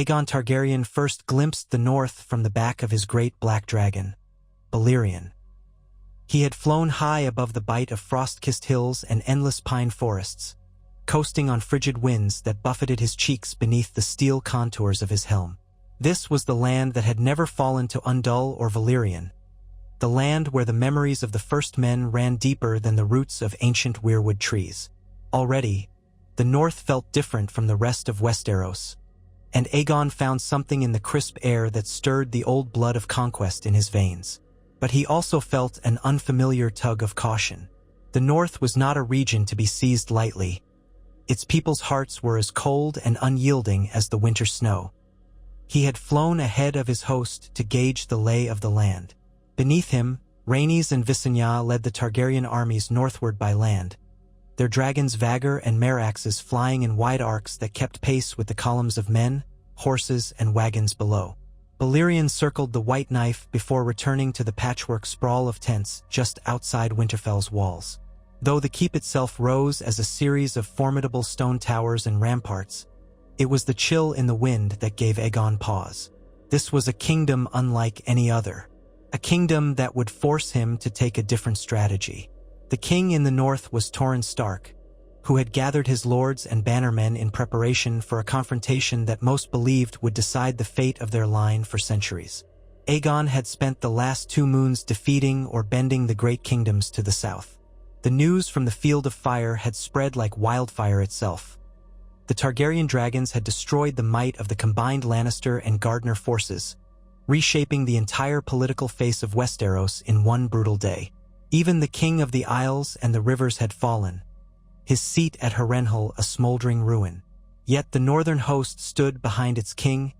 Aegon Targaryen first glimpsed the north from the back of his great black dragon, Balerion. He had flown high above the bight of frost-kissed hills and endless pine forests, coasting on frigid winds that buffeted his cheeks beneath the steel contours of his helm. This was the land that had never fallen to Undul or Valyrian, the land where the memories of the first men ran deeper than the roots of ancient weirwood trees. Already, the north felt different from the rest of Westeros, and Aegon found something in the crisp air that stirred the old blood of conquest in his veins. But he also felt an unfamiliar tug of caution. The north was not a region to be seized lightly. Its people's hearts were as cold and unyielding as the winter snow. He had flown ahead of his host to gauge the lay of the land. Beneath him, Rhaenys and Visenya led the Targaryen armies northward by land, their dragons Vhagar and Meraxes flying in wide arcs that kept pace with the columns of men, horses, and wagons below. Balerion circled the White Knife before returning to the patchwork sprawl of tents just outside Winterfell's walls. Though the keep itself rose as a series of formidable stone towers and ramparts, it was the chill in the wind that gave Aegon pause. This was a kingdom unlike any other, a kingdom that would force him to take a different strategy. The king in the north was Torren Stark, who had gathered his lords and bannermen in preparation for a confrontation that most believed would decide the fate of their line for centuries. Aegon had spent the last 2 moons defeating or bending the great kingdoms to the south. The news from the Field of Fire had spread like wildfire itself. The Targaryen dragons had destroyed the might of the combined Lannister and Gardner forces, reshaping the entire political face of Westeros in one brutal day. Even the king of the Isles and the rivers had fallen, his seat at Harrenhal a smoldering ruin. Yet the northern host stood behind its king,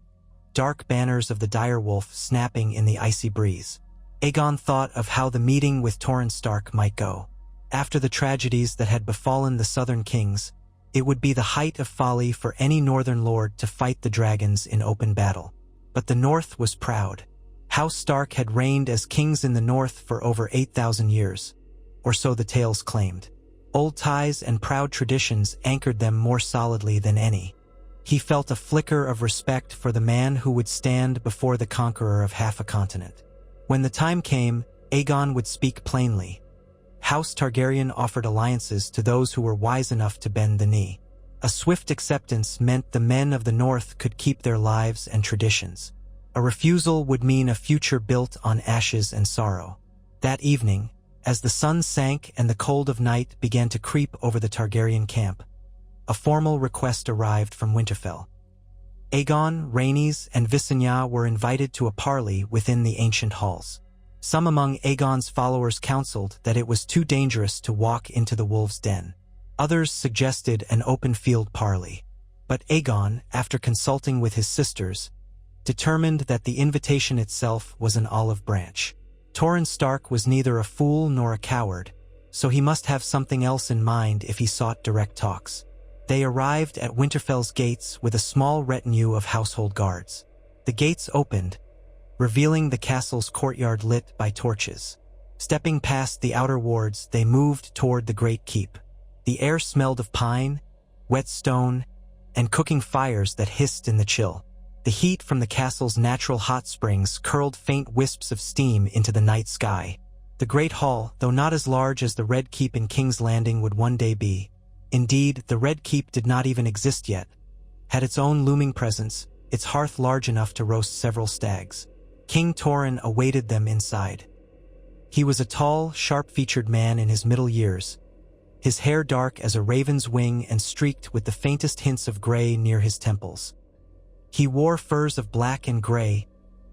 dark banners of the direwolf snapping in the icy breeze. Aegon thought of how the meeting with Torren Stark might go. After the tragedies that had befallen the southern kings, it would be the height of folly for any northern lord to fight the dragons in open battle. But the north was proud. House Stark had reigned as kings in the north for over 8,000 years, or so the tales claimed. Old ties and proud traditions anchored them more solidly than any. He felt a flicker of respect for the man who would stand before the conqueror of half a continent. When the time came, Aegon would speak plainly. House Targaryen offered alliances to those who were wise enough to bend the knee. A swift acceptance meant the men of the north could keep their lives and traditions. A refusal would mean a future built on ashes and sorrow. That evening, as the sun sank and the cold of night began to creep over the Targaryen camp, a formal request arrived from Winterfell. Aegon, Rhaenys, and Visenya were invited to a parley within the ancient halls. Some among Aegon's followers counseled that it was too dangerous to walk into the wolves' den. Others suggested an open-field parley. But Aegon, after consulting with his sisters, determined that the invitation itself was an olive branch. Torren Stark was neither a fool nor a coward, so he must have something else in mind if he sought direct talks. They arrived at Winterfell's gates with a small retinue of household guards. The gates opened, revealing the castle's courtyard lit by torches. Stepping past the outer wards, they moved toward the great keep. The air smelled of pine, wet stone, and cooking fires that hissed in the chill. The heat from the castle's natural hot springs curled faint wisps of steam into the night sky. The Great Hall, though not as large as the Red Keep in King's Landing would one day be, indeed, the Red Keep did not even exist yet, had its own looming presence, its hearth large enough to roast several stags. King Torren awaited them inside. He was a tall, sharp-featured man in his middle years, his hair dark as a raven's wing and streaked with the faintest hints of gray near his temples. He wore furs of black and gray,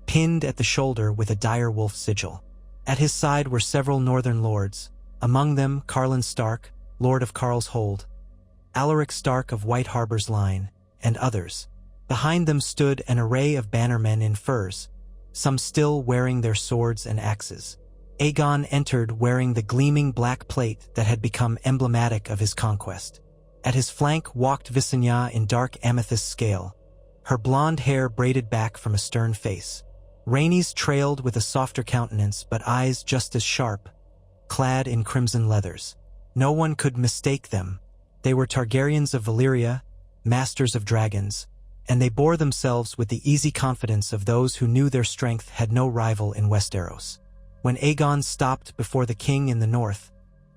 pinned at the shoulder with a direwolf sigil. At his side were several northern lords, among them Carlin Stark, Lord of Carl's Hold, Alaric Stark of White Harbor's Line, and others. Behind them stood an array of bannermen in furs, some still wearing their swords and axes. Aegon entered wearing the gleaming black plate that had become emblematic of his conquest. At his flank walked Visenya in dark amethyst scale, her blonde hair braided back from a stern face. Rhaenys trailed with a softer countenance but eyes just as sharp, clad in crimson leathers. No one could mistake them. They were Targaryens of Valyria, masters of dragons, and they bore themselves with the easy confidence of those who knew their strength had no rival in Westeros. When Aegon stopped before the king in the north,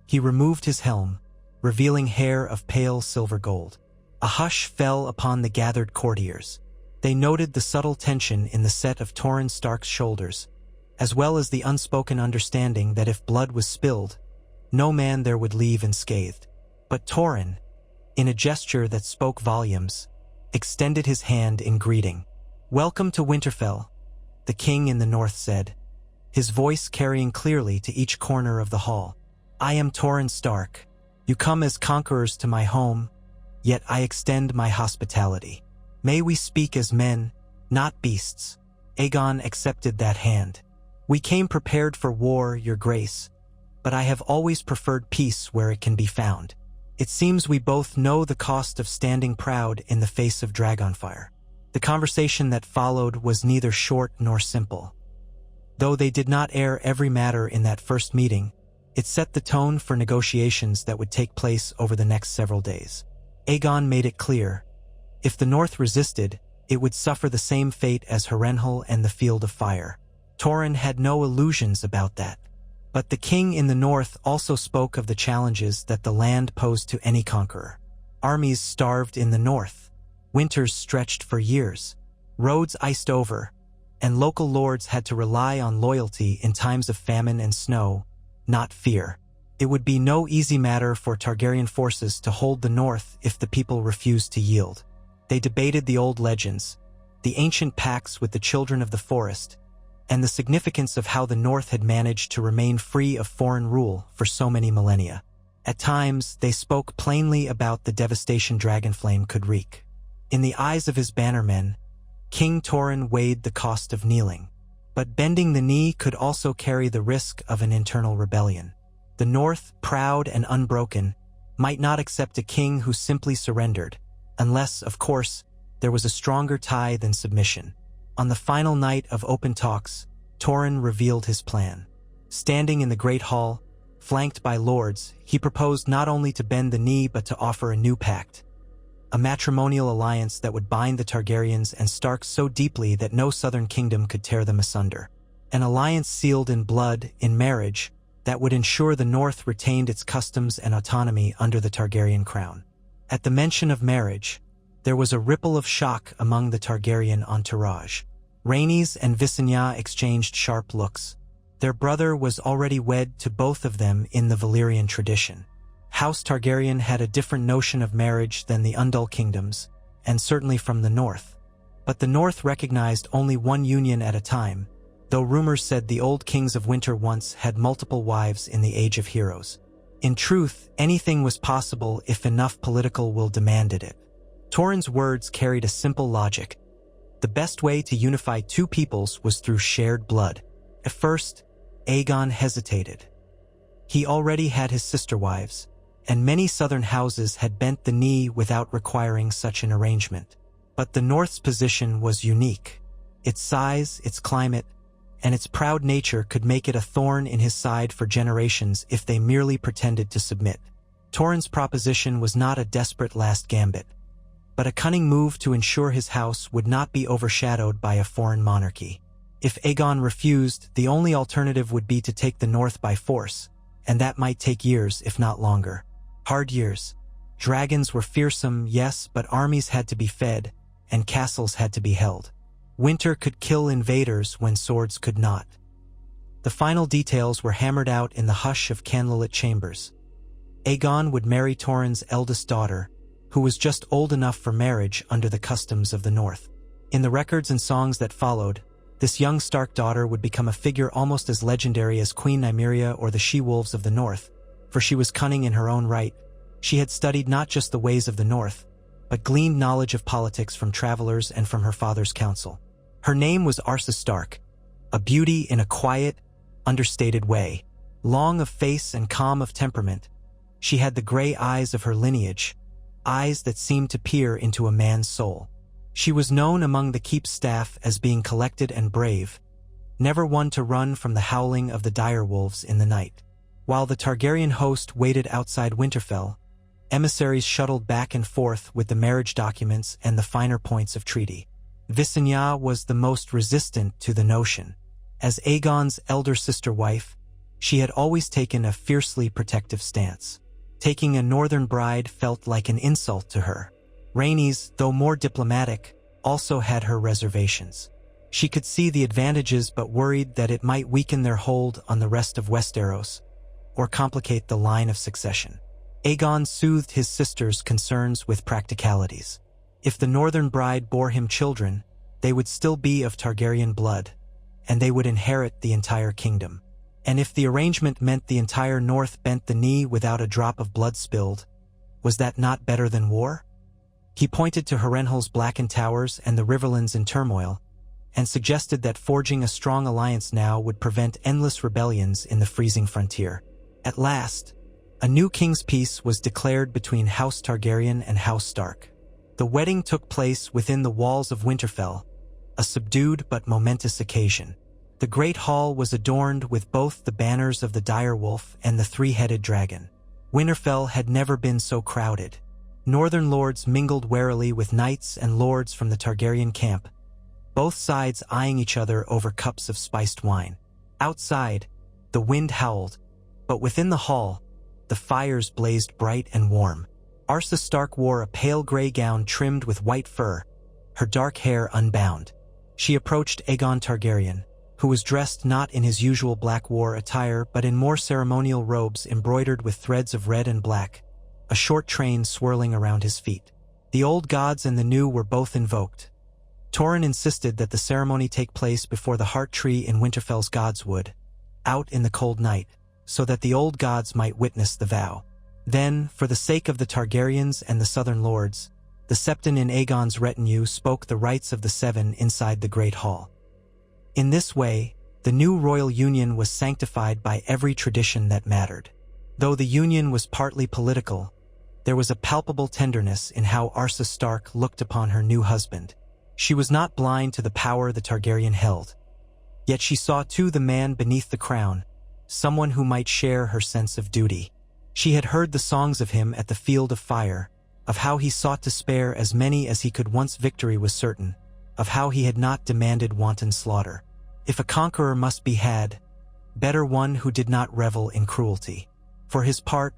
he removed his helm, revealing hair of pale silver gold. A hush fell upon the gathered courtiers. They noted the subtle tension in the set of Torren Stark's shoulders, as well as the unspoken understanding that if blood was spilled, no man there would leave unscathed. But Torren, in a gesture that spoke volumes, extended his hand in greeting. "Welcome to Winterfell," the king in the north said, his voice carrying clearly to each corner of the hall. "I am Torren Stark. You come as conquerors to my home, yet I extend my hospitality. May we speak as men, not beasts." Aegon accepted that hand. "We came prepared for war, your grace, but I have always preferred peace where it can be found. It seems we both know the cost of standing proud in the face of dragonfire." The conversation that followed was neither short nor simple. Though they did not air every matter in that first meeting, it set the tone for negotiations that would take place over the next several days. Aegon made it clear, if the North resisted, it would suffer the same fate as Harrenhal and the Field of Fire. Torren had no illusions about that. But the king in the north also spoke of the challenges that the land posed to any conqueror. Armies starved in the north, winters stretched for years, roads iced over, and local lords had to rely on loyalty in times of famine and snow, not fear. It would be no easy matter for Targaryen forces to hold the north if the people refused to yield. They debated the old legends, the ancient pacts with the children of the forest, and the significance of how the North had managed to remain free of foreign rule for so many millennia. At times, they spoke plainly about the devastation Dragonflame could wreak. In the eyes of his bannermen, King Torren weighed the cost of kneeling. But bending the knee could also carry the risk of an internal rebellion. The North, proud and unbroken, might not accept a king who simply surrendered, unless, of course, there was a stronger tie than submission. On the final night of open talks, Torren revealed his plan. Standing in the Great Hall, flanked by lords, he proposed not only to bend the knee but to offer a new pact. A matrimonial alliance that would bind the Targaryens and Starks so deeply that no southern kingdom could tear them asunder. An alliance sealed in blood, in marriage, that would ensure the North retained its customs and autonomy under the Targaryen crown. At the mention of marriage, there was a ripple of shock among the Targaryen entourage. Rhaenys and Visenya exchanged sharp looks. Their brother was already wed to both of them in the Valyrian tradition. House Targaryen had a different notion of marriage than the Undul kingdoms, and certainly from the north. But the north recognized only one union at a time, though rumors said the old kings of winter once had multiple wives in the Age of Heroes. In truth, anything was possible if enough political will demanded it. Torren's words carried a simple logic. The best way to unify two peoples was through shared blood. At first, Aegon hesitated. He already had his sister wives, and many southern houses had bent the knee without requiring such an arrangement. But the North's position was unique. Its size, its climate, and its proud nature could make it a thorn in his side for generations if they merely pretended to submit. Torren's proposition was not a desperate last gambit, but a cunning move to ensure his house would not be overshadowed by a foreign monarchy. If Aegon refused, the only alternative would be to take the North by force, and that might take years, if not longer. Hard years. Dragons were fearsome, yes, but armies had to be fed, and castles had to be held. Winter could kill invaders when swords could not. The final details were hammered out in the hush of candlelit chambers. Aegon would marry Torren's eldest daughter, who was just old enough for marriage under the customs of the North. In the records and songs that followed, this young Stark daughter would become a figure almost as legendary as Queen Nymeria or the she-wolves of the North, for she was cunning in her own right. She had studied not just the ways of the North, but gleaned knowledge of politics from travelers and from her father's counsel. Her name was Arsa Stark, a beauty in a quiet, understated way. Long of face and calm of temperament, she had the gray eyes of her lineage, eyes that seemed to peer into a man's soul. She was known among the keep's staff as being collected and brave, never one to run from the howling of the direwolves in the night. While the Targaryen host waited outside Winterfell, Emissaries shuttled back and forth with the marriage documents and the finer points of treaty. Visenya was the most resistant to the notion. As Aegon's elder sister-wife, she had always taken a fiercely protective stance. Taking a northern bride felt like an insult to her. Rhaenys, though more diplomatic, also had her reservations. She could see the advantages but worried that it might weaken their hold on the rest of Westeros or complicate the line of succession. Aegon soothed his sister's concerns with practicalities. If the northern bride bore him children, they would still be of Targaryen blood, and they would inherit the entire kingdom. And if the arrangement meant the entire north bent the knee without a drop of blood spilled, was that not better than war? He pointed to Harrenhal's blackened towers and the riverlands in turmoil, and suggested that forging a strong alliance now would prevent endless rebellions in the freezing frontier. At last, a new king's peace was declared between House Targaryen and House Stark. The wedding took place within the walls of Winterfell, a subdued but momentous occasion. The great hall was adorned with both the banners of the dire wolf and the three-headed dragon. Winterfell had never been so crowded. Northern lords mingled warily with knights and lords from the Targaryen camp, both sides eyeing each other over cups of spiced wine. Outside, the wind howled, but within the hall, the fires blazed bright and warm. Arya Stark wore a pale gray gown trimmed with white fur, her dark hair unbound. She approached Aegon Targaryen, who was dressed not in his usual black war attire but in more ceremonial robes embroidered with threads of red and black, a short train swirling around his feet. The old gods and the new were both invoked. Torren insisted that the ceremony take place before the heart tree in Winterfell's godswood, out in the cold night, so that the old gods might witness the vow. Then, for the sake of the Targaryens and the southern lords, the Septon in Aegon's retinue spoke the rites of the Seven inside the Great Hall. In this way, the new royal union was sanctified by every tradition that mattered. Though the union was partly political, there was a palpable tenderness in how Arya Stark looked upon her new husband. She was not blind to the power the Targaryen held. Yet she saw too the man beneath the crown, someone who might share her sense of duty. She had heard the songs of him at the Field of Fire, of how he sought to spare as many as he could once victory was certain, of how he had not demanded wanton slaughter. If a conqueror must be had, better one who did not revel in cruelty. For his part,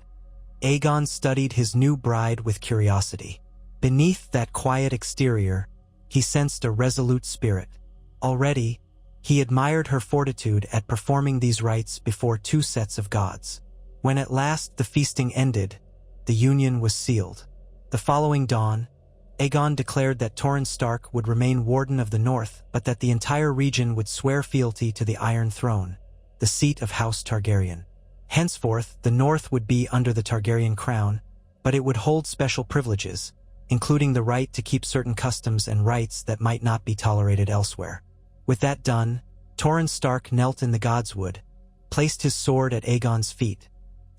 Aegon studied his new bride with curiosity. Beneath that quiet exterior, he sensed a resolute spirit. Already, he admired her fortitude at performing these rites before two sets of gods. When at last the feasting ended, the union was sealed. The following dawn, Aegon declared that Torren Stark would remain Warden of the North, but that the entire region would swear fealty to the Iron Throne, the seat of House Targaryen. Henceforth, the North would be under the Targaryen crown, but it would hold special privileges, including the right to keep certain customs and rights that might not be tolerated elsewhere. With that done, Torren Stark knelt in the godswood, placed his sword at Aegon's feet,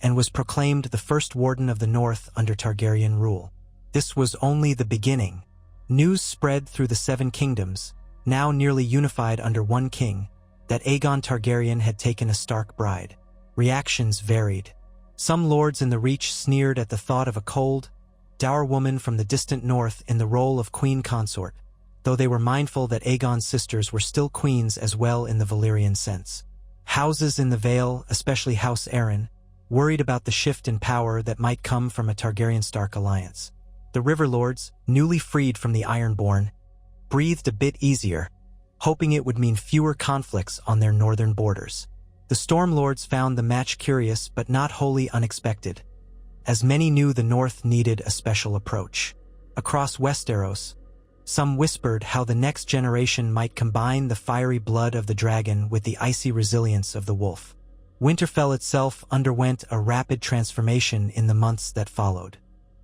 and was proclaimed the first Warden of the North under Targaryen rule. This was only the beginning. News spread through the Seven Kingdoms, now nearly unified under one king, that Aegon Targaryen had taken a Stark bride. Reactions varied. Some lords in the Reach sneered at the thought of a cold, dour woman from the distant north in the role of queen consort, though they were mindful that Aegon's sisters were still queens as well in the Valyrian sense. Houses in the Vale, especially House Aeryion, worried about the shift in power that might come from a Targaryen-Stark alliance. The River Lords, newly freed from the Ironborn, breathed a bit easier, hoping it would mean fewer conflicts on their northern borders. The Storm Lords found the match curious but not wholly unexpected, as many knew the North needed a special approach. Across Westeros, some whispered how the next generation might combine the fiery blood of the dragon with the icy resilience of the wolf. Winterfell itself underwent a rapid transformation in the months that followed.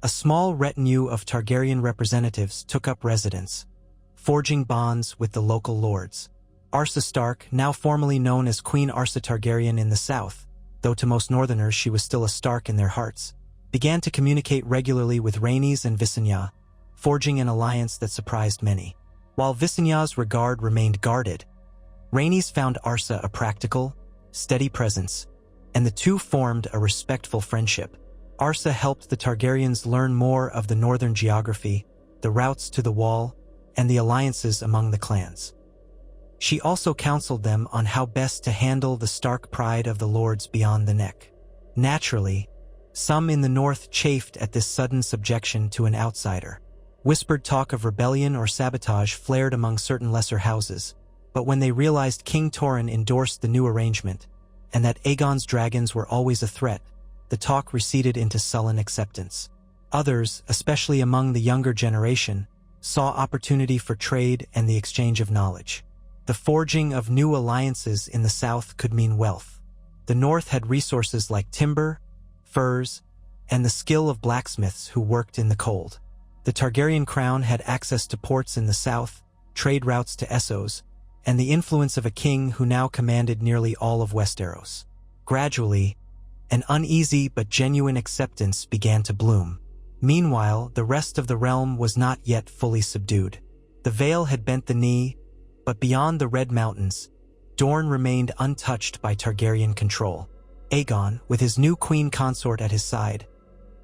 A small retinue of Targaryen representatives took up residence, forging bonds with the local lords. Arya Stark, now formally known as Queen Arya Targaryen in the south, though to most northerners she was still a Stark in their hearts, began to communicate regularly with Rhaenys and Visenya, forging an alliance that surprised many. While Visenya's regard remained guarded, Rhaenys found Arya a practical, steady presence, and the two formed a respectful friendship. Arsa helped the Targaryens learn more of the northern geography, the routes to the wall, and the alliances among the clans. She also counseled them on how best to handle the Stark pride of the lords beyond the neck. Naturally, some in the north chafed at this sudden subjection to an outsider. Whispered talk of rebellion or sabotage flared among certain lesser houses, but when they realized King Torren endorsed the new arrangement, and that Aegon's dragons were always a threat, the talk receded into sullen acceptance. Others, especially among the younger generation, saw opportunity for trade and the exchange of knowledge. The forging of new alliances in the south could mean wealth. The north had resources like timber, furs, and the skill of blacksmiths who worked in the cold. The Targaryen crown had access to ports in the south, trade routes to Essos, and the influence of a king who now commanded nearly all of Westeros. Gradually, an uneasy but genuine acceptance began to bloom. Meanwhile, the rest of the realm was not yet fully subdued. The Vale had bent the knee, but beyond the Red Mountains, Dorne remained untouched by Targaryen control. Aegon, with his new queen consort at his side,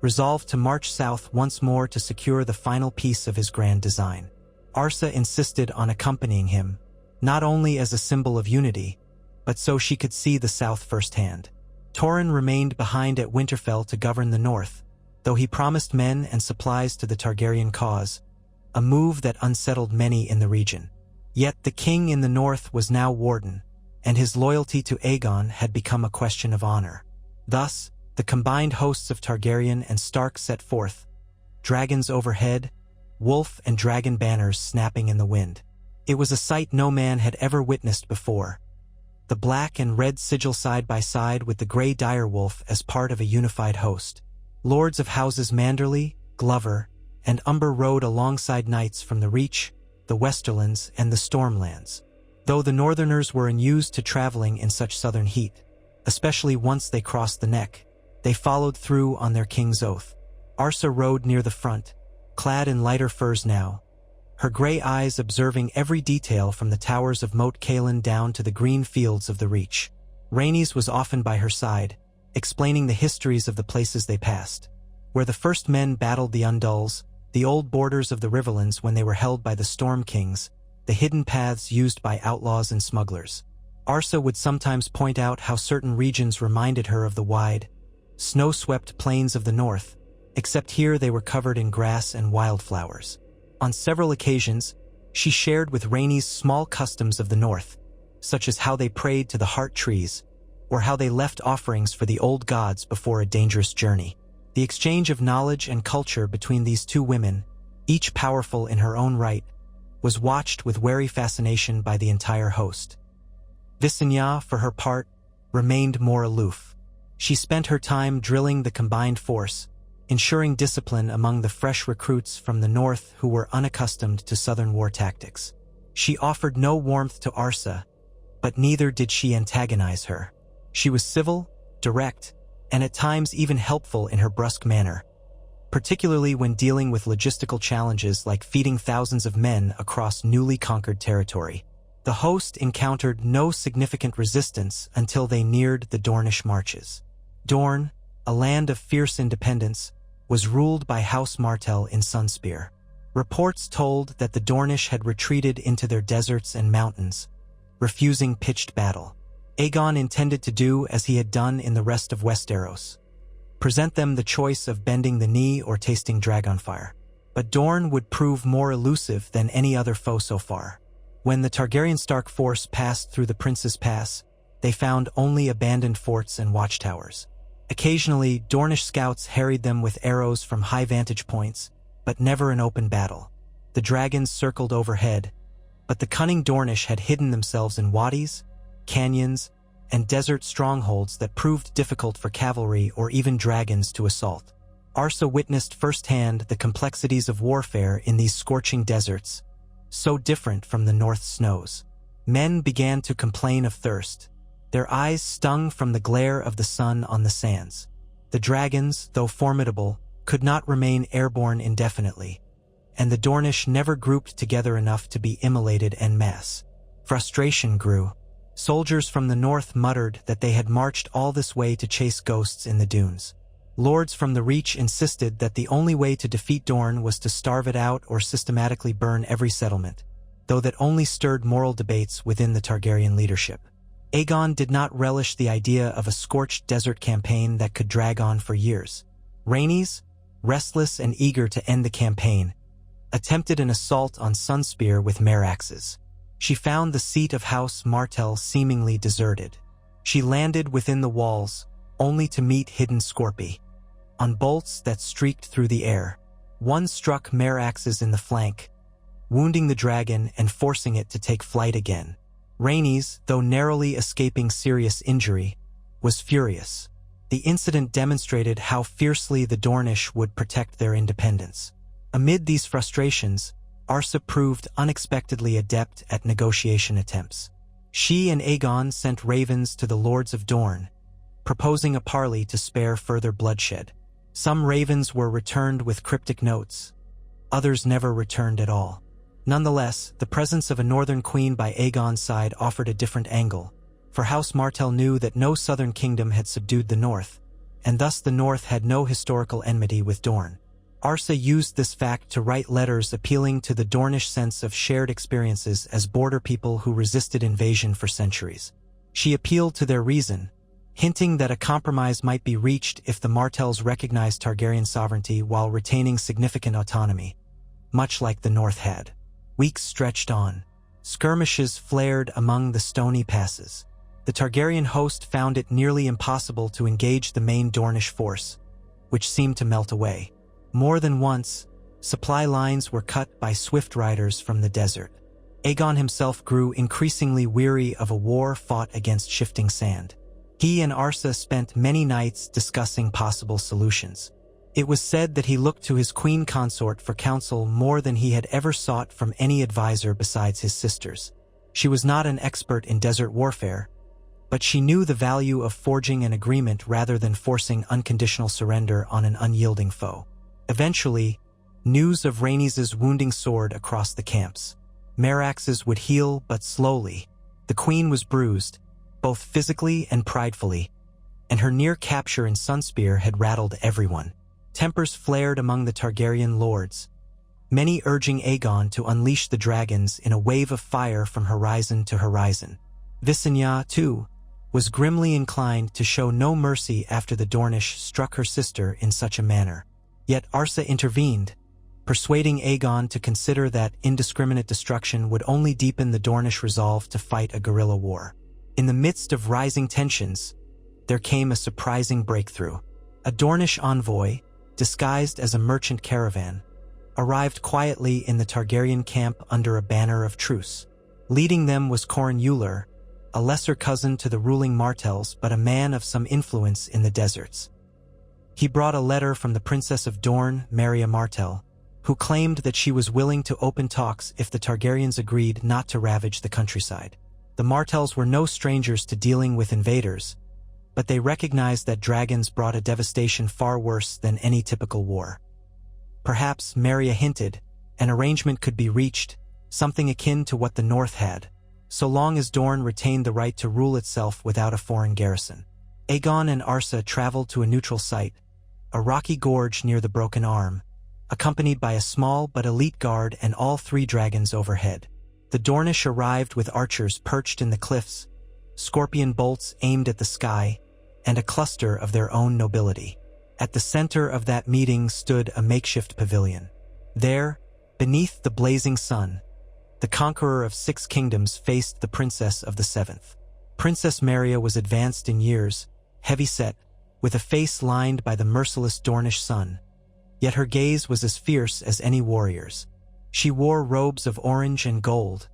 resolved to march south once more to secure the final piece of his grand design. Arsa insisted on accompanying him, not only as a symbol of unity, but so she could see the south firsthand. Torren remained behind at Winterfell to govern the north, though he promised men and supplies to the Targaryen cause, a move that unsettled many in the region. Yet the king in the north was now warden, and his loyalty to Aegon had become a question of honor. Thus, the combined hosts of Targaryen and Stark set forth, dragons overhead, wolf and dragon banners snapping in the wind. It was a sight no man had ever witnessed before. The black and red sigil side by side with the gray direwolf as part of a unified host. Lords of houses Manderly, Glover, and Umber rode alongside knights from the Reach, the Westerlands, and the Stormlands. Though the Northerners were unused to traveling in such southern heat, especially once they crossed the neck, they followed through on their king's oath. Arsa rode near the front, clad in lighter furs now, her gray eyes observing every detail from the towers of Moat Cailin down to the green fields of the Reach. Rhaenys was often by her side, explaining the histories of the places they passed, where the first men battled the Undulls, the old borders of the Riverlands when they were held by the Storm Kings, the hidden paths used by outlaws and smugglers. Arsa would sometimes point out how certain regions reminded her of the wide, snow-swept plains of the north, except here they were covered in grass and wildflowers. On several occasions, she shared with Rhaenys small customs of the north, such as how they prayed to the heart trees, or how they left offerings for the old gods before a dangerous journey. The exchange of knowledge and culture between these two women, each powerful in her own right, was watched with wary fascination by the entire host. Visenya, for her part, remained more aloof. She spent her time drilling the combined force, ensuring discipline among the fresh recruits from the north who were unaccustomed to southern war tactics. She offered no warmth to Arsa, but neither did she antagonize her. She was civil, direct, and at times even helpful in her brusque manner, particularly when dealing with logistical challenges like feeding thousands of men across newly conquered territory. The host encountered no significant resistance until they neared the Dornish marches. Dorne, a land of fierce independence, was ruled by House Martell in Sunspear. Reports told that the Dornish had retreated into their deserts and mountains, refusing pitched battle. Aegon intended to do as he had done in the rest of Westeros, present them the choice of bending the knee or tasting dragonfire. But Dorne would prove more elusive than any other foe so far. When the Targaryen Stark force passed through the Prince's Pass, they found only abandoned forts and watchtowers. Occasionally, Dornish scouts harried them with arrows from high vantage points, but never an open battle. The dragons circled overhead, but the cunning Dornish had hidden themselves in wadis, canyons, and desert strongholds that proved difficult for cavalry or even dragons to assault. Arsa witnessed firsthand the complexities of warfare in these scorching deserts, so different from the north snows. Men began to complain of thirst. Their eyes stung from the glare of the sun on the sands. The dragons, though formidable, could not remain airborne indefinitely, and the Dornish never grouped together enough to be immolated en masse. Frustration grew. Soldiers from the north muttered that they had marched all this way to chase ghosts in the dunes. Lords from the Reach insisted that the only way to defeat Dorne was to starve it out or systematically burn every settlement, though that only stirred moral debates within the Targaryen leadership. Aegon did not relish the idea of a scorched desert campaign that could drag on for years. Rhaenys, restless and eager to end the campaign, attempted an assault on Sunspear with mare axes. She found the seat of House Martell seemingly deserted. She landed within the walls, only to meet hidden Scorpii on bolts that streaked through the air. One struck mare axes in the flank, wounding the dragon and forcing it to take flight again. Rhaenys, though narrowly escaping serious injury, was furious. The incident demonstrated how fiercely the Dornish would protect their independence. Amid these frustrations, Arsa proved unexpectedly adept at negotiation attempts. She and Aegon sent ravens to the lords of Dorne, proposing a parley to spare further bloodshed. Some ravens were returned with cryptic notes. Others never returned at all. Nonetheless, the presence of a northern queen by Aegon's side offered a different angle, for House Martell knew that no southern kingdom had subdued the north, and thus the north had no historical enmity with Dorne. Arsa used this fact to write letters appealing to the Dornish sense of shared experiences as border people who resisted invasion for centuries. She appealed to their reason, hinting that a compromise might be reached if the Martells recognized Targaryen sovereignty while retaining significant autonomy, much like the North had. Weeks stretched on. Skirmishes flared among the stony passes. The Targaryen host found it nearly impossible to engage the main Dornish force, which seemed to melt away. More than once, supply lines were cut by swift riders from the desert. Aegon himself grew increasingly weary of a war fought against shifting sand. He and Arsa spent many nights discussing possible solutions. It was said that he looked to his queen consort for counsel more than he had ever sought from any advisor besides his sisters. She was not an expert in desert warfare, but she knew the value of forging an agreement rather than forcing unconditional surrender on an unyielding foe. Eventually, news of Rhaenys' wounding soared across the camps. Mare axes would heal but slowly. The queen was bruised, both physically and pridefully, and her near capture in Sunspear had rattled everyone. Tempers flared among the Targaryen lords, many urging Aegon to unleash the dragons in a wave of fire from horizon to horizon. Visenya, too, was grimly inclined to show no mercy after the Dornish struck her sister in such a manner. Yet Arsa intervened, persuading Aegon to consider that indiscriminate destruction would only deepen the Dornish resolve to fight a guerrilla war. In the midst of rising tensions, there came a surprising breakthrough. A Dornish envoy, disguised as a merchant caravan, arrived quietly in the Targaryen camp under a banner of truce. Leading them was Corran, a lesser cousin to the ruling Martells but a man of some influence in the deserts. He brought a letter from the Princess of Dorne, Maria Martell, who claimed that she was willing to open talks if the Targaryens agreed not to ravage the countryside. The Martells were no strangers to dealing with invaders, but they recognized that dragons brought a devastation far worse than any typical war. Perhaps, Maria hinted, an arrangement could be reached, something akin to what the North had, so long as Dorne retained the right to rule itself without a foreign garrison. Aegon and Arsa traveled to a neutral site, a rocky gorge near the Broken Arm, accompanied by a small but elite guard and all 3 dragons overhead. The Dornish arrived with archers perched in the cliffs, scorpion bolts aimed at the sky, and a cluster of their own nobility. At the center of that meeting stood a makeshift pavilion. There, beneath the blazing sun, the Conqueror of 6 kingdoms faced the Princess of the 7th. Princess Maria was advanced in years, heavy-set, with a face lined by the merciless Dornish sun, yet her gaze was as fierce as any warrior's. She wore robes of orange and gold,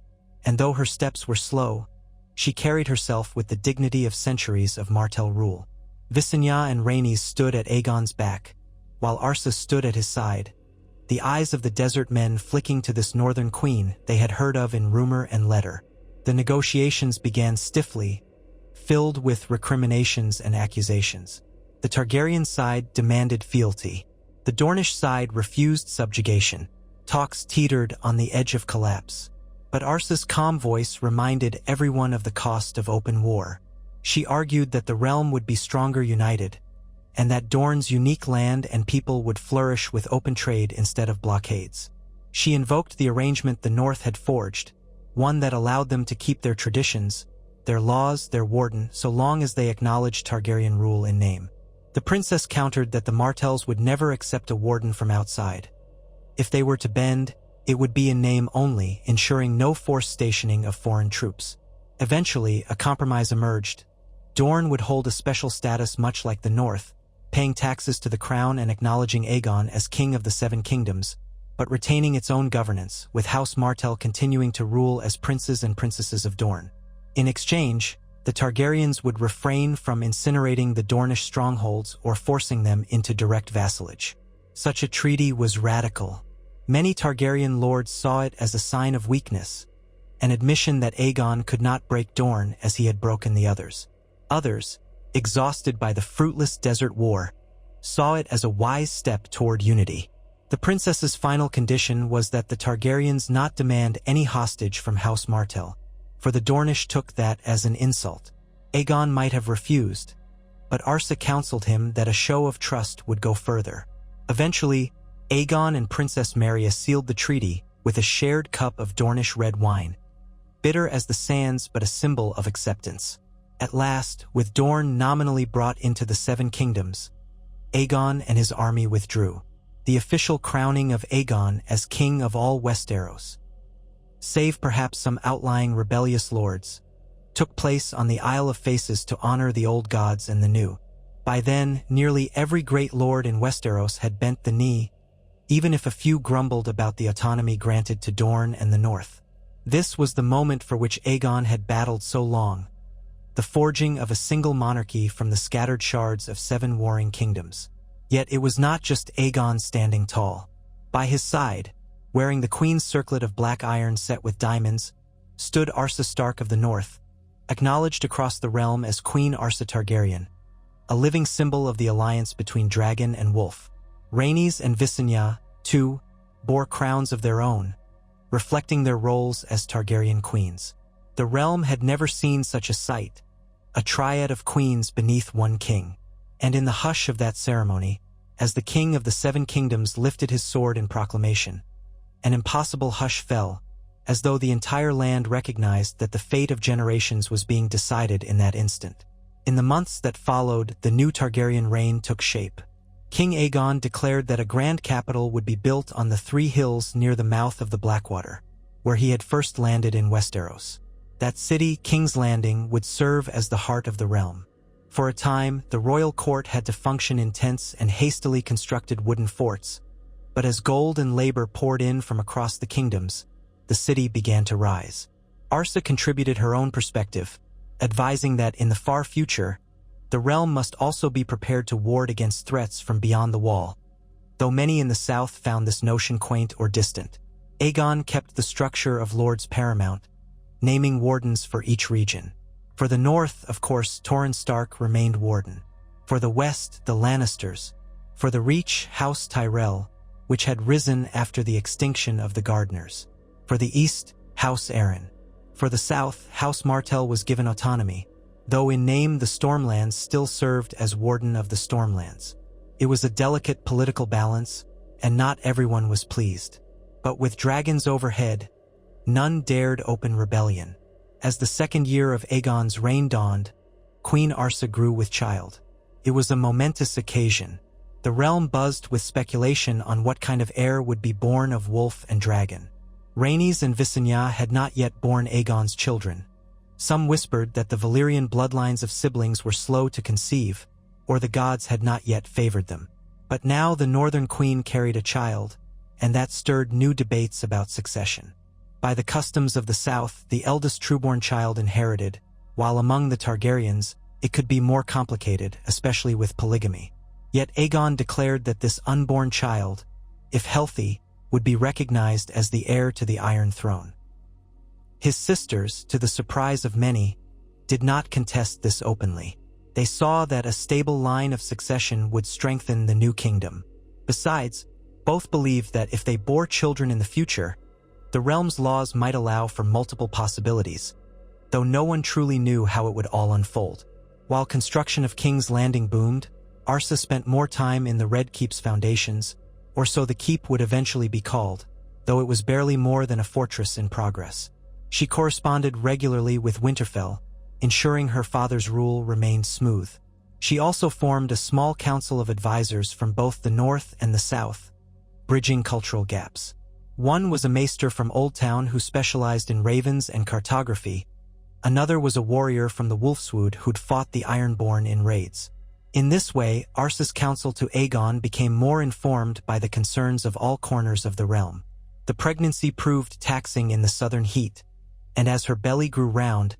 and though her steps were slow, she carried herself with the dignity of centuries of Martell rule. Visenya and Rhaenys stood at Aegon's back, while Arsa stood at his side, the eyes of the desert men flicking to this northern queen they had heard of in rumor and letter. The negotiations began stiffly, filled with recriminations and accusations. The Targaryen side demanded fealty. The Dornish side refused subjugation. Talks teetered on the edge of collapse. But Arsa's calm voice reminded everyone of the cost of open war. She argued that the realm would be stronger united, and that Dorne's unique land and people would flourish with open trade instead of blockades. She invoked the arrangement the North had forged, one that allowed them to keep their traditions, their laws, their warden, so long as they acknowledged Targaryen rule in name. The princess countered that the Martells would never accept a warden from outside. If they were to bend, it would be in name only, ensuring no forced stationing of foreign troops. Eventually, a compromise emerged. Dorne would hold a special status much like the North, paying taxes to the crown and acknowledging Aegon as king of the Seven Kingdoms, but retaining its own governance, with House Martell continuing to rule as princes and princesses of Dorne. In exchange, the Targaryens would refrain from incinerating the Dornish strongholds or forcing them into direct vassalage. Such a treaty was radical. Many Targaryen lords saw it as a sign of weakness, an admission that Aegon could not break Dorne as he had broken the others. Others, exhausted by the fruitless desert war, saw it as a wise step toward unity. The princess's final condition was that the Targaryens not demand any hostage from House Martell, for the Dornish took that as an insult. Aegon might have refused, but Arsa counseled him that a show of trust would go further. Eventually, Aegon and Princess Meria sealed the treaty with a shared cup of Dornish red wine, bitter as the sands but a symbol of acceptance. At last, with Dorne nominally brought into the Seven Kingdoms, Aegon and his army withdrew. The official crowning of Aegon as king of all Westeros, save perhaps some outlying rebellious lords, took place on the Isle of Faces to honor the old gods and the new. By then, nearly every great lord in Westeros had bent the knee, even if a few grumbled about the autonomy granted to Dorne and the North. This was the moment for which Aegon had battled so long, the forging of a single monarchy from the scattered shards of 7 warring kingdoms. Yet it was not just Aegon standing tall. By his side, wearing the Queen's circlet of black iron set with diamonds, stood Arsa Stark of the North, acknowledged across the realm as Queen Arsa Targaryen, a living symbol of the alliance between dragon and wolf. Rhaenys and Visenya, too, bore crowns of their own, reflecting their roles as Targaryen queens. The realm had never seen such a sight, a triad of queens beneath one king. And in the hush of that ceremony, as the king of the 7 kingdoms lifted his sword in proclamation, an impossible hush fell, as though the entire land recognized that the fate of generations was being decided in that instant. In the months that followed, the new Targaryen reign took shape. King Aegon declared that a grand capital would be built on the 3 hills near the mouth of the Blackwater, where he had first landed in Westeros. That city, King's Landing, would serve as the heart of the realm. For a time, the royal court had to function in tents and hastily constructed wooden forts, but as gold and labor poured in from across the kingdoms, the city began to rise. Arsa contributed her own perspective, advising that in the far future, the realm must also be prepared to ward against threats from beyond the wall. Though many in the south found this notion quaint or distant, Aegon kept the structure of lords paramount, naming wardens for each region. For the north, of course, Torren Stark remained warden. For the west, the Lannisters. For the Reach, House Tyrell, which had risen after the extinction of the Gardeners. For the east, House Aeryion. For the south, House Martell was given autonomy, though in name the Stormlands still served as warden of the Stormlands. It was a delicate political balance, and not everyone was pleased. But with dragons overhead, none dared open rebellion. As the second year of Aegon's reign dawned, Queen Arsa grew with child. It was a momentous occasion. The realm buzzed with speculation on what kind of heir would be born of wolf and dragon. Rhaenys and Visenya had not yet borne Aegon's children. Some whispered that the Valyrian bloodlines of siblings were slow to conceive, or the gods had not yet favored them. But now the Northern Queen carried a child, and that stirred new debates about succession. By the customs of the South, the eldest trueborn child inherited, while among the Targaryens, it could be more complicated, especially with polygamy. Yet Aegon declared that this unborn child, if healthy, would be recognized as the heir to the Iron Throne. His sisters, to the surprise of many, did not contest this openly. They saw that a stable line of succession would strengthen the new kingdom. Besides, both believed that if they bore children in the future, the realm's laws might allow for multiple possibilities, though no one truly knew how it would all unfold. While construction of King's Landing boomed, Arsa spent more time in the Red Keep's foundations, or so the keep would eventually be called, though it was barely more than a fortress in progress. She corresponded regularly with Winterfell, ensuring her father's rule remained smooth. She also formed a small council of advisors from both the north and the south, bridging cultural gaps. One was a maester from Old Town who specialized in ravens and cartography. Another was a warrior from the Wolfswood who'd fought the Ironborn in raids. In this way, Arsa's counsel to Aegon became more informed by the concerns of all corners of the realm. The pregnancy proved taxing in the southern heat, and as her belly grew round,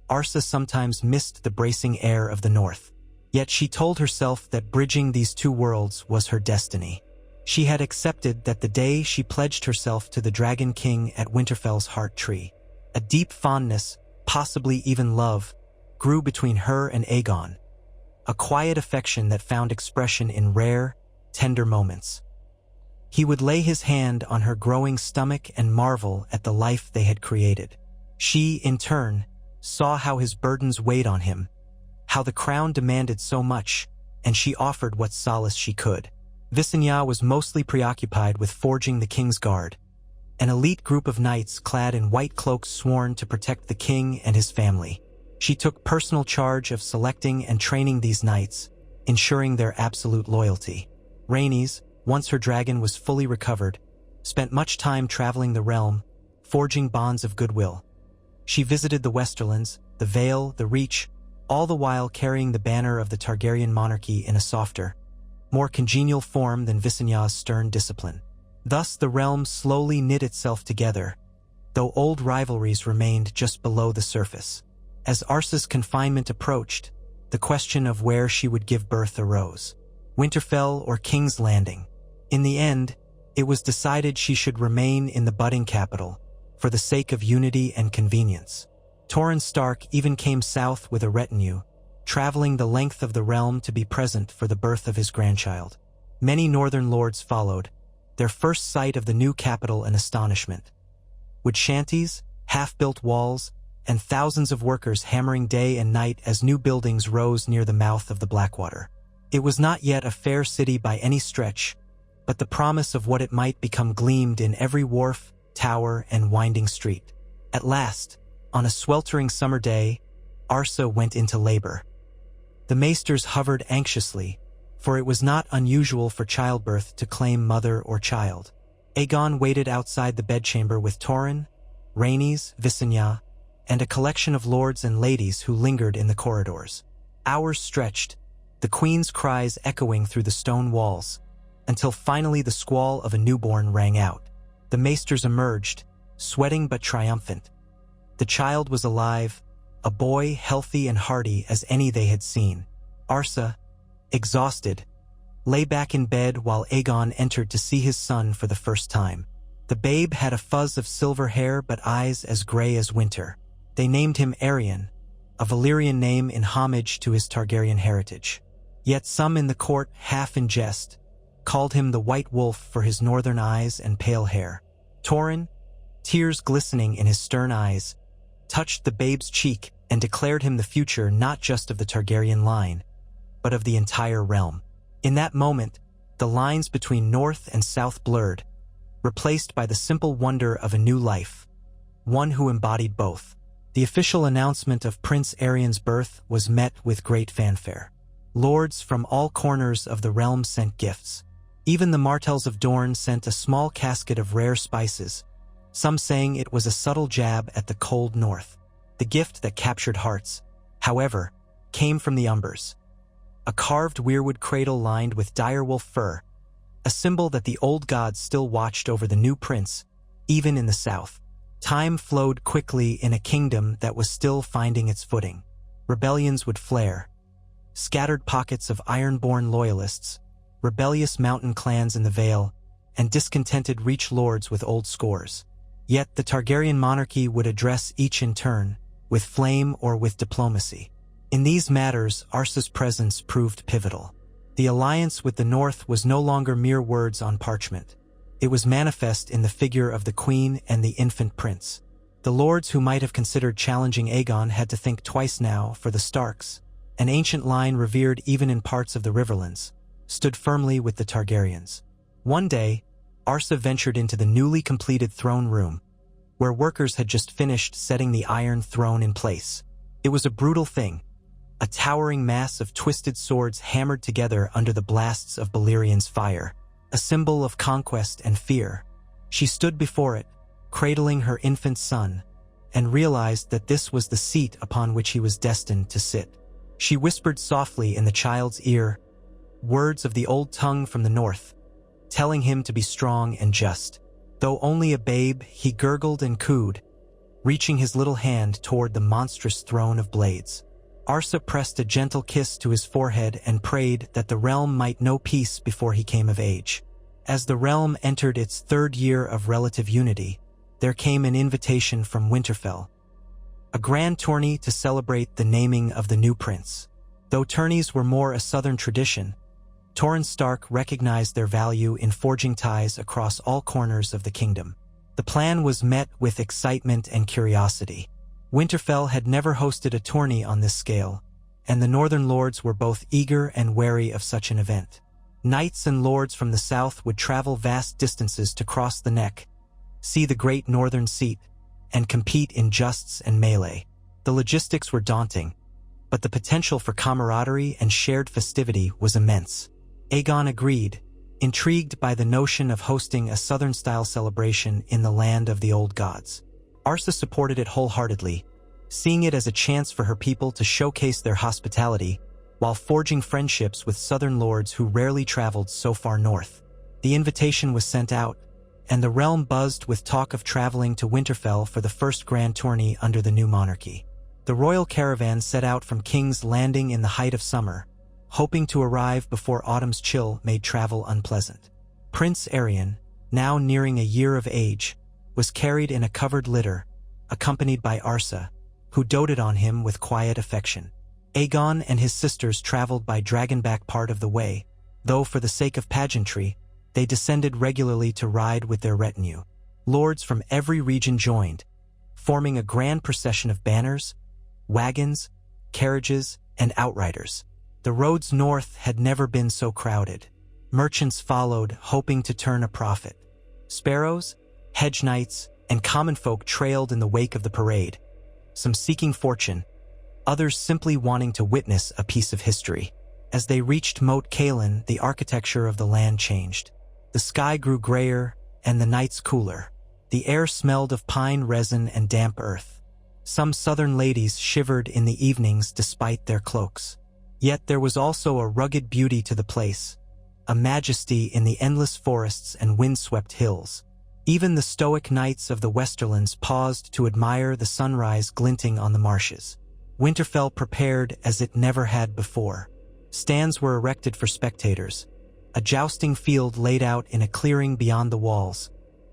Arsa sometimes missed the bracing air of the north. Yet she told herself that bridging these two worlds was her destiny. She had accepted that the day she pledged herself to the Dragon King at Winterfell's heart tree. A deep fondness, possibly even love, grew between her and Aegon. A quiet affection that found expression in rare, tender moments. He would lay his hand on her growing stomach and marvel at the life they had created. She, in turn, saw how his burdens weighed on him, how the crown demanded so much, and she offered what solace she could. Visenya was mostly preoccupied with forging the King's Guard, an elite group of knights clad in white cloaks sworn to protect the king and his family. She took personal charge of selecting and training these knights, ensuring their absolute loyalty. Rhaenys, once her dragon was fully recovered, spent much time traveling the realm, forging bonds of goodwill. She visited the Westerlands, the Vale, the Reach, all the while carrying the banner of the Targaryen monarchy in a softer, more congenial form than Visenya's stern discipline. Thus the realm slowly knit itself together, though old rivalries remained just below the surface. As Arsa's confinement approached, the question of where she would give birth arose. Winterfell or King's Landing? In the end, it was decided she should remain in the budding capital, for the sake of unity and convenience. Torren Stark even came south with a retinue, traveling the length of the realm to be present for the birth of his grandchild. Many northern lords followed, their first sight of the new capital an astonishment. With shanties, half-built walls, and thousands of workers hammering day and night as new buildings rose near the mouth of the Blackwater. It was not yet a fair city by any stretch, but the promise of what it might become gleamed in every wharf, tower, and winding street. At last, on a sweltering summer day, Arsa went into labor. The maesters hovered anxiously, for it was not unusual for childbirth to claim mother or child. Aegon waited outside the bedchamber with Torren, Rhaenys, Visenya, and a collection of lords and ladies who lingered in the corridors. Hours stretched, the queen's cries echoing through the stone walls, until finally the squall of a newborn rang out. The maesters emerged, sweating but triumphant. The child was alive, a boy healthy and hearty as any they had seen. Arsa, exhausted, lay back in bed while Aegon entered to see his son for the first time. The babe had a fuzz of silver hair but eyes as gray as winter. They named him Aeryion, a Valyrian name in homage to his Targaryen heritage. Yet some in the court, half in jest, called him the White Wolf for his northern eyes and pale hair. Torren, tears glistening in his stern eyes, touched the babe's cheek and declared him the future not just of the Targaryen line, but of the entire realm. In that moment, the lines between north and south blurred, replaced by the simple wonder of a new life, one who embodied both. The official announcement of Prince Aeryon's birth was met with great fanfare. Lords from all corners of the realm sent gifts. Even the Martells of Dorne sent a small casket of rare spices, some saying it was a subtle jab at the cold north. The gift that captured hearts, however, came from the Umbers. A carved weirwood cradle lined with direwolf fur, a symbol that the old gods still watched over the new prince, even in the south. Time flowed quickly in a kingdom that was still finding its footing. Rebellions would flare. Scattered pockets of Ironborn loyalists, rebellious mountain clans in the Vale, and discontented Reach lords with old scores. Yet the Targaryen monarchy would address each in turn, with flame or with diplomacy. In these matters, Arsa's presence proved pivotal. The alliance with the North was no longer mere words on parchment. It was manifest in the figure of the queen and the infant prince. The lords who might have considered challenging Aegon had to think twice now. For the Starks, an ancient line revered even in parts of the riverlands, stood firmly with the Targaryens. One day, Arsa ventured into the newly completed throne room, where workers had just finished setting the iron throne in place. It was a brutal thing, a towering mass of twisted swords hammered together under the blasts of Balerian's fire, a symbol of conquest and fear. She stood before it, cradling her infant son, and realized that this was the seat upon which he was destined to sit. She whispered softly in the child's ear, words of the old tongue from the north, telling him to be strong and just. Though only a babe, he gurgled and cooed, reaching his little hand toward the monstrous throne of blades. Arsa pressed a gentle kiss to his forehead and prayed that the realm might know peace before he came of age. As the realm entered its third year of relative unity, there came an invitation from Winterfell, a grand tourney to celebrate the naming of the new prince. Though tourneys were more a southern tradition, Torren Stark recognized their value in forging ties across all corners of the kingdom. The plan was met with excitement and curiosity. Winterfell had never hosted a tourney on this scale, and the northern lords were both eager and wary of such an event. Knights and lords from the south would travel vast distances to cross the neck, see the great northern seat, and compete in justs and melee. The logistics were daunting, but the potential for camaraderie and shared festivity was immense. Aegon agreed, intrigued by the notion of hosting a southern-style celebration in the land of the old gods. Arsa supported it wholeheartedly, seeing it as a chance for her people to showcase their hospitality while forging friendships with southern lords who rarely traveled so far north. The invitation was sent out, and the realm buzzed with talk of traveling to Winterfell for the first grand tourney under the new monarchy. The royal caravan set out from King's Landing in the height of summer, hoping to arrive before autumn's chill made travel unpleasant. Prince Aeryion, now nearing a year of age, was carried in a covered litter, accompanied by Arsa, who doted on him with quiet affection. Aegon and his sisters traveled by dragonback part of the way, though for the sake of pageantry, they descended regularly to ride with their retinue. Lords from every region joined, forming a grand procession of banners, wagons, carriages, and outriders. The roads north had never been so crowded. Merchants followed, hoping to turn a profit. Sparrows, hedge knights, and common folk trailed in the wake of the parade, some seeking fortune, others simply wanting to witness a piece of history. As they reached Moat Cailin, the architecture of the land changed. The sky grew grayer and the nights cooler. The air smelled of pine resin and damp earth. Some southern ladies shivered in the evenings despite their cloaks. Yet there was also a rugged beauty to the place, a majesty in the endless forests and windswept hills. Even the stoic knights of the Westerlands paused to admire the sunrise glinting on the marshes. Winterfell prepared as it never had before. Stands were erected for spectators, a jousting field laid out in a clearing beyond the walls,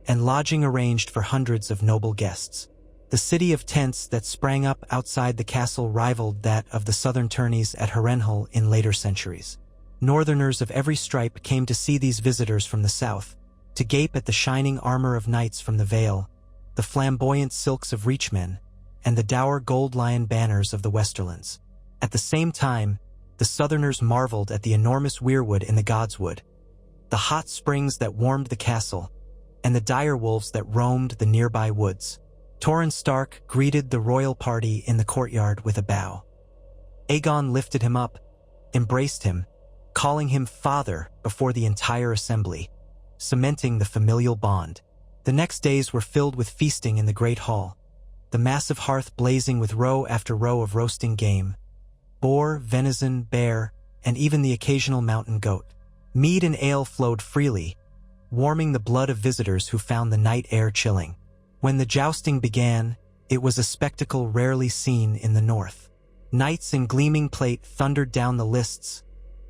and lodging arranged for hundreds of noble guests. The city of tents that sprang up outside the castle rivaled that of the southern tourneys at Harrenhal in later centuries. Northerners of every stripe came to see these visitors from the south, to gape at the shining armor of knights from the Vale, the flamboyant silks of reachmen, and the dour gold lion banners of the Westerlands. At the same time, the southerners marveled at the enormous weirwood in the godswood, the hot springs that warmed the castle, and the dire wolves that roamed the nearby woods. Torren Stark greeted the royal party in the courtyard with a bow. Aegon lifted him up, embraced him, calling him father before the entire assembly, cementing the familial bond. The next days were filled with feasting in the great hall, the massive hearth blazing with row after row of roasting game, boar, venison, bear, and even the occasional mountain goat. Mead and ale flowed freely, warming the blood of visitors who found the night air chilling. When the jousting began, it was a spectacle rarely seen in the north. Knights in gleaming plate thundered down the lists,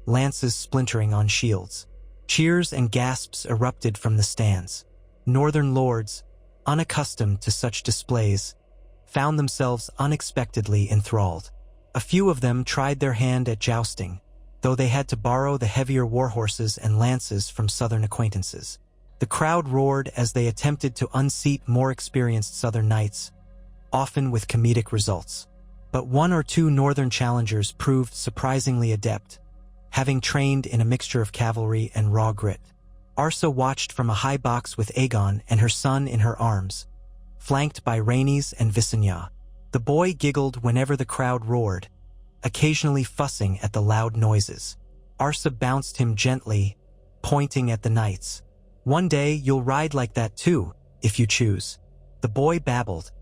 lances splintering on shields. Cheers and gasps erupted from the stands. Northern lords, unaccustomed to such displays, found themselves unexpectedly enthralled. A few of them tried their hand at jousting, though they had to borrow the heavier warhorses and lances from southern acquaintances. The crowd roared as they attempted to unseat more experienced southern knights, often with comedic results. But one or two northern challengers proved surprisingly adept, having trained in a mixture of cavalry and raw grit. Arsa watched from a high box with Aegon and her son in her arms, flanked by Rhaenys and Visenya. The boy giggled whenever the crowd roared, occasionally fussing at the loud noises. Arsa bounced him gently, pointing at the knights. "One day you'll ride like that too, if you choose." The boy babbled,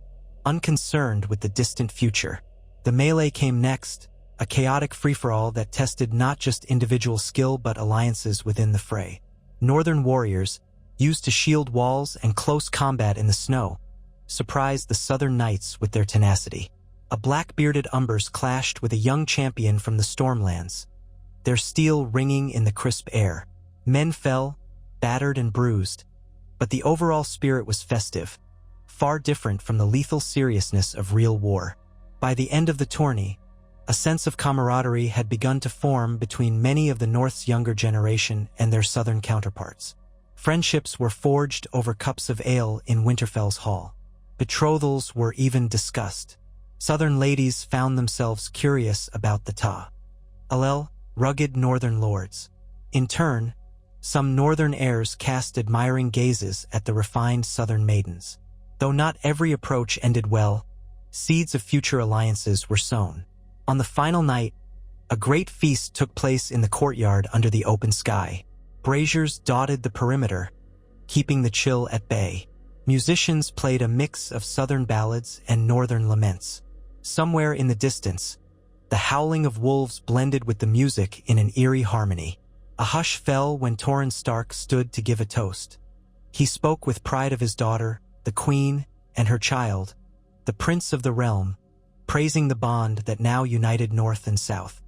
unconcerned with the distant future. The melee came next, a chaotic free-for-all that tested not just individual skill but alliances within the fray. Northern warriors, used to shield walls and close combat in the snow, surprised the southern knights with their tenacity. A black-bearded Umbers clashed with a young champion from the Stormlands, their steel ringing in the crisp air. Men fell, battered and bruised, but the overall spirit was festive, far different from the lethal seriousness of real war. By the end of the tourney, a sense of camaraderie had begun to form between many of the North's younger generation and their southern counterparts. Friendships were forged over cups of ale in Winterfell's hall. Betrothals were even discussed. Southern ladies found themselves curious about the rugged northern lords. In turn, some northern heirs cast admiring gazes at the refined southern maidens. Though not every approach ended well, seeds of future alliances were sown. On the final night, a great feast took place in the courtyard under the open sky. Braziers dotted the perimeter, keeping the chill at bay. Musicians played a mix of southern ballads and northern laments. Somewhere in the distance, the howling of wolves blended with the music in an eerie harmony. A hush fell when Torren Stark stood to give a toast. He spoke with pride of his daughter, the queen, and her child, the prince of the realm, praising the bond that now united North and South.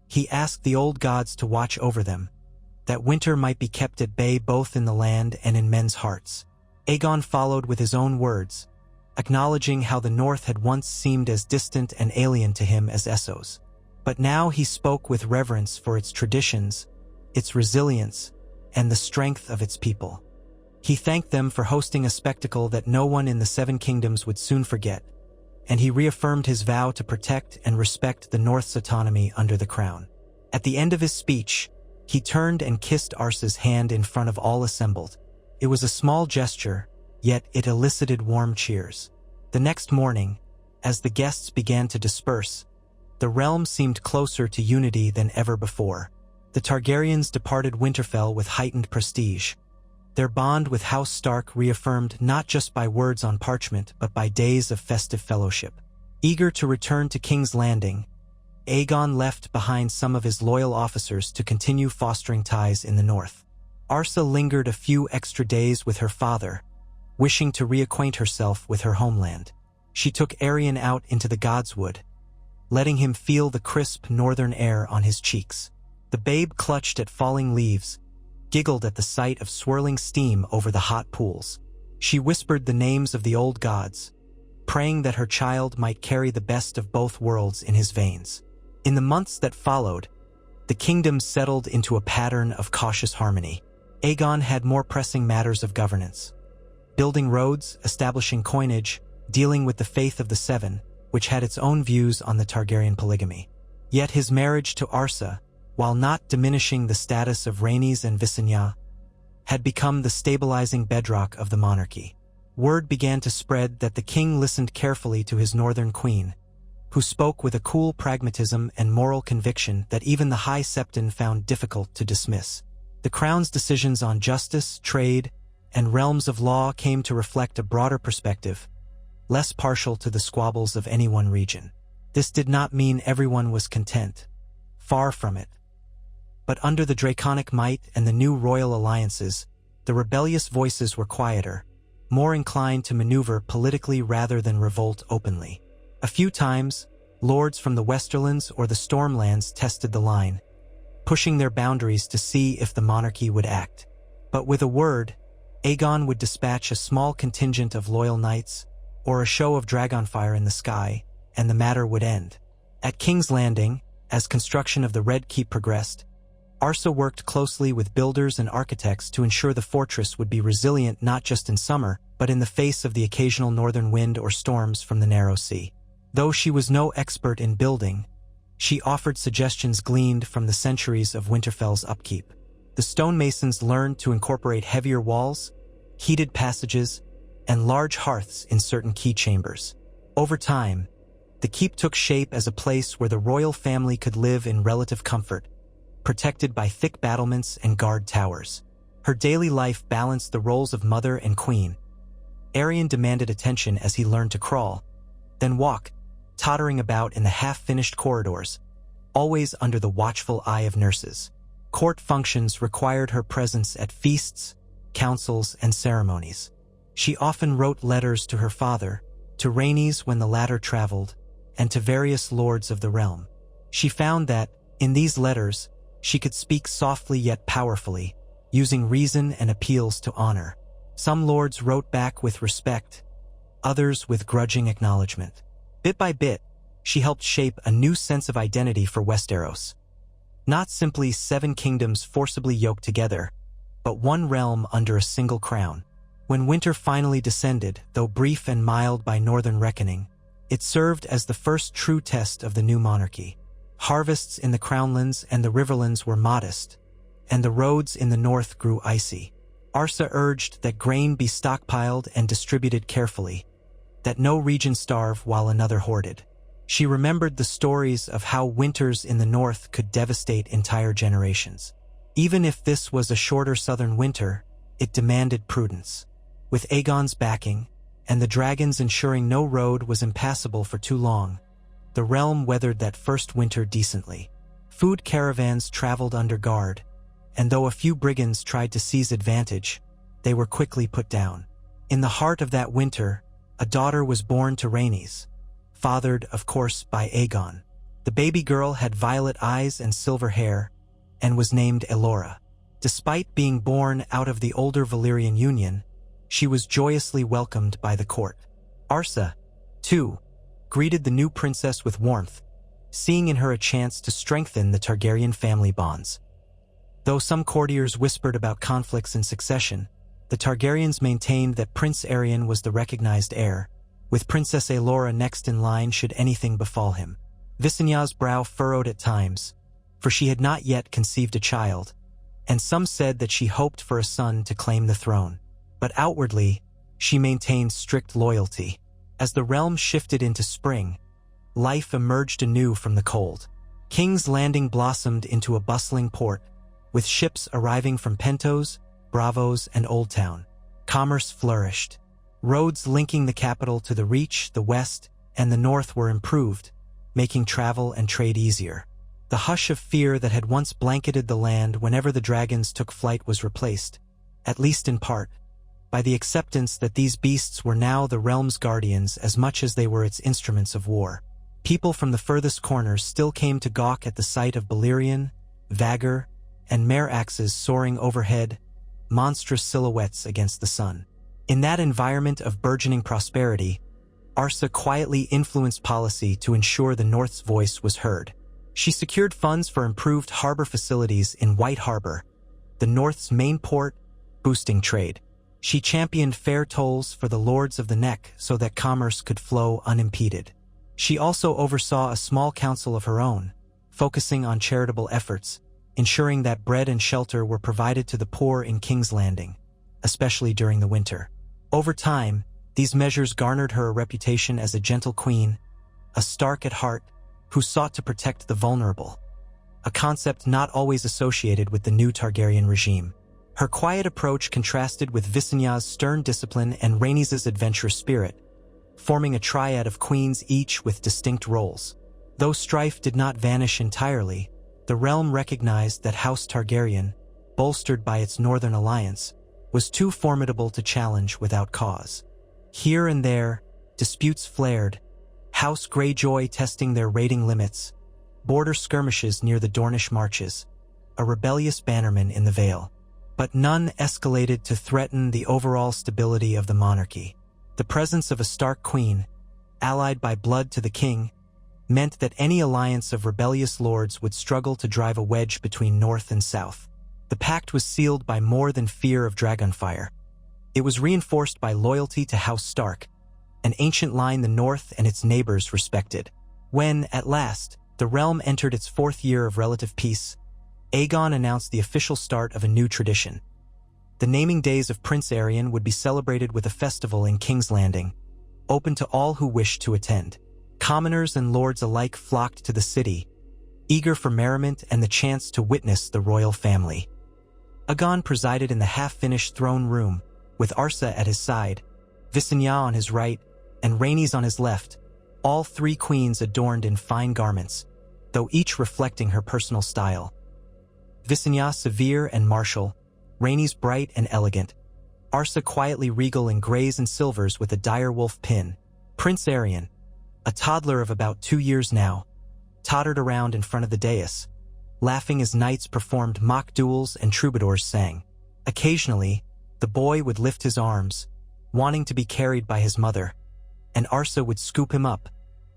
He asked the old gods to watch over them, that winter might be kept at bay both in the land and in men's hearts. Aegon followed with his own words, acknowledging how the North had once seemed as distant and alien to him as Essos. But now he spoke with reverence for its traditions, its resilience, and the strength of its people. He thanked them for hosting a spectacle that no one in the Seven Kingdoms would soon forget, and he reaffirmed his vow to protect and respect the North's autonomy under the crown. At the end of his speech, he turned and kissed Arsa's hand in front of all assembled. It was a small gesture, yet it elicited warm cheers. The next morning, as the guests began to disperse, the realm seemed closer to unity than ever before. The Targaryens departed Winterfell with heightened prestige, their bond with House Stark reaffirmed not just by words on parchment but by days of festive fellowship. Eager to return to King's Landing, Aegon left behind some of his loyal officers to continue fostering ties in the north. Arsa lingered a few extra days with her father, wishing to reacquaint herself with her homeland. She took Aeryion out into the godswood, letting him feel the crisp northern air on his cheeks. The babe clutched at falling leaves, giggled at the sight of swirling steam over the hot pools. She whispered the names of the old gods, praying that her child might carry the best of both worlds in his veins. In the months that followed, the kingdom settled into a pattern of cautious harmony. Aegon had more pressing matters of governance, building roads, establishing coinage, dealing with the faith of the Seven, which had its own views on the Targaryen polygamy. Yet his marriage to Arsa, while not diminishing the status of Rhaenys and Visenya, had become the stabilizing bedrock of the monarchy. Word began to spread that the king listened carefully to his northern queen, who spoke with a cool pragmatism and moral conviction that even the High Septon found difficult to dismiss. The crown's decisions on justice, trade, and realms of law came to reflect a broader perspective, less partial to the squabbles of any one region. This did not mean everyone was content. Far from it. But under the draconic might and the new royal alliances, the rebellious voices were quieter, more inclined to maneuver politically rather than revolt openly. A few times, lords from the Westerlands or the Stormlands tested the line, pushing their boundaries to see if the monarchy would act. But with a word, Aegon would dispatch a small contingent of loyal knights, or a show of dragonfire in the sky, and the matter would end. At King's Landing, as construction of the Red Keep progressed, Arsa worked closely with builders and architects to ensure the fortress would be resilient not just in summer, but in the face of the occasional northern wind or storms from the narrow sea. Though she was no expert in building, she offered suggestions gleaned from the centuries of Winterfell's upkeep. The stonemasons learned to incorporate heavier walls, heated passages, and large hearths in certain key chambers. Over time, the keep took shape as a place where the royal family could live in relative comfort, protected by thick battlements and guard towers. Her daily life balanced the roles of mother and queen. Aeryion demanded attention as he learned to crawl, then walk, tottering about in the half-finished corridors, always under the watchful eye of nurses. Court functions required her presence at feasts, councils, and ceremonies. She often wrote letters to her father, to Rhaenys when the latter traveled, and to various lords of the realm. She found that, in these letters, she could speak softly yet powerfully, using reason and appeals to honor. Some lords wrote back with respect, others with grudging acknowledgement. Bit by bit, she helped shape a new sense of identity for Westeros. Not simply 7 kingdoms forcibly yoked together, but one realm under a single crown. When winter finally descended, though brief and mild by northern reckoning, it served as the first true test of the new monarchy. Harvests in the crownlands and the riverlands were modest, and the roads in the north grew icy. Arsa urged that grain be stockpiled and distributed carefully, that no region starve while another hoarded. She remembered the stories of how winters in the north could devastate entire generations. Even if this was a shorter southern winter, it demanded prudence. With Aegon's backing, and the dragons ensuring no road was impassable for too long, the realm weathered that first winter decently. Food caravans traveled under guard, and though a few brigands tried to seize advantage, they were quickly put down. In the heart of that winter, a daughter was born to Rhaenys, fathered, of course, by Aegon. The baby girl had violet eyes and silver hair, and was named Elora. Despite being born out of the older Valyrian union, she was joyously welcomed by the court. Arsa, too, greeted the new princess with warmth, seeing in her a chance to strengthen the Targaryen family bonds. Though some courtiers whispered about conflicts in succession, the Targaryens maintained that Prince Aeryion was the recognized heir, with Princess Elora next in line should anything befall him. Visenya's brow furrowed at times, for she had not yet conceived a child, and some said that she hoped for a son to claim the throne. But outwardly, she maintained strict loyalty. As the realm shifted into spring, life emerged anew from the cold. King's Landing blossomed into a bustling port, with ships arriving from Pentos, Bravos, and Old Town. Commerce flourished. Roads linking the capital to the Reach, the west, and the north were improved, making travel and trade easier. The hush of fear that had once blanketed the land whenever the dragons took flight was replaced, at least in part, by the acceptance that these beasts were now the realm's guardians as much as they were its instruments of war. People from the furthest corners still came to gawk at the sight of Balerion, Vagor, and mare axes soaring overhead, monstrous silhouettes against the sun. In that environment of burgeoning prosperity, Arsa quietly influenced policy to ensure the North's voice was heard. She secured funds for improved harbor facilities in White Harbor, the North's main port, boosting trade. She championed fair tolls for the lords of the Neck so that commerce could flow unimpeded. She also oversaw a small council of her own, focusing on charitable efforts, ensuring that bread and shelter were provided to the poor in King's Landing, especially during the winter. Over time, these measures garnered her a reputation as a gentle queen, a Stark at heart, who sought to protect the vulnerable, a concept not always associated with the new Targaryen regime. Her quiet approach contrasted with Visenya's stern discipline and Rhaenys' adventurous spirit, forming a triad of queens each with distinct roles. Though strife did not vanish entirely, the realm recognized that House Targaryen, bolstered by its northern alliance, was too formidable to challenge without cause. Here and there, disputes flared, House Greyjoy testing their raiding limits, border skirmishes near the Dornish marches, a rebellious bannerman in the Vale. But none escalated to threaten the overall stability of the monarchy. The presence of a Stark queen, allied by blood to the king, meant that any alliance of rebellious lords would struggle to drive a wedge between north and south. The pact was sealed by more than fear of dragonfire. It was reinforced by loyalty to House Stark, an ancient line the North and its neighbors respected. When, at last, the realm entered its 4th year of relative peace, Aegon announced the official start of a new tradition. The naming days of Prince Aeryion would be celebrated with a festival in King's Landing, open to all who wished to attend. Commoners and lords alike flocked to the city, eager for merriment and the chance to witness the royal family. Aegon presided in the half-finished throne room, with Arsa at his side, Visenya on his right, and Rhaenys on his left, all 3 queens adorned in fine garments, though each reflecting her personal style. Visenya severe and martial, Rhaenys bright and elegant, Arsa quietly regal in grays and silvers with a direwolf pin. Prince Aeryion, a toddler of about 2 years now, tottered around in front of the dais, laughing as knights performed mock duels and troubadours sang. Occasionally, the boy would lift his arms, wanting to be carried by his mother, and Arsa would scoop him up,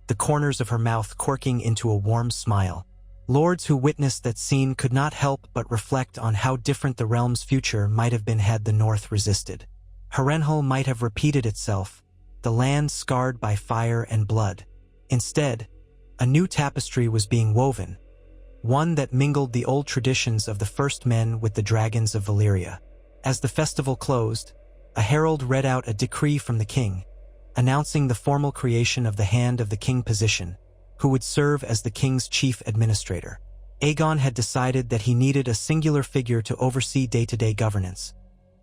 the corners of her mouth quirking into a warm smile. Lords who witnessed that scene could not help but reflect on how different the realm's future might have been had the North resisted. Harrenhal might have repeated itself, the land scarred by fire and blood. Instead, a new tapestry was being woven, one that mingled the old traditions of the first men with the dragons of Valyria. As the festival closed, a herald read out a decree from the king, announcing the formal creation of the Hand of the King position, who would serve as the king's chief administrator. Aegon had decided that he needed a singular figure to oversee day-to-day governance,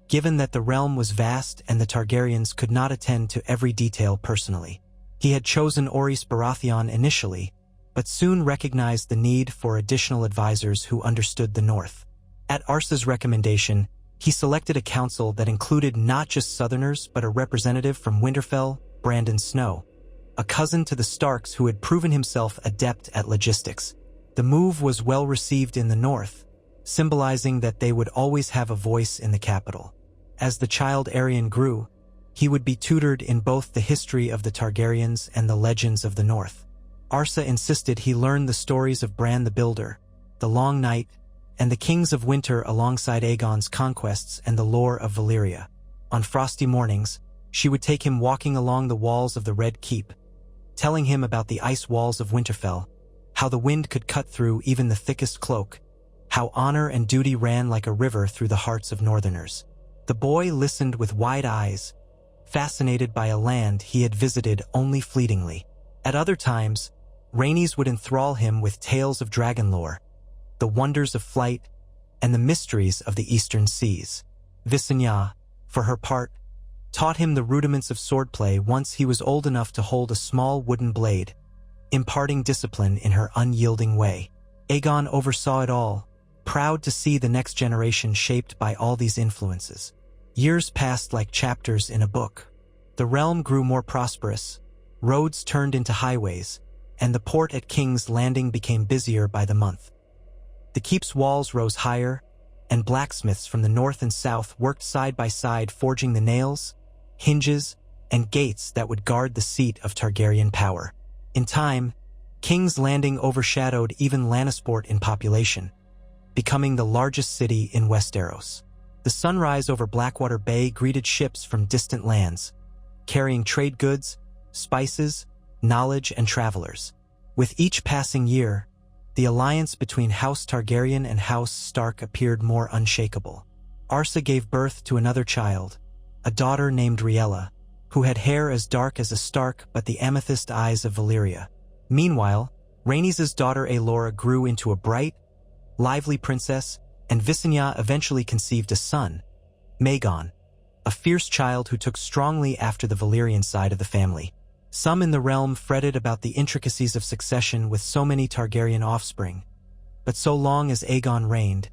given that the realm was vast and the Targaryens could not attend to every detail personally. He had chosen Orys Baratheon initially, but soon recognized the need for additional advisors who understood the North. At Arsa's recommendation, he selected a council that included not just Southerners but a representative from Winterfell, Brandon Snow, a cousin to the Starks who had proven himself adept at logistics. The move was well received in the North, symbolizing that they would always have a voice in the capital. As the child Aeryion grew, he would be tutored in both the history of the Targaryens and the legends of the North. Arsa insisted he learn the stories of Bran the Builder, the Long Night, and the Kings of Winter alongside Aegon's conquests and the lore of Valyria. On frosty mornings, she would take him walking along the walls of the Red Keep, telling him about the ice walls of Winterfell, how the wind could cut through even the thickest cloak, how honor and duty ran like a river through the hearts of Northerners. The boy listened with wide eyes, fascinated by a land he had visited only fleetingly. At other times, Rhaenys would enthrall him with tales of dragon lore, the wonders of flight, and the mysteries of the eastern seas. Visenya, for her part, taught him the rudiments of swordplay once he was old enough to hold a small wooden blade, imparting discipline in her unyielding way. Aegon oversaw it all, proud to see the next generation shaped by all these influences. Years passed like chapters in a book. The realm grew more prosperous, roads turned into highways, and the port at King's Landing became busier by the month. The keep's walls rose higher, and blacksmiths from the north and south worked side by side forging the nails, hinges, and gates that would guard the seat of Targaryen power. In time, King's Landing overshadowed even Lannisport in population, becoming the largest city in Westeros. The sunrise over Blackwater Bay greeted ships from distant lands, carrying trade goods, spices, knowledge, and travelers. With each passing year, the alliance between House Targaryen and House Stark appeared more unshakable. Arsa gave birth to another child, a daughter named Riella, who had hair as dark as a Stark but the amethyst eyes of Valyria. Meanwhile, Rhaenys' daughter Aelora grew into a bright, lively princess, and Visenya eventually conceived a son, Magon, a fierce child who took strongly after the Valyrian side of the family. Some in the realm fretted about the intricacies of succession with so many Targaryen offspring, but so long as Aegon reigned,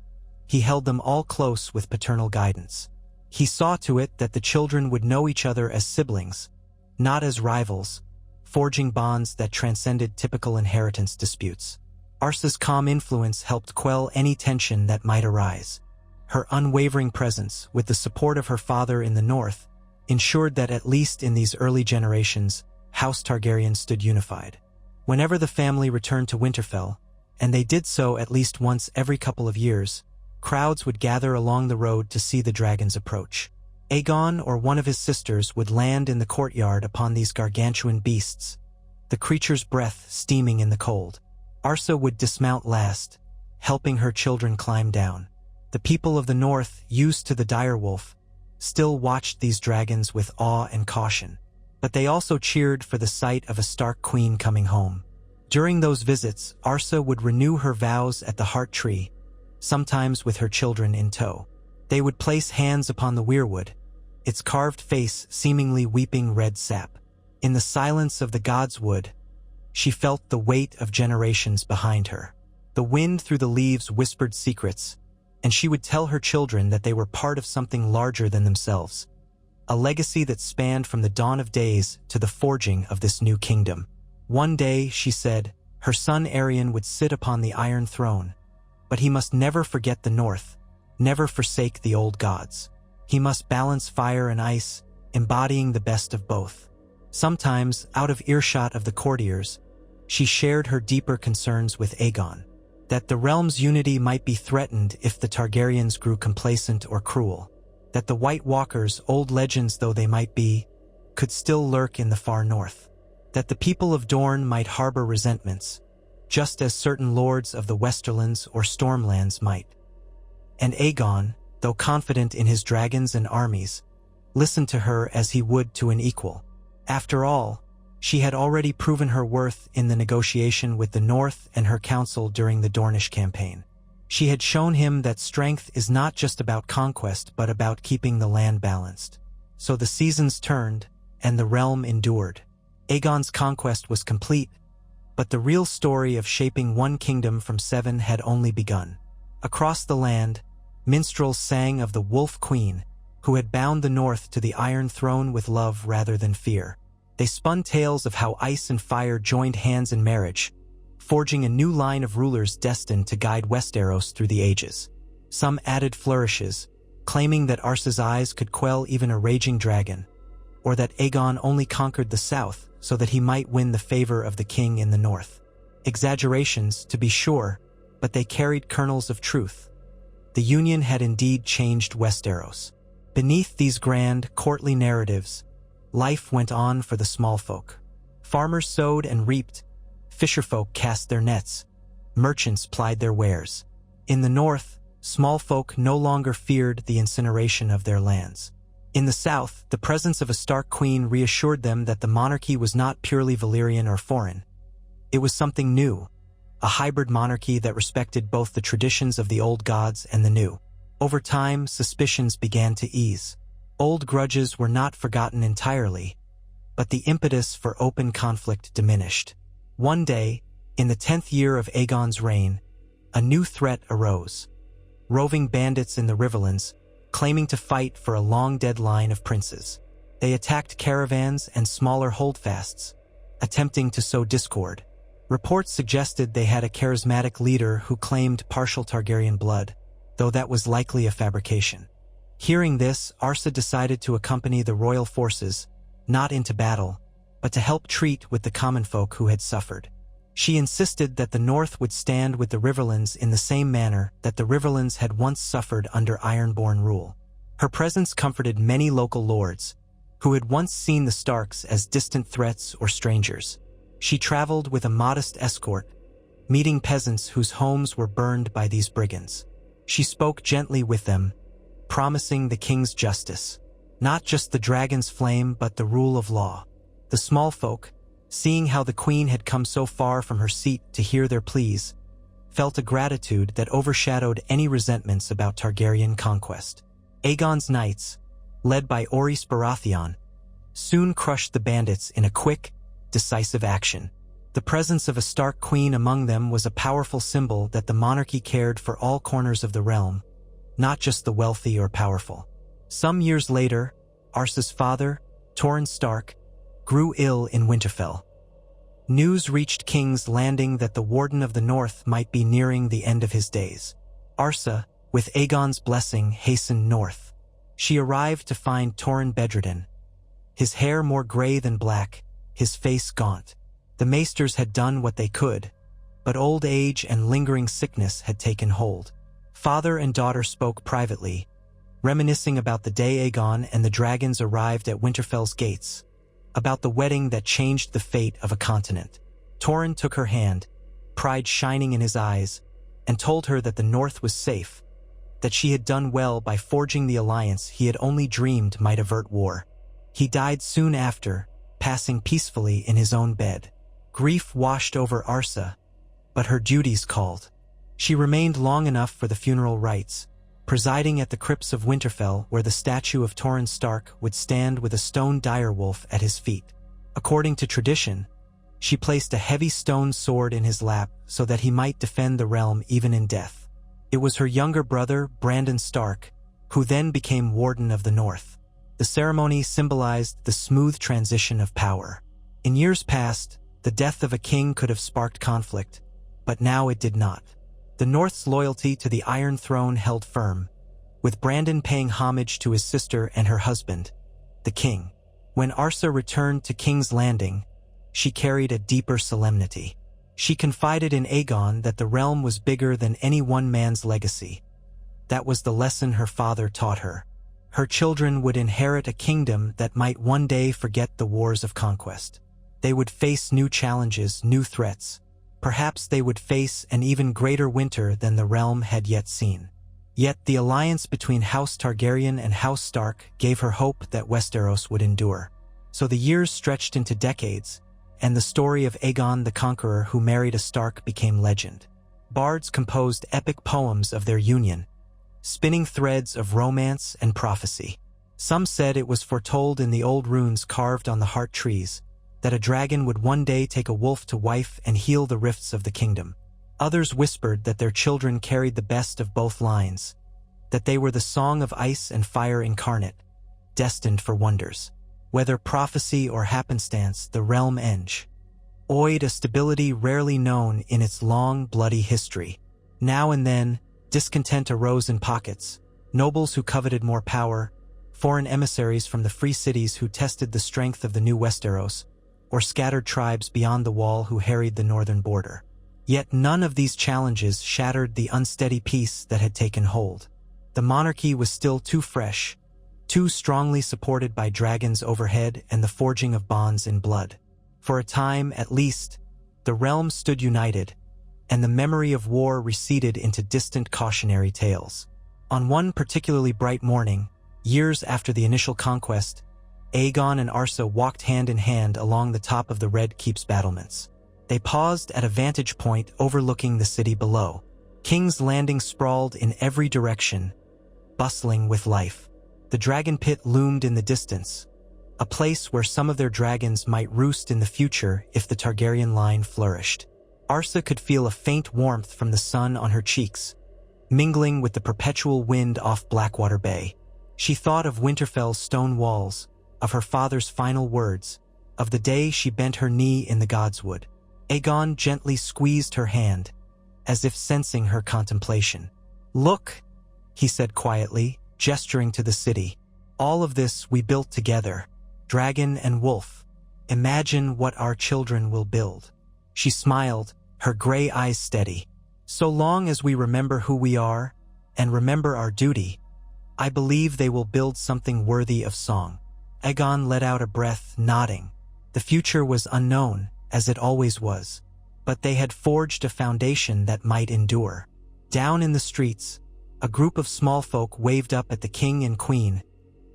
he held them all close with paternal guidance. He saw to it that the children would know each other as siblings, not as rivals, forging bonds that transcended typical inheritance disputes. Arsa's calm influence helped quell any tension that might arise. Her unwavering presence, with the support of her father in the north, ensured that at least in these early generations, House Targaryen stood unified. Whenever the family returned to Winterfell, and they did so at least once every couple of years, crowds would gather along the road to see the dragons approach. Aegon or one of his sisters would land in the courtyard upon these gargantuan beasts, the creature's breath steaming in the cold. Arsa would dismount last, helping her children climb down. The people of the north, used to the direwolf, still watched these dragons with awe and caution. But they also cheered for the sight of a Stark queen coming home. During those visits, Arsa would renew her vows at the heart tree, sometimes with her children in tow. They would place hands upon the weirwood, its carved face seemingly weeping red sap. In the silence of the godswood, she felt the weight of generations behind her. The wind through the leaves whispered secrets, and she would tell her children that they were part of something larger than themselves, a legacy that spanned from the dawn of days to the forging of this new kingdom. One day, she said, her son Aeryion would sit upon the Iron Throne, but he must never forget the North, never forsake the old gods. He must balance fire and ice, embodying the best of both. Sometimes, out of earshot of the courtiers, she shared her deeper concerns with Aegon, that the realm's unity might be threatened if the Targaryens grew complacent or cruel, that the White Walkers, old legends though they might be, could still lurk in the far north, that the people of Dorne might harbor resentments, just as certain lords of the Westerlands or Stormlands might. And Aegon, though confident in his dragons and armies, listened to her as he would to an equal. After all, she had already proven her worth in the negotiation with the North and her council during the Dornish campaign. She had shown him that strength is not just about conquest but about keeping the land balanced. So the seasons turned, and the realm endured. Aegon's conquest was complete, but the real story of shaping one kingdom from seven had only begun. Across the land, minstrels sang of the Wolf Queen, who had bound the North to the Iron Throne with love rather than fear. They spun tales of how ice and fire joined hands in marriage, forging a new line of rulers destined to guide Westeros through the ages. Some added flourishes, claiming that Arsa's eyes could quell even a raging dragon, or that Aegon only conquered the south so that he might win the favor of the king in the north. Exaggerations, to be sure, but they carried kernels of truth. The Union had indeed changed Westeros. Beneath these grand, courtly narratives, life went on for the small folk. Farmers sowed and reaped, fisherfolk cast their nets, merchants plied their wares. In the north, small folk no longer feared the incineration of their lands. In the south, the presence of a Stark queen reassured them that the monarchy was not purely Valyrian or foreign. It was something new, a hybrid monarchy that respected both the traditions of the old gods and the new. Over time, suspicions began to ease. Old grudges were not forgotten entirely, but the impetus for open conflict diminished. One day, in the 10th year of Aegon's reign, a new threat arose. Roving bandits in the riverlands, claiming to fight for a long-dead line of princes. They attacked caravans and smaller holdfasts, attempting to sow discord. Reports suggested they had a charismatic leader who claimed partial Targaryen blood, though that was likely a fabrication. Hearing this, Arsa decided to accompany the royal forces, not into battle, but to help treat with the common folk who had suffered. She insisted that the North would stand with the Riverlands in the same manner that the Riverlands had once suffered under Ironborn rule. Her presence comforted many local lords, who had once seen the Starks as distant threats or strangers. She traveled with a modest escort, meeting peasants whose homes were burned by these brigands. She spoke gently with them, promising the king's justice, not just the dragon's flame but the rule of law. The small folk, seeing how the queen had come so far from her seat to hear their pleas, felt a gratitude that overshadowed any resentments about Targaryen conquest. Aegon's knights, led by Orys Baratheon, soon crushed the bandits in a quick, decisive action. The presence of a Stark queen among them was a powerful symbol that the monarchy cared for all corners of the realm, not just the wealthy or powerful. Some years later, Arsa's father, Torren Stark, grew ill in Winterfell. News reached King's Landing that the Warden of the North might be nearing the end of his days. Arsa, with Aegon's blessing, hastened north. She arrived to find Torren bedridden, his hair more gray than black, his face gaunt. The maesters had done what they could, but old age and lingering sickness had taken hold. Father and daughter spoke privately, reminiscing about the day Aegon and the dragons arrived at Winterfell's gates, about the wedding that changed the fate of a continent. Torren took her hand, pride shining in his eyes, and told her that the North was safe, that she had done well by forging the alliance he had only dreamed might avert war. He died soon after, passing peacefully in his own bed. Grief washed over Arsa, but her duties called. She remained long enough for the funeral rites, presiding at the crypts of Winterfell where the statue of Torren Stark would stand with a stone direwolf at his feet. According to tradition, she placed a heavy stone sword in his lap so that he might defend the realm even in death. It was her younger brother, Brandon Stark, who then became Warden of the North. The ceremony symbolized the smooth transition of power. In years past, the death of a king could have sparked conflict, but now it did not. The North's loyalty to the Iron Throne held firm, with Brandon paying homage to his sister and her husband, the king. When Arsa returned to King's Landing, she carried a deeper solemnity. She confided in Aegon that the realm was bigger than any one man's legacy. That was the lesson her father taught her. Her children would inherit a kingdom that might one day forget the wars of conquest. They would face new challenges, new threats. Perhaps they would face an even greater winter than the realm had yet seen. Yet the alliance between House Targaryen and House Stark gave her hope that Westeros would endure. So the years stretched into decades, and the story of Aegon the Conqueror who married a Stark became legend. Bards composed epic poems of their union, spinning threads of romance and prophecy. Some said it was foretold in the old runes carved on the heart trees, that a dragon would one day take a wolf to wife and heal the rifts of the kingdom. Others whispered that their children carried the best of both lines, that they were the song of ice and fire incarnate, destined for wonders. Whether prophecy or happenstance, the realm enjoyed a stability rarely known in its long, bloody history. Now and then, discontent arose in pockets, nobles who coveted more power, foreign emissaries from the free cities who tested the strength of the new Westeros, or scattered tribes beyond the wall who harried the northern border. Yet none of these challenges shattered the unsteady peace that had taken hold. The monarchy was still too fresh, too strongly supported by dragons overhead and the forging of bonds in blood. For a time, at least, the realm stood united, and the memory of war receded into distant cautionary tales. On one particularly bright morning, years after the initial conquest, Aegon and Arsa walked hand in hand along the top of the Red Keep's battlements. They paused at a vantage point overlooking the city below. King's Landing sprawled in every direction, bustling with life. The dragon pit loomed in the distance, a place where some of their dragons might roost in the future if the Targaryen line flourished. Arsa could feel a faint warmth from the sun on her cheeks, mingling with the perpetual wind off Blackwater Bay. She thought of Winterfell's stone walls, of her father's final words, of the day she bent her knee in the godswood. Aegon gently squeezed her hand, as if sensing her contemplation. "Look," he said quietly, gesturing to the city. "All of this we built together, dragon and wolf. Imagine what our children will build." She smiled, her gray eyes steady. "So long as we remember who we are, and remember our duty, I believe they will build something worthy of song." Aegon let out a breath, nodding. The future was unknown, as it always was, but they had forged a foundation that might endure. Down in the streets, a group of small folk waved up at the king and queen,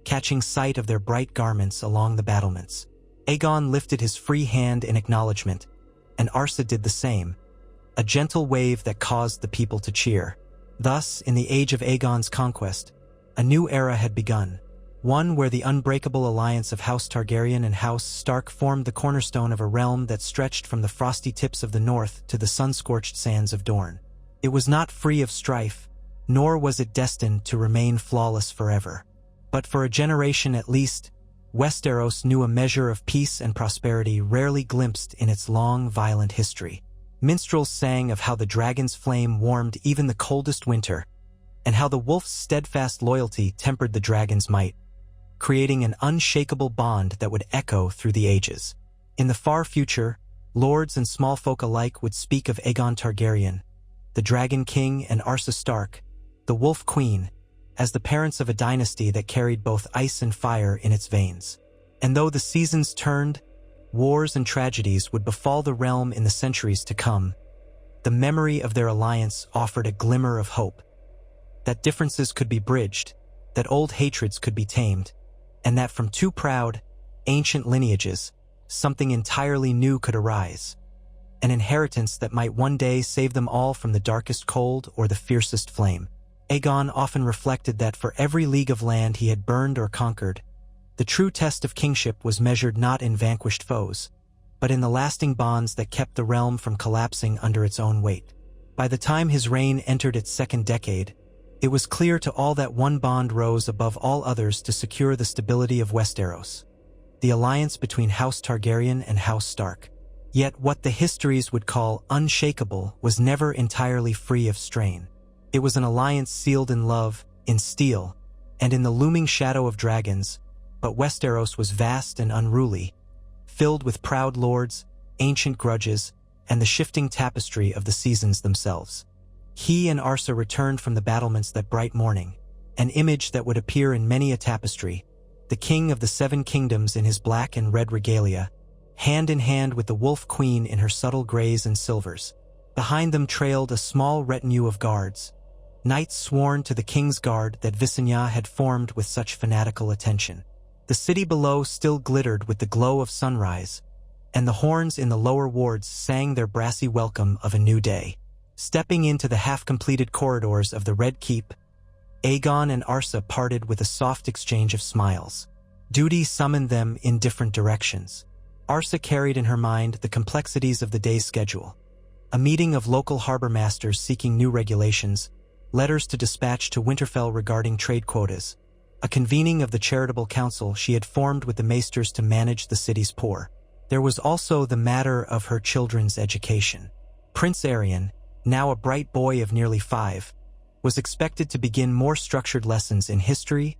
catching sight of their bright garments along the battlements. Aegon lifted his free hand in acknowledgement, and Arsa did the same, a gentle wave that caused the people to cheer. Thus, in the age of Aegon's conquest, a new era had begun, one where the unbreakable alliance of House Targaryen and House Stark formed the cornerstone of a realm that stretched from the frosty tips of the north to the sun-scorched sands of Dorne. It was not free of strife, nor was it destined to remain flawless forever. But for a generation at least, Westeros knew a measure of peace and prosperity rarely glimpsed in its long, violent history. Minstrels sang of how the dragon's flame warmed even the coldest winter, and how the wolf's steadfast loyalty tempered the dragon's might, creating an unshakable bond that would echo through the ages. In the far future, lords and small folk alike would speak of Aegon Targaryen, the Dragon King, and Arsa Stark, the Wolf Queen, as the parents of a dynasty that carried both ice and fire in its veins. And though the seasons turned, wars and tragedies would befall the realm in the centuries to come, the memory of their alliance offered a glimmer of hope. That differences could be bridged, that old hatreds could be tamed, and that from two proud, ancient lineages, something entirely new could arise. An inheritance that might one day save them all from the darkest cold or the fiercest flame. Aegon often reflected that for every league of land he had burned or conquered, the true test of kingship was measured not in vanquished foes, but in the lasting bonds that kept the realm from collapsing under its own weight. By the time his reign entered its second decade, it was clear to all that one bond rose above all others to secure the stability of Westeros: the alliance between House Targaryen and House Stark. Yet what the histories would call unshakable was never entirely free of strain. It was an alliance sealed in love, in steel, and in the looming shadow of dragons, but Westeros was vast and unruly, filled with proud lords, ancient grudges, and the shifting tapestry of the seasons themselves. He and Arsa returned from the battlements that bright morning, an image that would appear in many a tapestry, the king of the seven kingdoms in his black and red regalia, hand in hand with the wolf queen in her subtle grays and silvers. Behind them trailed a small retinue of guards, knights sworn to the king's guard that Visenya had formed with such fanatical attention. The city below still glittered with the glow of sunrise, and the horns in the lower wards sang their brassy welcome of a new day. Stepping into the half-completed corridors of the Red Keep, Aegon and Arsa parted with a soft exchange of smiles. Duty summoned them in different directions. Arsa carried in her mind the complexities of the day's schedule: a meeting of local harbor masters seeking new regulations, letters to dispatch to Winterfell regarding trade quotas, a convening of the charitable council she had formed with the maesters to manage the city's poor. There was also the matter of her children's education. Prince Aeryion, now a bright boy of nearly 5, was expected to begin more structured lessons in history,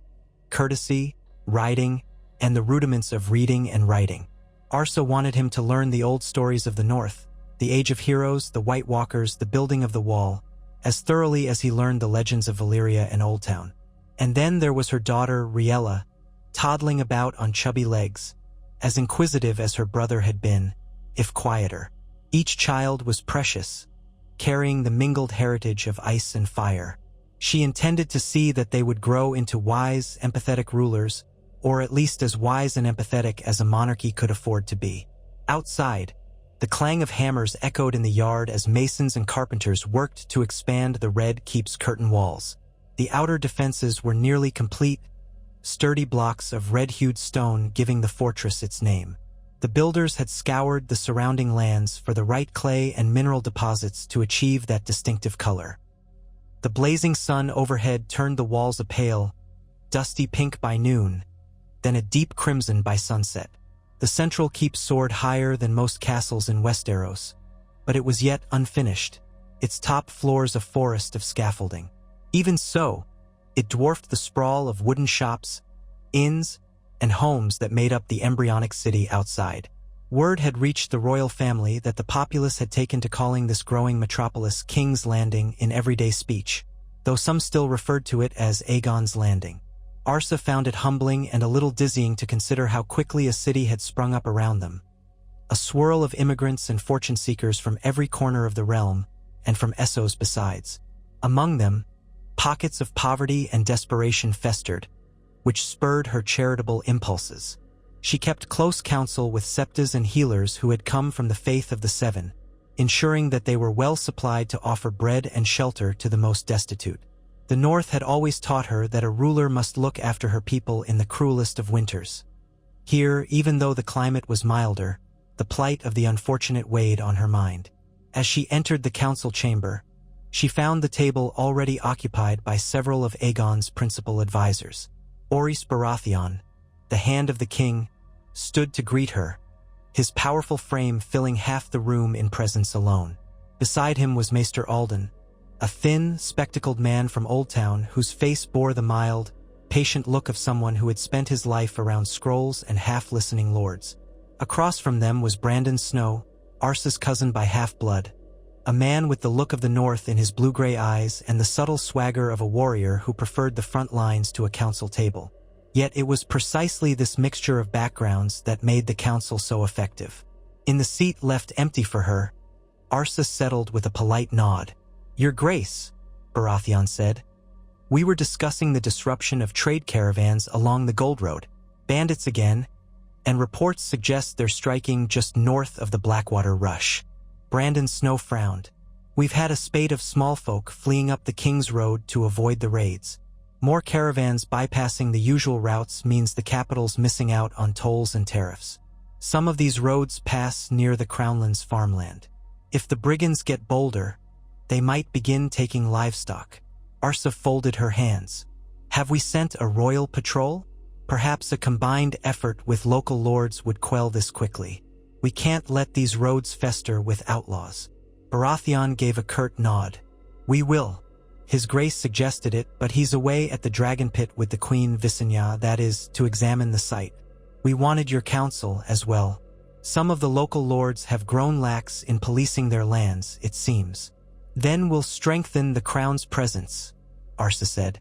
courtesy, riding, and the rudiments of reading and writing. Arsa wanted him to learn the old stories of the North, the Age of Heroes, the White Walkers, the building of the Wall, as thoroughly as he learned the legends of Valyria and Oldtown. And then there was her daughter, Riella, toddling about on chubby legs, as inquisitive as her brother had been, if quieter. Each child was precious, carrying the mingled heritage of ice and fire. She intended to see that they would grow into wise, empathetic rulers, or at least as wise and empathetic as a monarchy could afford to be. Outside, the clang of hammers echoed in the yard as masons and carpenters worked to expand the Red Keep's curtain walls. The outer defenses were nearly complete, sturdy blocks of red-hued stone giving the fortress its name. The builders had scoured the surrounding lands for the right clay and mineral deposits to achieve that distinctive color. The blazing sun overhead turned the walls a pale, dusty pink by noon, then a deep crimson by sunset. The central keep soared higher than most castles in Westeros, but it was yet unfinished, its top floors a forest of scaffolding. Even so, it dwarfed the sprawl of wooden shops, inns, and homes that made up the embryonic city outside. Word had reached the royal family that the populace had taken to calling this growing metropolis King's Landing in everyday speech, though some still referred to it as Aegon's Landing. Arsa found it humbling and a little dizzying to consider how quickly a city had sprung up around them. A swirl of immigrants and fortune-seekers from every corner of the realm, and from Essos besides. Among them, pockets of poverty and desperation festered, which spurred her charitable impulses. She kept close counsel with septas and healers who had come from the faith of the Seven, ensuring that they were well supplied to offer bread and shelter to the most destitute. The North had always taught her that a ruler must look after her people in the cruelest of winters. Here, even though the climate was milder, the plight of the unfortunate weighed on her mind. As she entered the council chamber, she found the table already occupied by several of Aegon's principal advisors. Orys Baratheon, the Hand of the King, stood to greet her, his powerful frame filling half the room in presence alone. Beside him was Maester Alden, a thin, spectacled man from Oldtown whose face bore the mild, patient look of someone who had spent his life around scrolls and half-listening lords. Across from them was Brandon Snow, Arsa's cousin by half-blood, a man with the look of the north in his blue-gray eyes and the subtle swagger of a warrior who preferred the front lines to a council table. Yet it was precisely this mixture of backgrounds that made the council so effective. In the seat left empty for her, Arsa settled with a polite nod. "Your Grace," Baratheon said. "We were discussing the disruption of trade caravans along the Gold Road. Bandits again, and reports suggest they're striking just north of the Blackwater Rush." Brandon Snow frowned. "We've had a spate of small folk fleeing up the King's Road to avoid the raids. More caravans bypassing the usual routes means the capital's missing out on tolls and tariffs. Some of these roads pass near the Crownlands farmland. If the brigands get bolder, they might begin taking livestock." Arsa folded her hands. "Have we sent a royal patrol? Perhaps a combined effort with local lords would quell this quickly. We can't let these roads fester with outlaws." Baratheon gave a curt nod. "We will." His Grace suggested it, but he's away at the Dragon Pit with the Queen Visenya, that is, to examine the site. We wanted your counsel as well. Some of the local lords have grown lax in policing their lands, it seems. "Then we'll strengthen the Crown's presence," Arsa said.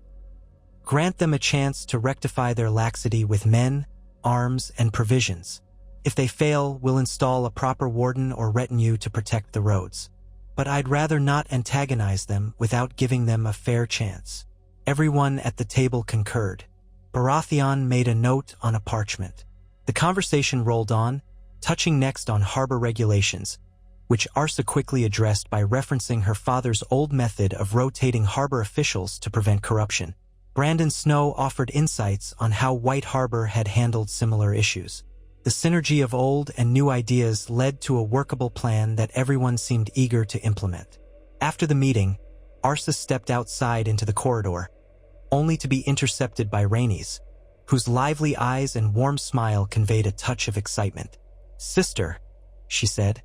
"Grant them a chance to rectify their laxity with men, arms, and provisions. If they fail, we'll install a proper warden or retinue to protect the roads. But I'd rather not antagonize them without giving them a fair chance." Everyone at the table concurred. Baratheon made a note on a parchment. The conversation rolled on, touching next on harbor regulations, which Arsa quickly addressed by referencing her father's old method of rotating harbor officials to prevent corruption. Brandon Snow offered insights on how White Harbor had handled similar issues. The synergy of old and new ideas led to a workable plan that everyone seemed eager to implement. After the meeting, Arsa stepped outside into the corridor, only to be intercepted by Rhaenys, whose lively eyes and warm smile conveyed a touch of excitement. "Sister," she said,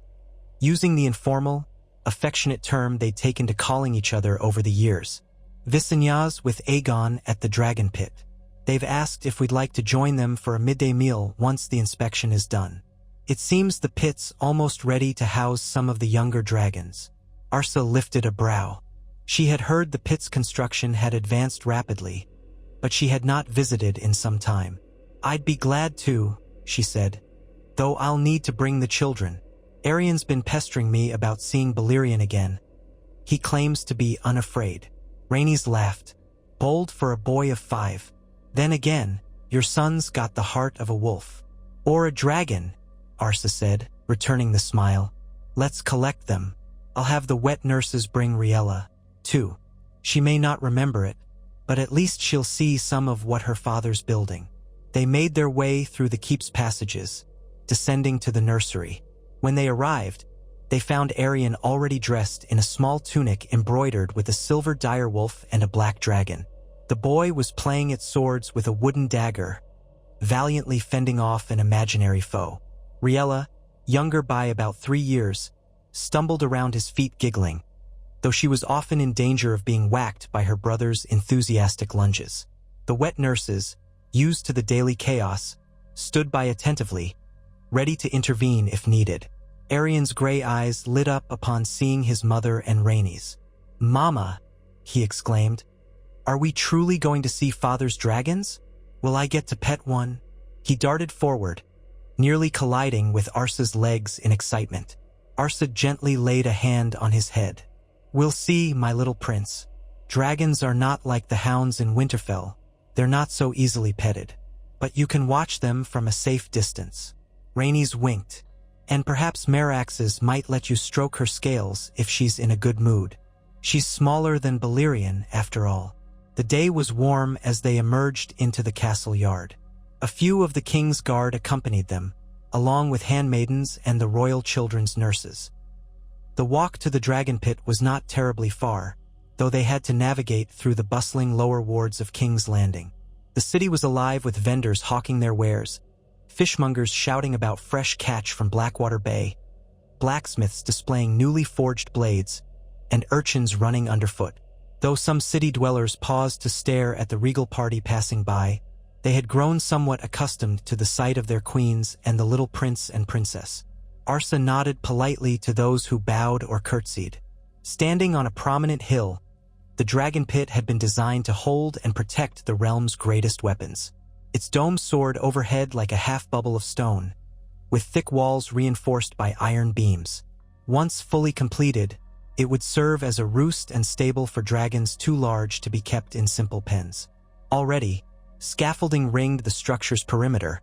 using the informal, affectionate term they'd taken to calling each other over the years. "Visenya's with Aegon at the Dragon Pit. They've asked if we'd like to join them for a midday meal once the inspection is done. It seems the pit's almost ready to house some of the younger dragons." Arsa lifted a brow. She had heard the pit's construction had advanced rapidly, but she had not visited in some time. "I'd be glad to," she said, "though I'll need to bring the children. Aeryon's been pestering me about seeing Balerion again. He claims to be unafraid." Rhaenys laughed. "Bold for a boy of 5. Then again, your son's got the heart of a wolf." "Or a dragon," Arsa said, returning the smile. "Let's collect them. I'll have the wet nurses bring Riella, too. She may not remember it, but at least she'll see some of what her father's building." They made their way through the keep's passages, descending to the nursery. When they arrived, they found Aeryion already dressed in a small tunic embroidered with a silver direwolf and a black dragon. The boy was playing at swords with a wooden dagger, valiantly fending off an imaginary foe. Riella, younger by about 3 years, stumbled around his feet giggling, though she was often in danger of being whacked by her brother's enthusiastic lunges. The wet nurses, used to the daily chaos, stood by attentively, ready to intervene if needed. Aeryon's gray eyes lit up upon seeing his mother and Rhaenys. "Mama," he exclaimed, "are we truly going to see Father's dragons? Will I get to pet one?" He darted forward, nearly colliding with Arsa's legs in excitement. Arsa gently laid a hand on his head. "We'll see, my little prince. Dragons are not like the hounds in Winterfell. They're not so easily petted. But you can watch them from a safe distance." Rhaenys winked. "And perhaps Merax's might let you stroke her scales if she's in a good mood. She's smaller than Balerion, after all." The day was warm as they emerged into the castle yard. A few of the king's guard accompanied them, along with handmaidens and the royal children's nurses. The walk to the Dragon Pit was not terribly far, though they had to navigate through the bustling lower wards of King's Landing. The city was alive with vendors hawking their wares, fishmongers shouting about fresh catch from Blackwater Bay, blacksmiths displaying newly forged blades, and urchins running underfoot. Though some city dwellers paused to stare at the regal party passing by, they had grown somewhat accustomed to the sight of their queens and the little prince and princess. Arsa nodded politely to those who bowed or curtsied. Standing on a prominent hill, the dragon pit had been designed to hold and protect the realm's greatest weapons. Its dome soared overhead like a half-bubble of stone, with thick walls reinforced by iron beams. Once fully completed, it would serve as a roost and stable for dragons too large to be kept in simple pens. Already, scaffolding ringed the structure's perimeter,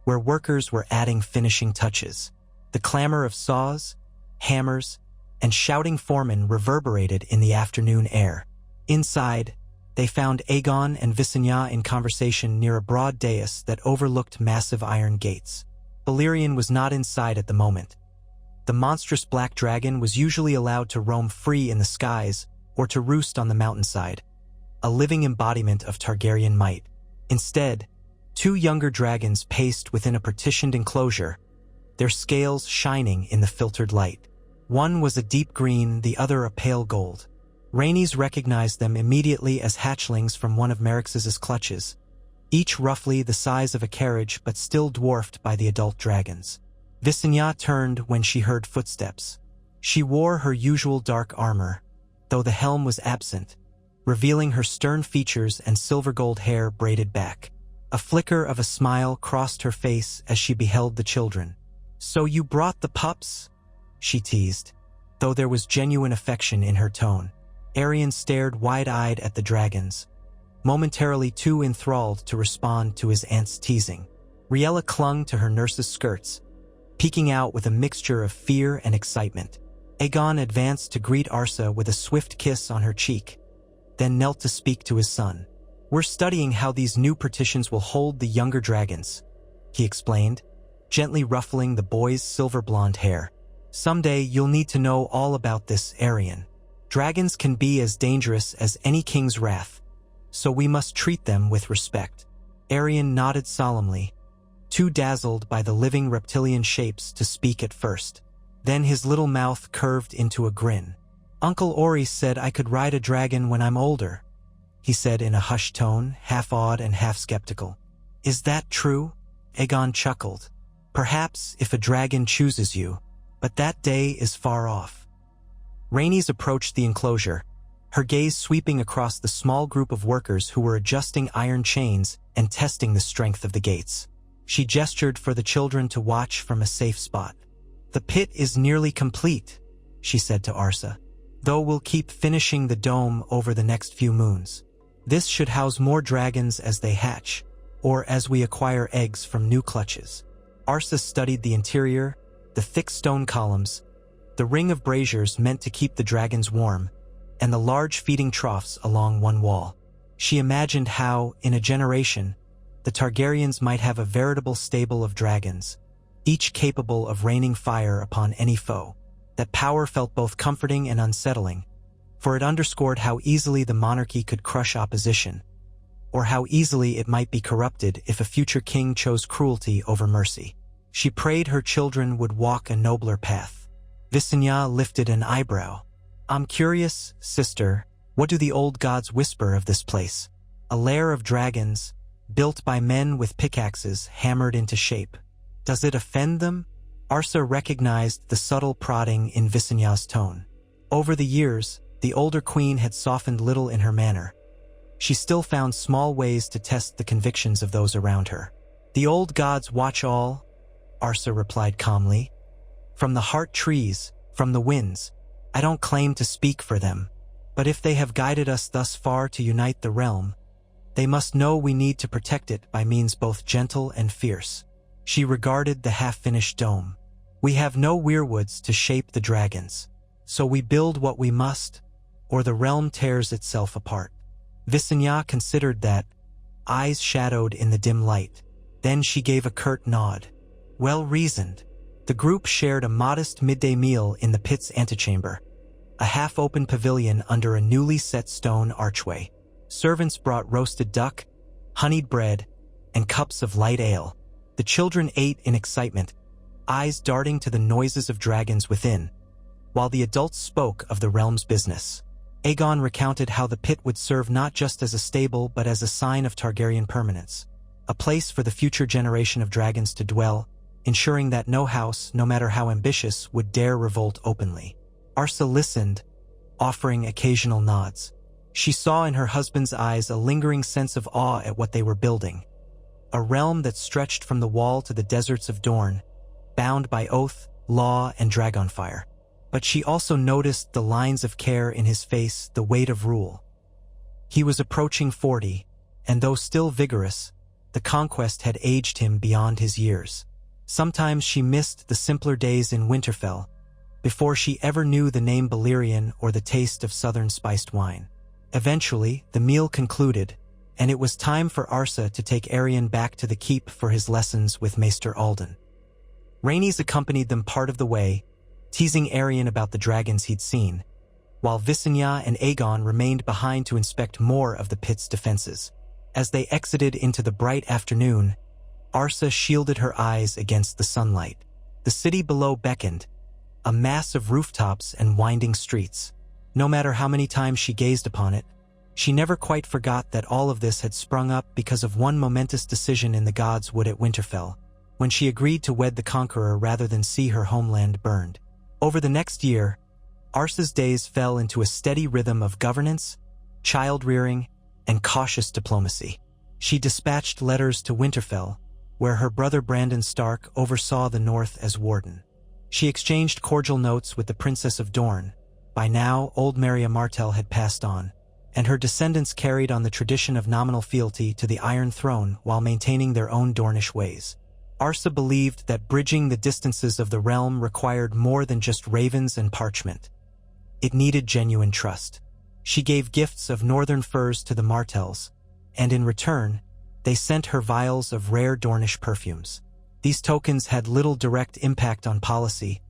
where workers were adding finishing touches. The clamor of saws, hammers, and shouting foremen reverberated in the afternoon air. Inside, they found Aegon and Visenya in conversation near a broad dais that overlooked massive iron gates. Aeryion was not inside at the moment. The monstrous black dragon was usually allowed to roam free in the skies or to roost on the mountainside, a living embodiment of Targaryen might. Instead, two younger dragons paced within a partitioned enclosure, their scales shining in the filtered light. One was a deep green, the other a pale gold. Rhaenys recognized them immediately as hatchlings from one of Merryx's clutches, each roughly the size of a carriage but still dwarfed by the adult dragons. Visenya turned when she heard footsteps. She wore her usual dark armor, though the helm was absent, revealing her stern features and silver-gold hair braided back. A flicker of a smile crossed her face as she beheld the children. "So you brought the pups?" she teased, though there was genuine affection in her tone. Aeryion stared wide-eyed at the dragons, momentarily too enthralled to respond to his aunt's teasing. Riella clung to her nurse's skirts, peeking out with a mixture of fear and excitement. Aegon advanced to greet Arsa with a swift kiss on her cheek, then knelt to speak to his son. "We're studying how these new partitions will hold the younger dragons," he explained, gently ruffling the boy's silver-blonde hair. "Someday you'll need to know all about this, Aeryion. Dragons can be as dangerous as any king's wrath, so we must treat them with respect." Aeryion nodded solemnly, too dazzled by the living reptilian shapes to speak at first. Then his little mouth curved into a grin. "Uncle Ori said I could ride a dragon when I'm older," he said in a hushed tone, half awed and half skeptical. "Is that true?" Aegon chuckled. "Perhaps if a dragon chooses you, but that day is far off." Rhaenys approached the enclosure, her gaze sweeping across the small group of workers who were adjusting iron chains and testing the strength of the gates. She gestured for the children to watch from a safe spot. "The pit is nearly complete," she said to Arsa, "though we'll keep finishing the dome over the next few moons. This should house more dragons as they hatch, or as we acquire eggs from new clutches." Arsa studied the interior, the thick stone columns, the ring of braziers meant to keep the dragons warm, and the large feeding troughs along one wall. She imagined how, in a generation, the Targaryens might have a veritable stable of dragons, each capable of raining fire upon any foe. That power felt both comforting and unsettling, for it underscored how easily the monarchy could crush opposition, or how easily it might be corrupted if a future king chose cruelty over mercy. She prayed her children would walk a nobler path. Visenya lifted an eyebrow. "I'm curious, sister, what do the old gods whisper of this place? A lair of dragons, built by men with pickaxes hammered into shape. Does it offend them?" Arsa recognized the subtle prodding in Visenya's tone. Over the years, the older queen had softened little in her manner. She still found small ways to test the convictions of those around her. "The old gods watch all," Arsa replied calmly. "From the heart trees, from the winds. I don't claim to speak for them, but if they have guided us thus far to unite the realm, they must know we need to protect it by means both gentle and fierce." She regarded the half-finished dome. "We have no weirwoods to shape the dragons, so we build what we must, or the realm tears itself apart." Visenya considered that, eyes shadowed in the dim light. Then she gave a curt nod. "Well reasoned." The group shared a modest midday meal in the pit's antechamber, a half-open pavilion under a newly set stone archway. Servants brought roasted duck, honeyed bread, and cups of light ale. The children ate in excitement, eyes darting to the noises of dragons within, while the adults spoke of the realm's business. Aegon recounted how the pit would serve not just as a stable but as a sign of Targaryen permanence, a place for the future generation of dragons to dwell, ensuring that no house, no matter how ambitious, would dare revolt openly. Arsa listened, offering occasional nods. She saw in her husband's eyes a lingering sense of awe at what they were building, a realm that stretched from the wall to the deserts of Dorne, bound by oath, law, and dragonfire. But she also noticed the lines of care in his face, the weight of rule. He was approaching 40, and though still vigorous, the conquest had aged him beyond his years. Sometimes she missed the simpler days in Winterfell, before she ever knew the name Balerion or the taste of southern spiced wine. Eventually, the meal concluded, and it was time for Arsa to take Aeryion back to the keep for his lessons with Maester Alden. Rhaenys accompanied them part of the way, teasing Aeryion about the dragons he'd seen, while Visenya and Aegon remained behind to inspect more of the pit's defenses. As they exited into the bright afternoon, Arsa shielded her eyes against the sunlight. The city below beckoned, a mass of rooftops and winding streets. No matter how many times she gazed upon it, she never quite forgot that all of this had sprung up because of one momentous decision in the godswood at Winterfell, when she agreed to wed the Conqueror rather than see her homeland burned. Over the next year, Arsa's days fell into a steady rhythm of governance, child-rearing, and cautious diplomacy. She dispatched letters to Winterfell, where her brother Brandon Stark oversaw the north as warden. She exchanged cordial notes with the Princess of Dorne. By now, old Maria Martell had passed on, and her descendants carried on the tradition of nominal fealty to the Iron Throne while maintaining their own Dornish ways. Arsa believed that bridging the distances of the realm required more than just ravens and parchment. It needed genuine trust. She gave gifts of northern furs to the Martells, and in return, they sent her vials of rare Dornish perfumes. These tokens had little direct impact on policy,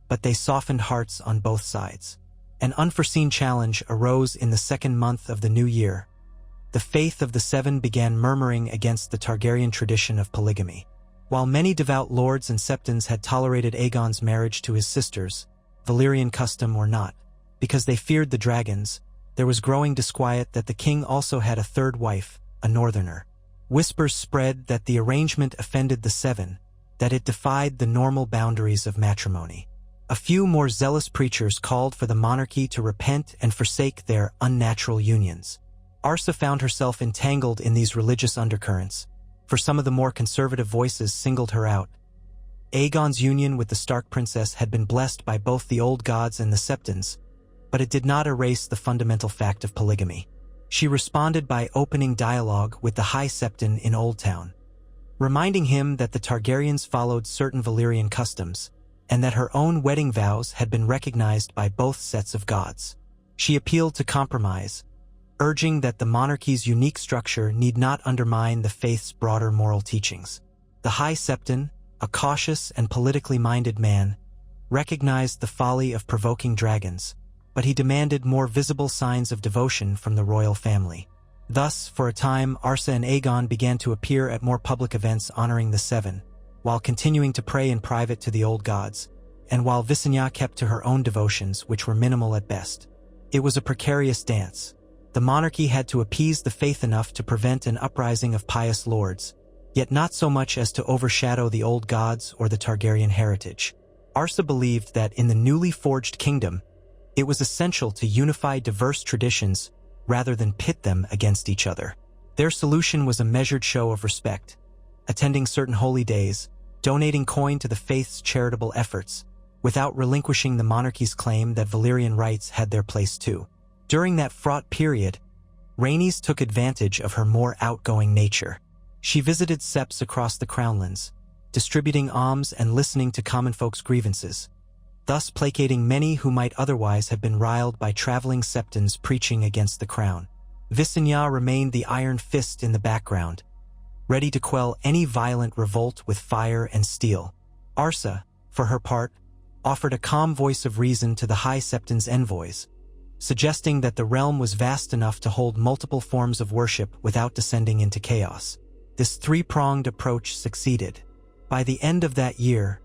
but they softened hearts on both sides. An unforeseen challenge arose in the second month of the new year. The faith of the Seven began murmuring against the Targaryen tradition of polygamy. While many devout lords and septons had tolerated Aegon's marriage to his sisters, Valyrian custom or not, because they feared the dragons, there was growing disquiet that the king also had a third wife, a northerner. Whispers spread that the arrangement offended the Seven, that it defied the normal boundaries of matrimony. A few more zealous preachers called for the monarchy to repent and forsake their unnatural unions. Arsa found herself entangled in these religious undercurrents, for some of the more conservative voices singled her out. Aegon's union with the Stark princess had been blessed by both the old gods and the Septons, but it did not erase the fundamental fact of polygamy. She responded by opening dialogue with the High Septon in Old Town, reminding him that the Targaryens followed certain Valyrian customs, and that her own wedding vows had been recognized by both sets of gods. She appealed to compromise, urging that the monarchy's unique structure need not undermine the faith's broader moral teachings. The High Septon, a cautious and politically minded man, recognized the folly of provoking dragons, but he demanded more visible signs of devotion from the royal family. Thus, for a time, Arsa and Aegon began to appear at more public events honoring the Seven, while continuing to pray in private to the old gods, and while Visenya kept to her own devotions, which were minimal at best. It was a precarious dance. The monarchy had to appease the faith enough to prevent an uprising of pious lords, yet not so much as to overshadow the old gods or the Targaryen heritage. Arsa believed that in the newly forged kingdom, it was essential to unify diverse traditions rather than pit them against each other. Their solution was a measured show of respect, attending certain holy days, donating coin to the faith's charitable efforts, without relinquishing the monarchy's claim that Valyrian rights had their place too. During that fraught period, Rhaenys took advantage of her more outgoing nature. She visited septs across the Crownlands, distributing alms and listening to common folks' grievances, thus placating many who might otherwise have been riled by traveling septons preaching against the crown. Visenya remained the iron fist in the background, ready to quell any violent revolt with fire and steel. Arsa, for her part, offered a calm voice of reason to the High Septon's envoys, suggesting that the realm was vast enough to hold multiple forms of worship without descending into chaos. This three-pronged approach succeeded. By the end of that year,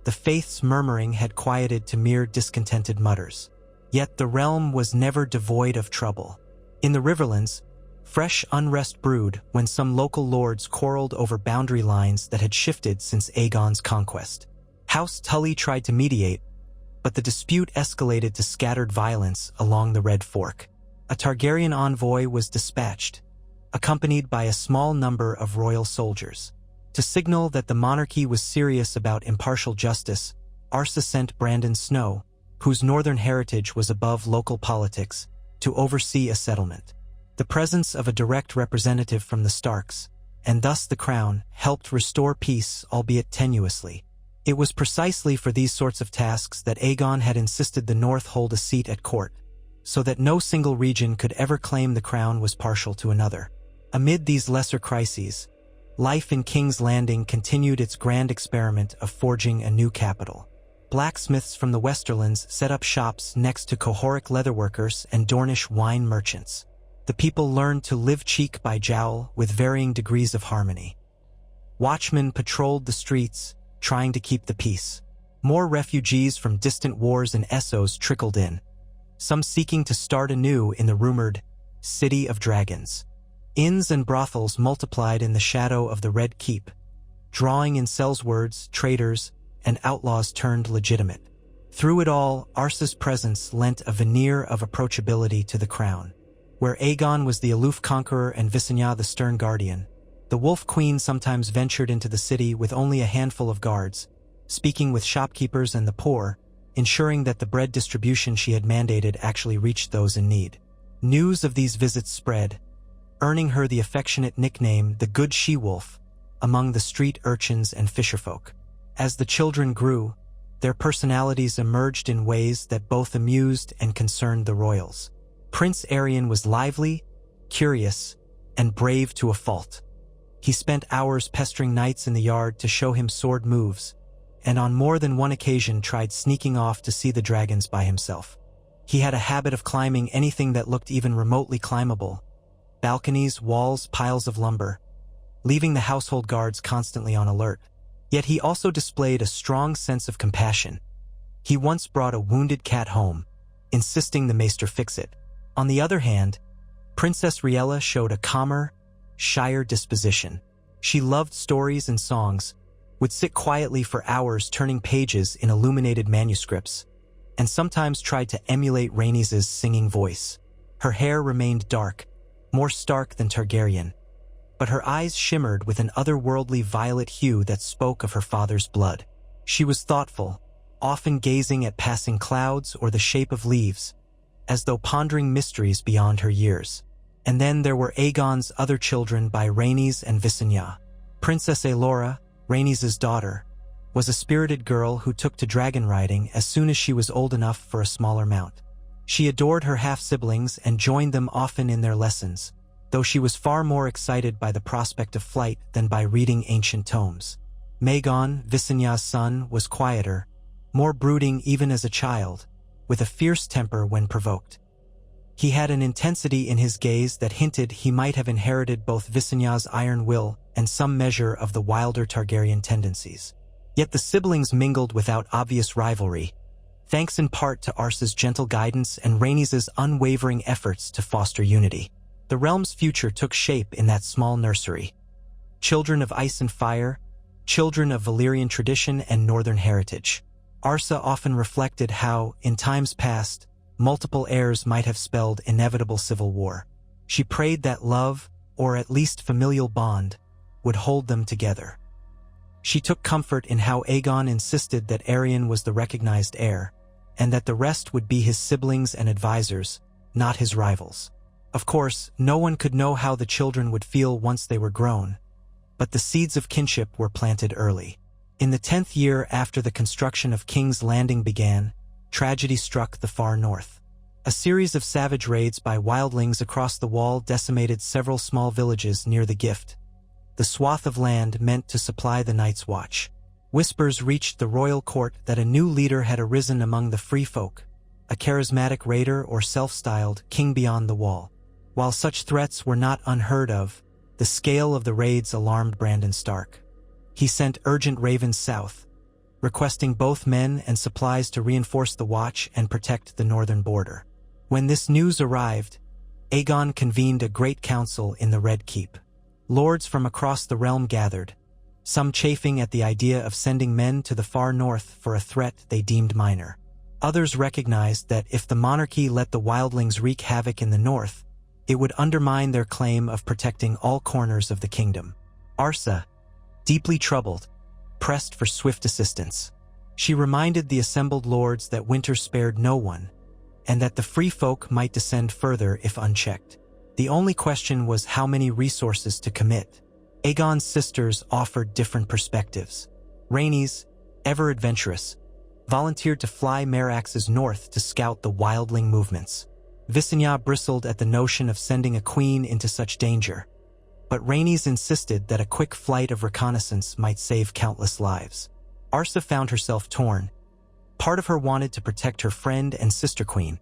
the faith's murmuring had quieted to mere discontented mutters. Yet the realm was never devoid of trouble. In the Riverlands, fresh unrest brewed when some local lords quarreled over boundary lines that had shifted since Aegon's conquest. House Tully tried to mediate, but the dispute escalated to scattered violence along the Red Fork. A Targaryen envoy was dispatched, accompanied by a small number of royal soldiers. To signal that the monarchy was serious about impartial justice, Arsa sent Brandon Snow, whose northern heritage was above local politics, to oversee a settlement. The presence of a direct representative from the Starks, and thus the crown, helped restore peace, albeit tenuously. It was precisely for these sorts of tasks that Aegon had insisted the North hold a seat at court, so that no single region could ever claim the crown was partial to another. Amid these lesser crises, life in King's Landing continued its grand experiment of forging a new capital. Blacksmiths from the Westerlands set up shops next to Cohoric leatherworkers and Dornish wine merchants. The people learned to live cheek by jowl with varying degrees of harmony. Watchmen patrolled the streets, trying to keep the peace. More refugees from distant wars in Essos trickled in, some seeking to start anew in the rumored City of Dragons. Inns and brothels multiplied in the shadow of the Red Keep, drawing in sellswords, traders, and outlaws turned legitimate. Through it all, Arsa's presence lent a veneer of approachability to the crown. Where Aegon was the aloof conqueror and Visenya the stern guardian, the Wolf Queen sometimes ventured into the city with only a handful of guards, speaking with shopkeepers and the poor, ensuring that the bread distribution she had mandated actually reached those in need. News of these visits spread, earning her the affectionate nickname the Good She-Wolf among the street urchins and fisherfolk. As the children grew, their personalities emerged in ways that both amused and concerned the royals. Prince Aeryion was lively, curious, and brave to a fault. He spent hours pestering knights in the yard to show him sword moves, and on more than one occasion tried sneaking off to see the dragons by himself. He had a habit of climbing anything that looked even remotely climbable: balconies, walls, piles of lumber, leaving the household guards constantly on alert. Yet he also displayed a strong sense of compassion. He once brought a wounded cat home, insisting the maester fix it. On the other hand, Princess Riella showed a calmer, shyer disposition. She loved stories and songs, would sit quietly for hours turning pages in illuminated manuscripts, and sometimes tried to emulate Rhaenys' singing voice. Her hair remained dark, more Stark than Targaryen, but her eyes shimmered with an otherworldly violet hue that spoke of her father's blood. She was thoughtful, often gazing at passing clouds or the shape of leaves, as though pondering mysteries beyond her years. And then there were Aegon's other children by Rhaenys and Visenya. Princess Aelora, Rhaenys' daughter, was a spirited girl who took to dragon riding as soon as she was old enough for a smaller mount. She adored her half-siblings and joined them often in their lessons, though she was far more excited by the prospect of flight than by reading ancient tomes. Magon, Visenya's son, was quieter, more brooding even as a child, with a fierce temper when provoked. He had an intensity in his gaze that hinted he might have inherited both Visenya's iron will and some measure of the wilder Targaryen tendencies. Yet the siblings mingled without obvious rivalry, thanks in part to Arsa's gentle guidance and Rhaenys' unwavering efforts to foster unity. The realm's future took shape in that small nursery. Children of ice and fire, children of Valyrian tradition and northern heritage. Arsa often reflected how, in times past, multiple heirs might have spelled inevitable civil war. She prayed that love, or at least familial bond, would hold them together. She took comfort in how Aegon insisted that Aeryion was the recognized heir, and that the rest would be his siblings and advisors, not his rivals. Of course, no one could know how the children would feel once they were grown, but the seeds of kinship were planted early. In the 10th year after the construction of King's Landing began, tragedy struck the far north. A series of savage raids by wildlings across the wall decimated several small villages near the Gift, the swath of land meant to supply the Night's Watch. Whispers reached the royal court that a new leader had arisen among the free folk, a charismatic raider or self-styled king beyond the wall. While such threats were not unheard of, the scale of the raids alarmed Brandon Stark. He sent urgent ravens south, requesting both men and supplies to reinforce the watch and protect the northern border. When this news arrived, Aegon convened a great council in the Red Keep. Lords from across the realm gathered, some chafing at the idea of sending men to the far north for a threat they deemed minor. Others recognized that if the monarchy let the wildlings wreak havoc in the north, it would undermine their claim of protecting all corners of the kingdom. Arsa, deeply troubled, pressed for swift assistance. She reminded the assembled lords that winter spared no one, and that the free folk might descend further if unchecked. The only question was how many resources to commit. Aegon's sisters offered different perspectives. Rhaenys, ever adventurous, volunteered to fly Meraxes north to scout the wildling movements. Visenya bristled at the notion of sending a queen into such danger, but Rhaenys insisted that a quick flight of reconnaissance might save countless lives. Arsa found herself torn. Part of her wanted to protect her friend and sister queen,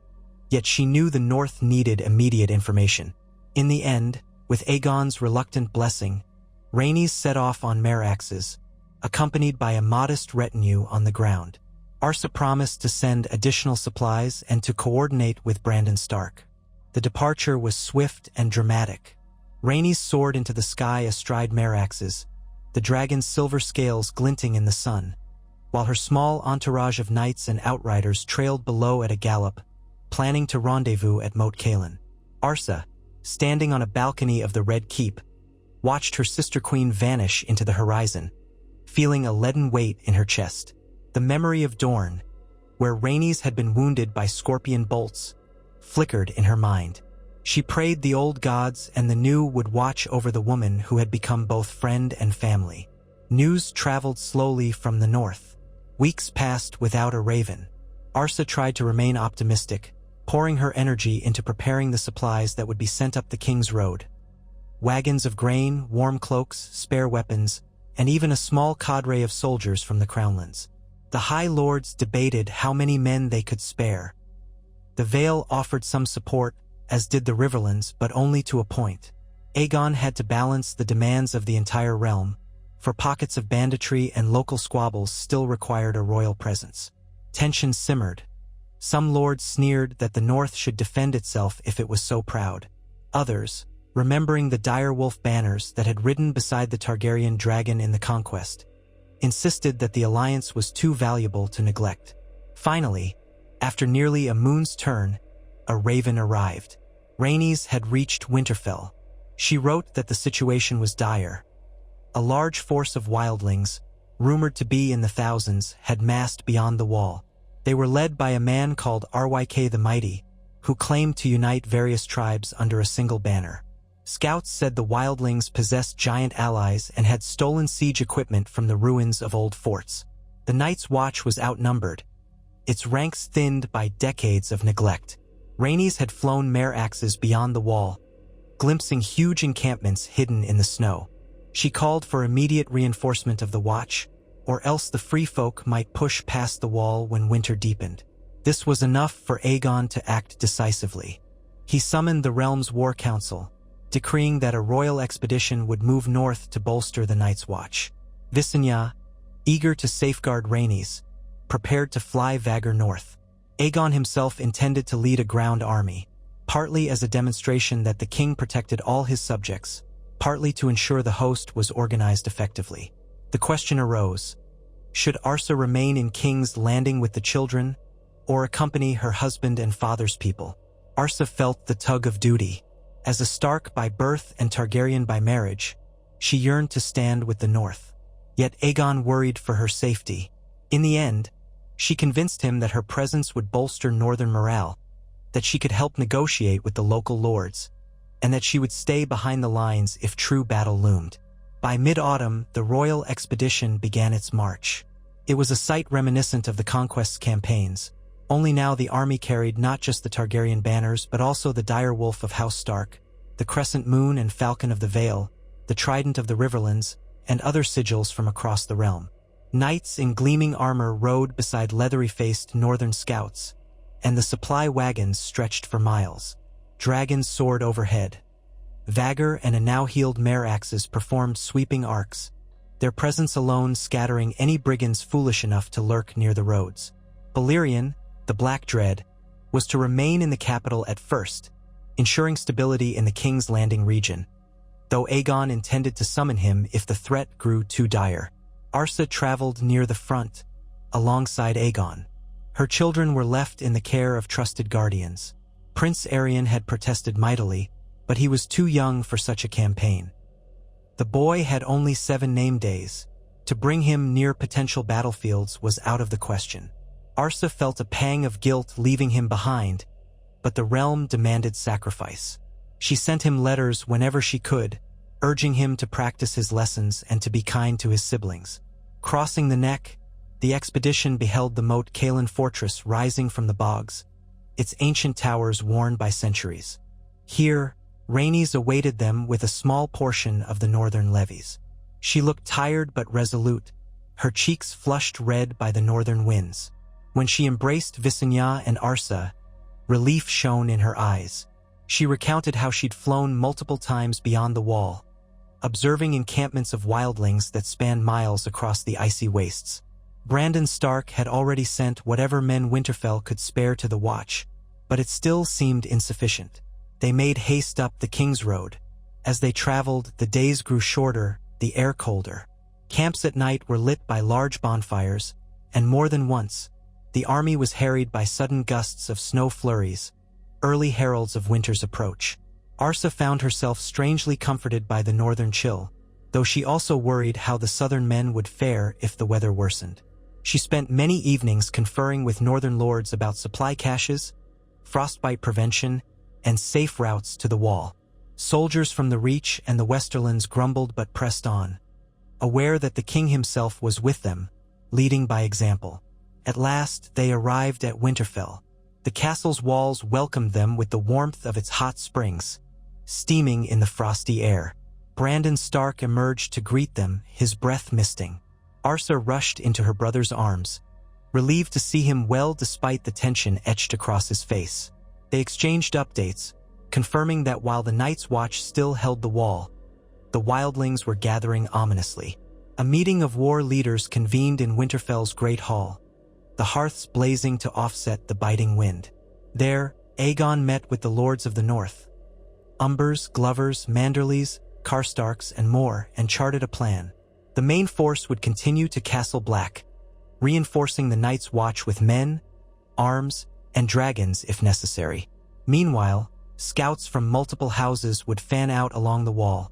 yet she knew the north needed immediate information. In the end, with Aegon's reluctant blessing, Rhaenys set off on Meraxes, accompanied by a modest retinue on the ground. Arsa promised to send additional supplies and to coordinate with Brandon Stark. The departure was swift and dramatic. Rhaenys soared into the sky astride Meraxes, the dragon's silver scales glinting in the sun, while her small entourage of knights and outriders trailed below at a gallop, planning to rendezvous at Moat Cailin. Arsa, standing on a balcony of the Red Keep, watched her sister queen vanish into the horizon, feeling a leaden weight in her chest. The memory of Dorne, where Rhaenys had been wounded by scorpion bolts, flickered in her mind. She prayed the old gods and the new would watch over the woman who had become both friend and family. News traveled slowly from the north. Weeks passed without a raven. Arsa tried to remain optimistic, pouring her energy into preparing the supplies that would be sent up the King's Road. Wagons of grain, warm cloaks, spare weapons, and even a small cadre of soldiers from the Crownlands. The High Lords debated how many men they could spare. The Vale offered some support, as did the Riverlands, but only to a point. Aegon had to balance the demands of the entire realm, for pockets of banditry and local squabbles still required a royal presence. Tension simmered. Some lords sneered that the North should defend itself if it was so proud. Others, remembering the direwolf banners that had ridden beside the Targaryen dragon in the conquest, insisted that the alliance was too valuable to neglect. Finally, after nearly a moon's turn, a raven arrived. Rhaenys had reached Winterfell. She wrote that the situation was dire. A large force of wildlings, rumored to be in the thousands, had massed beyond the wall. They were led by a man called Ryk the Mighty, who claimed to unite various tribes under a single banner. Scouts said the wildlings possessed giant allies and had stolen siege equipment from the ruins of old forts. The Night's Watch was outnumbered, its ranks thinned by decades of neglect. Rhaenys had flown Meraxes beyond the wall, glimpsing huge encampments hidden in the snow. She called for immediate reinforcement of the watch, or else the free folk might push past the wall when winter deepened. This was enough for Aegon to act decisively. He summoned the realm's war council, decreeing that a royal expedition would move north to bolster the Night's Watch. Visenya, eager to safeguard Rhaenys, prepared to fly Vhagar north. Aegon himself intended to lead a ground army, partly as a demonstration that the king protected all his subjects, partly to ensure the host was organized effectively. The question arose, should Arsa remain in King's Landing with the children, or accompany her husband and father's people? Arsa felt the tug of duty. As a Stark by birth and Targaryen by marriage, she yearned to stand with the North. Yet Aegon worried for her safety. In the end, she convinced him that her presence would bolster northern morale, that she could help negotiate with the local lords, and that she would stay behind the lines if true battle loomed. By mid-autumn, the royal expedition began its march. It was a sight reminiscent of the Conquest's campaigns, only now the army carried not just the Targaryen banners but also the direwolf of House Stark, the crescent moon and falcon of the Vale, the trident of the Riverlands, and other sigils from across the realm. Knights in gleaming armor rode beside leathery-faced northern scouts, and the supply wagons stretched for miles. Dragons soared overhead. Vhagar and a now-healed Meraxes performed sweeping arcs, their presence alone scattering any brigands foolish enough to lurk near the roads. Balerion, the Black Dread, was to remain in the capital at first, ensuring stability in the King's Landing region, though Aegon intended to summon him if the threat grew too dire. Arsa traveled near the front, alongside Aegon. Her children were left in the care of trusted guardians. Prince Aeryion had protested mightily, but he was too young for such a campaign. The boy had only 7 name days. To bring him near potential battlefields was out of the question. Arsa felt a pang of guilt leaving him behind, but the realm demanded sacrifice. She sent him letters whenever she could, urging him to practice his lessons and to be kind to his siblings. Crossing the neck, the expedition beheld the moat Kaelin fortress rising from the bogs, its ancient towers worn by centuries. Here, Rhaenys awaited them with a small portion of the northern levies. She looked tired but resolute, her cheeks flushed red by the northern winds. When she embraced Visenya and Arsa, relief shone in her eyes. She recounted how she'd flown multiple times beyond the wall, observing encampments of wildlings that spanned miles across the icy wastes. Brandon Stark had already sent whatever men Winterfell could spare to the watch, but it still seemed insufficient. They made haste up the King's Road. As they traveled, the days grew shorter, the air colder. Camps at night were lit by large bonfires, and more than once, the army was harried by sudden gusts of snow flurries, early heralds of winter's approach. Arsa found herself strangely comforted by the northern chill, though she also worried how the southern men would fare if the weather worsened. She spent many evenings conferring with northern lords about supply caches, frostbite prevention, and safe routes to the wall. Soldiers from the Reach and the Westerlands grumbled but pressed on, aware that the king himself was with them, leading by example. At last, they arrived at Winterfell. The castle's walls welcomed them with the warmth of its hot springs, steaming in the frosty air. Brandon Stark emerged to greet them, his breath misting. Arsa rushed into her brother's arms, relieved to see him well despite the tension etched across his face. They exchanged updates, confirming that while the Night's Watch still held the wall, the wildlings were gathering ominously. A meeting of war leaders convened in Winterfell's Great Hall, the hearths blazing to offset the biting wind. There, Aegon met with the lords of the north, Umbers, Glovers, Manderleys, Karstarks, and more, and charted a plan. The main force would continue to Castle Black, reinforcing the Night's Watch with men, arms, and dragons if necessary. Meanwhile, scouts from multiple houses would fan out along the wall,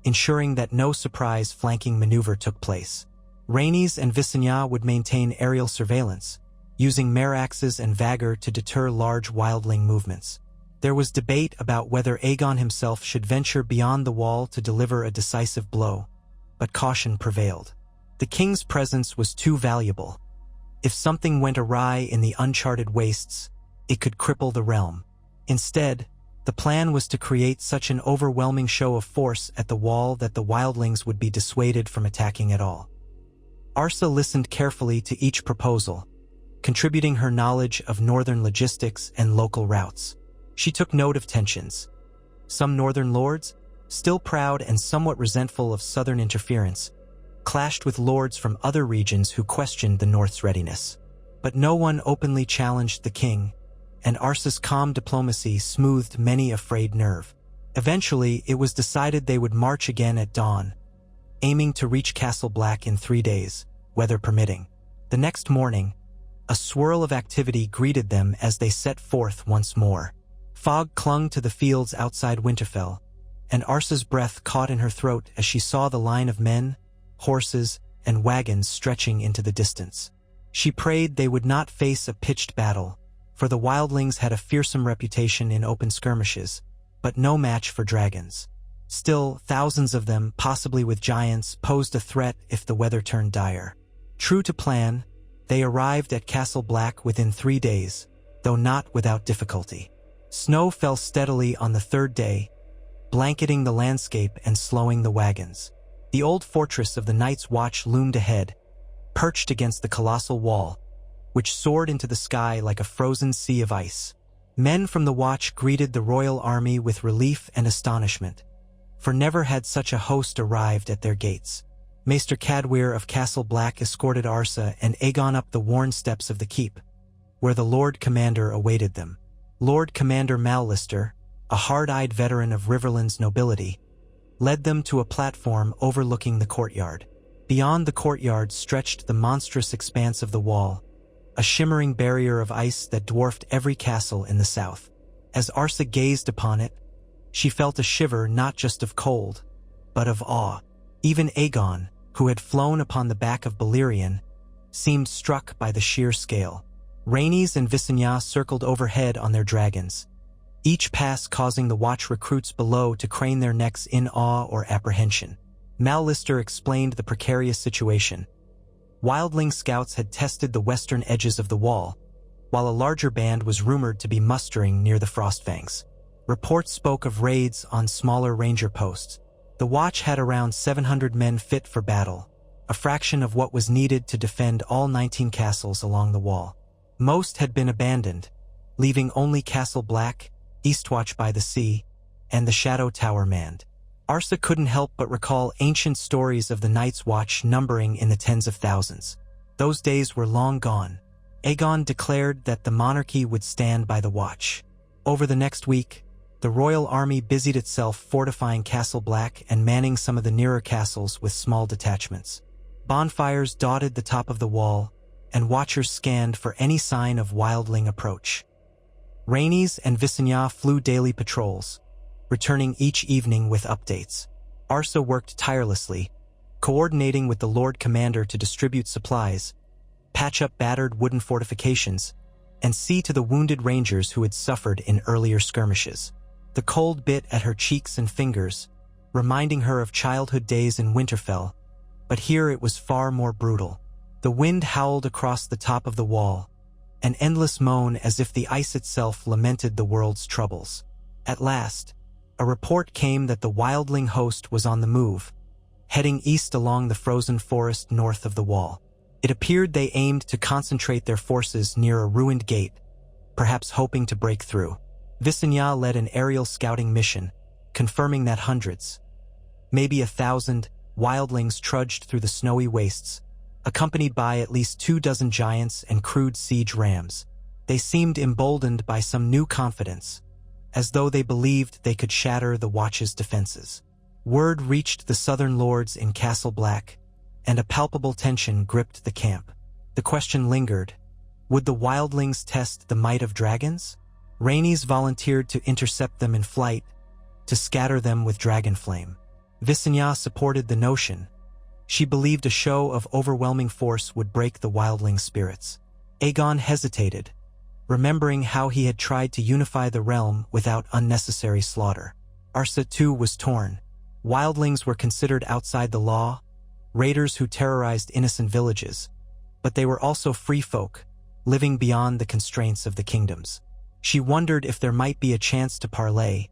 ensuring that no surprise flanking maneuver took place. Rhaenys and Visenya would maintain aerial surveillance, using meraxes and Vagor to deter large wildling movements. There was debate about whether Aegon himself should venture beyond the wall to deliver a decisive blow, but caution prevailed. The king's presence was too valuable. If something went awry in the uncharted wastes, it could cripple the realm. Instead, the plan was to create such an overwhelming show of force at the wall that the wildlings would be dissuaded from attacking at all. Arsa listened carefully to each proposal, contributing her knowledge of northern logistics and local routes. She took note of tensions. Some northern lords, still proud and somewhat resentful of southern interference, clashed with lords from other regions who questioned the North's readiness. But no one openly challenged the king, and Arsa's calm diplomacy smoothed many a frayed nerve. Eventually, it was decided they would march again at dawn, aiming to reach Castle Black in 3 days, weather permitting. The next morning, a swirl of activity greeted them as they set forth once more. Fog clung to the fields outside Winterfell, and Arsa's breath caught in her throat as she saw the line of men, horses, and wagons stretching into the distance. She prayed they would not face a pitched battle, for the wildlings had a fearsome reputation in open skirmishes, but no match for dragons. Still, thousands of them, possibly with giants, posed a threat if the weather turned dire. True to plan, they arrived at Castle Black within 3 days, though not without difficulty. Snow fell steadily on the 3rd day, blanketing the landscape and slowing the wagons. The old fortress of the Night's Watch loomed ahead, perched against the colossal wall, which soared into the sky like a frozen sea of ice. Men from the watch greeted the royal army with relief and astonishment, for never had such a host arrived at their gates. Maester Cadwyr of Castle Black escorted Arsa and Aegon up the worn steps of the keep, where the Lord Commander awaited them. Lord Commander Mallister, a hard-eyed veteran of Riverlands nobility, led them to a platform overlooking the courtyard. Beyond the courtyard stretched the monstrous expanse of the wall, a shimmering barrier of ice that dwarfed every castle in the south. As Arsa gazed upon it, she felt a shiver not just of cold, but of awe. Even Aegon, who had flown upon the back of Balerion, seemed struck by the sheer scale. Rhaenys and Visenya circled overhead on their dragons, each pass causing the watch recruits below to crane their necks in awe or apprehension. Mallister explained the precarious situation. Wildling scouts had tested the western edges of the wall, while a larger band was rumored to be mustering near the Frostfangs. Reports spoke of raids on smaller ranger posts. The watch had around 700 men fit for battle, a fraction of what was needed to defend all 19 castles along the wall. Most had been abandoned, leaving only Castle Black, Eastwatch by the Sea, and the Shadow Tower manned. Arsa couldn't help but recall ancient stories of the Night's Watch numbering in the tens of thousands. Those days were long gone. Aegon declared that the monarchy would stand by the watch. Over the next week, the royal army busied itself fortifying Castle Black and manning some of the nearer castles with small detachments. Bonfires dotted the top of the wall, and watchers scanned for any sign of wildling approach. Rhaenys and Visenya flew daily patrols, returning each evening with updates. Arsa worked tirelessly, coordinating with the Lord Commander to distribute supplies, patch up battered wooden fortifications, and see to the wounded rangers who had suffered in earlier skirmishes. The cold bit at her cheeks and fingers, reminding her of childhood days in Winterfell, but here it was far more brutal. The wind howled across the top of the wall, an endless moan as if the ice itself lamented the world's troubles. At last, a report came that the wildling host was on the move, heading east along the frozen forest north of the wall. It appeared they aimed to concentrate their forces near a ruined gate, perhaps hoping to break through. Visenya led an aerial scouting mission, confirming that hundreds, maybe 1,000, wildlings trudged through the snowy wastes, accompanied by at least 24 giants and crude siege rams. They seemed emboldened by some new confidence, as though they believed they could shatter the Watch's defenses. Word reached the southern lords in Castle Black, and a palpable tension gripped the camp. The question lingered: would the wildlings test the might of dragons? Rhaenys volunteered to intercept them in flight, to scatter them with dragon flame. Visenya supported the notion. She believed a show of overwhelming force would break the wildling spirits. Aegon hesitated, remembering how he had tried to unify the realm without unnecessary slaughter. Arsa too was torn. Wildlings were considered outside the law, raiders who terrorized innocent villages, but they were also free folk, living beyond the constraints of the kingdoms. She wondered if there might be a chance to parley,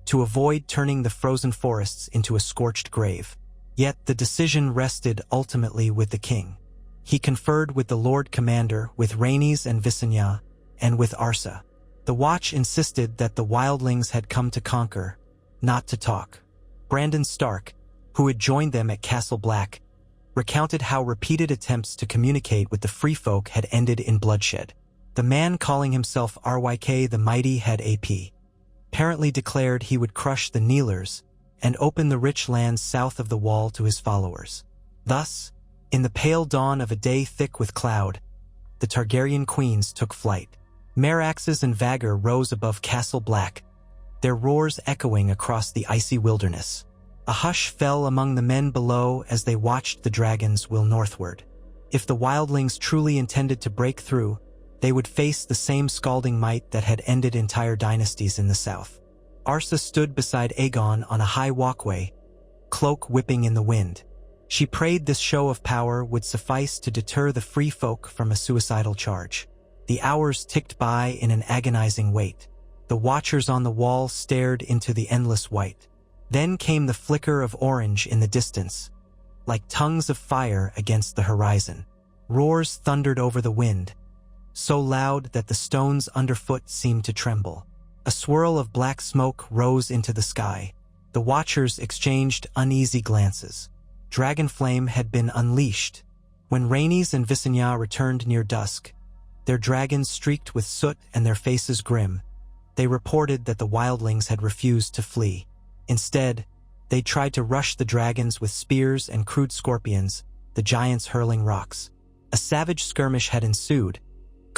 to avoid turning the frozen forests into a scorched grave. Yet the decision rested ultimately with the king. He conferred with the Lord Commander, with Rhaenys and Visenya, and with Arsa. The Watch insisted that the wildlings had come to conquer, not to talk. Brandon Stark, who had joined them at Castle Black, recounted how repeated attempts to communicate with the free folk had ended in bloodshed. The man calling himself RYK the Mighty had apparently declared he would crush the Kneelers and open the rich lands south of the wall to his followers. Thus, in the pale dawn of a day thick with cloud, the Targaryen queens took flight. Meraxes and Vhagar rose above Castle Black, their roars echoing across the icy wilderness. A hush fell among the men below as they watched the dragons wheel northward. If the wildlings truly intended to break through, they would face the same scalding might that had ended entire dynasties in the south. Arsa stood beside Aegon on a high walkway, cloak whipping in the wind. She prayed this show of power would suffice to deter the free folk from a suicidal charge. The hours ticked by in an agonizing wait. The watchers on the wall stared into the endless white. Then came the flicker of orange in the distance, like tongues of fire against the horizon. Roars thundered over the wind, so loud that the stones underfoot seemed to tremble. A swirl of black smoke rose into the sky. The watchers exchanged uneasy glances. Dragonflame had been unleashed. When Rhaenys and Visenya returned near dusk, their dragons streaked with soot and their faces grim, they reported that the wildlings had refused to flee. Instead, they tried to rush the dragons with spears and crude scorpions, the giants hurling rocks. A savage skirmish had ensued,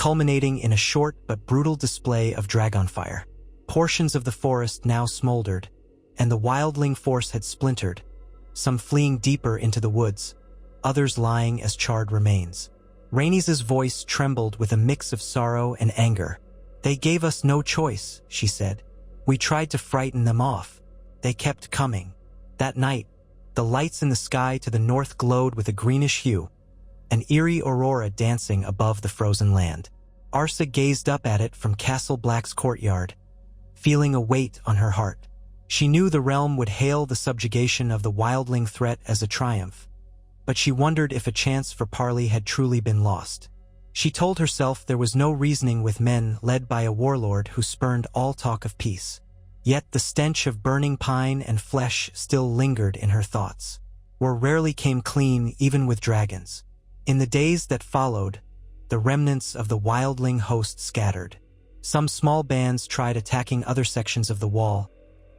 culminating in a short but brutal display of dragonfire. Portions of the forest now smoldered, and the Wildling force had splintered, some fleeing deeper into the woods, others lying as charred remains. Rhaenys' voice trembled with a mix of sorrow and anger. "They gave us no choice," she said. "We tried to frighten them off. They kept coming." That night, the lights in the sky to the north glowed with a greenish hue, an eerie aurora dancing above the frozen land. Arsa gazed up at it from Castle Black's courtyard, feeling a weight on her heart. She knew the realm would hail the subjugation of the Wildling threat as a triumph, but she wondered if a chance for parley had truly been lost. She told herself there was no reasoning with men led by a warlord who spurned all talk of peace. Yet the stench of burning pine and flesh still lingered in her thoughts. War rarely came clean even with dragons. In the days that followed, the remnants of the Wildling host scattered. Some small bands tried attacking other sections of the wall,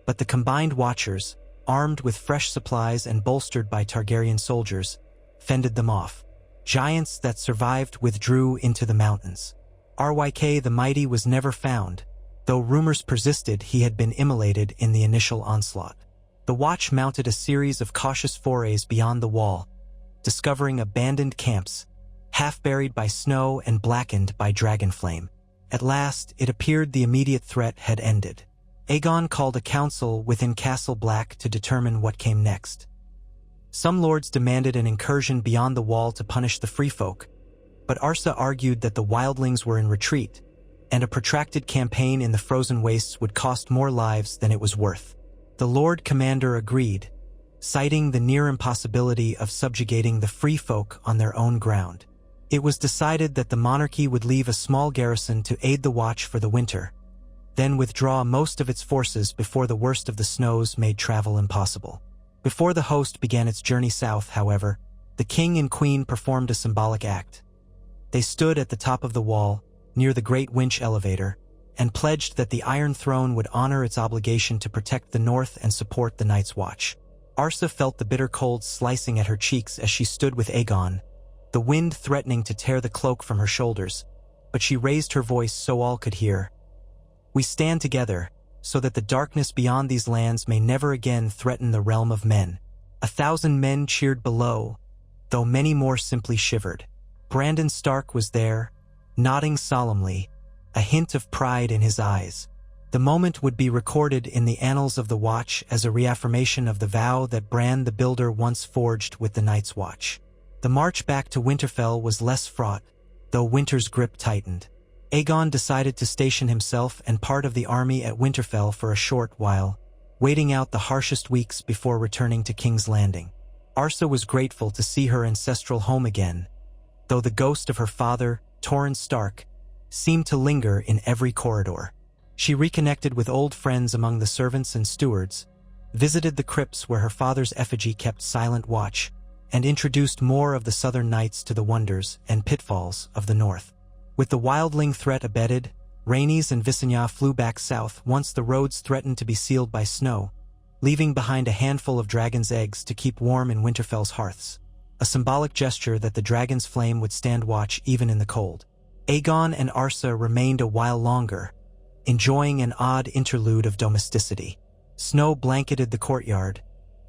but the combined Watchers, armed with fresh supplies and bolstered by Targaryen soldiers, fended them off. Giants that survived withdrew into the mountains. Ryk the Mighty was never found, though rumors persisted he had been immolated in the initial onslaught. The Watch mounted a series of cautious forays beyond the wall, discovering abandoned camps, half buried by snow and blackened by dragonflame. At last, it appeared the immediate threat had ended. Aegon called a council within Castle Black to determine what came next. Some lords demanded an incursion beyond the wall to punish the free folk, but Arsa argued that the Wildlings were in retreat, and a protracted campaign in the frozen wastes would cost more lives than it was worth. The Lord Commander agreed, citing the near impossibility of subjugating the free folk on their own ground. It was decided that the monarchy would leave a small garrison to aid the Watch for the winter, then withdraw most of its forces before the worst of the snows made travel impossible. Before the host began its journey south, however, the king and queen performed a symbolic act. They stood at the top of the wall, near the Great Winch Elevator, and pledged that the Iron Throne would honor its obligation to protect the North and support the Night's Watch. Arsa felt the bitter cold slicing at her cheeks as she stood with Aegon, the wind threatening to tear the cloak from her shoulders, but she raised her voice so all could hear. "We stand together, so that the darkness beyond these lands may never again threaten the realm of men." 1,000 men cheered below, though many more simply shivered. Brandon Stark was there, nodding solemnly, a hint of pride in his eyes. The moment would be recorded in the annals of the Watch as a reaffirmation of the vow that Bran the Builder once forged with the Night's Watch. The march back to Winterfell was less fraught, though winter's grip tightened. Aegon decided to station himself and part of the army at Winterfell for a short while, waiting out the harshest weeks before returning to King's Landing. Arsa was grateful to see her ancestral home again, though the ghost of her father, Torren Stark, seemed to linger in every corridor. She reconnected with old friends among the servants and stewards, visited the crypts where her father's effigy kept silent watch, and introduced more of the southern knights to the wonders and pitfalls of the north. With the Wildling threat abated, Rhaenys and Visenya flew back south once the roads threatened to be sealed by snow, leaving behind a handful of dragon's eggs to keep warm in Winterfell's hearths, a symbolic gesture that the dragon's flame would stand watch even in the cold. Aegon and Arsa remained a while longer, enjoying an odd interlude of domesticity. Snow blanketed the courtyard,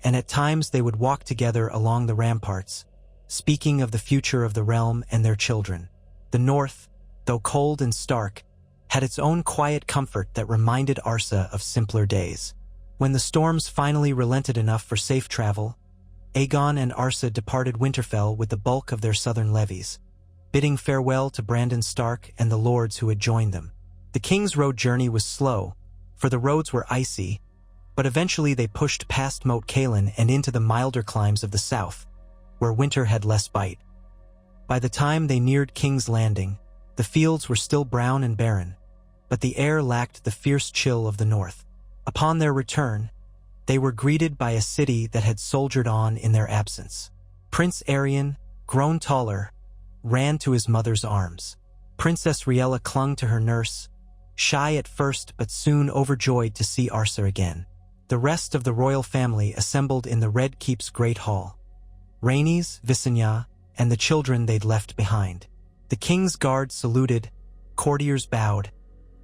and at times they would walk together along the ramparts, speaking of the future of the realm and their children. The north, though cold and stark, had its own quiet comfort that reminded Arsa of simpler days. When the storms finally relented enough for safe travel, Aegon and Arsa departed Winterfell with the bulk of their southern levies, bidding farewell to Brandon Stark and the lords who had joined them. The king's road journey was slow, for the roads were icy, but eventually they pushed past Moat Cailin and into the milder climes of the south, where winter had less bite. By the time they neared King's Landing, the fields were still brown and barren, but the air lacked the fierce chill of the north. Upon their return, they were greeted by a city that had soldiered on in their absence. Prince Aeryion, grown taller, ran to his mother's arms. Princess Riella clung to her nurse, shy at first but soon overjoyed to see Arsa again. The rest of the royal family assembled in the Red Keep's Great Hall. Rhaenys, Visenya, and the children they'd left behind. The king's guard saluted, courtiers bowed,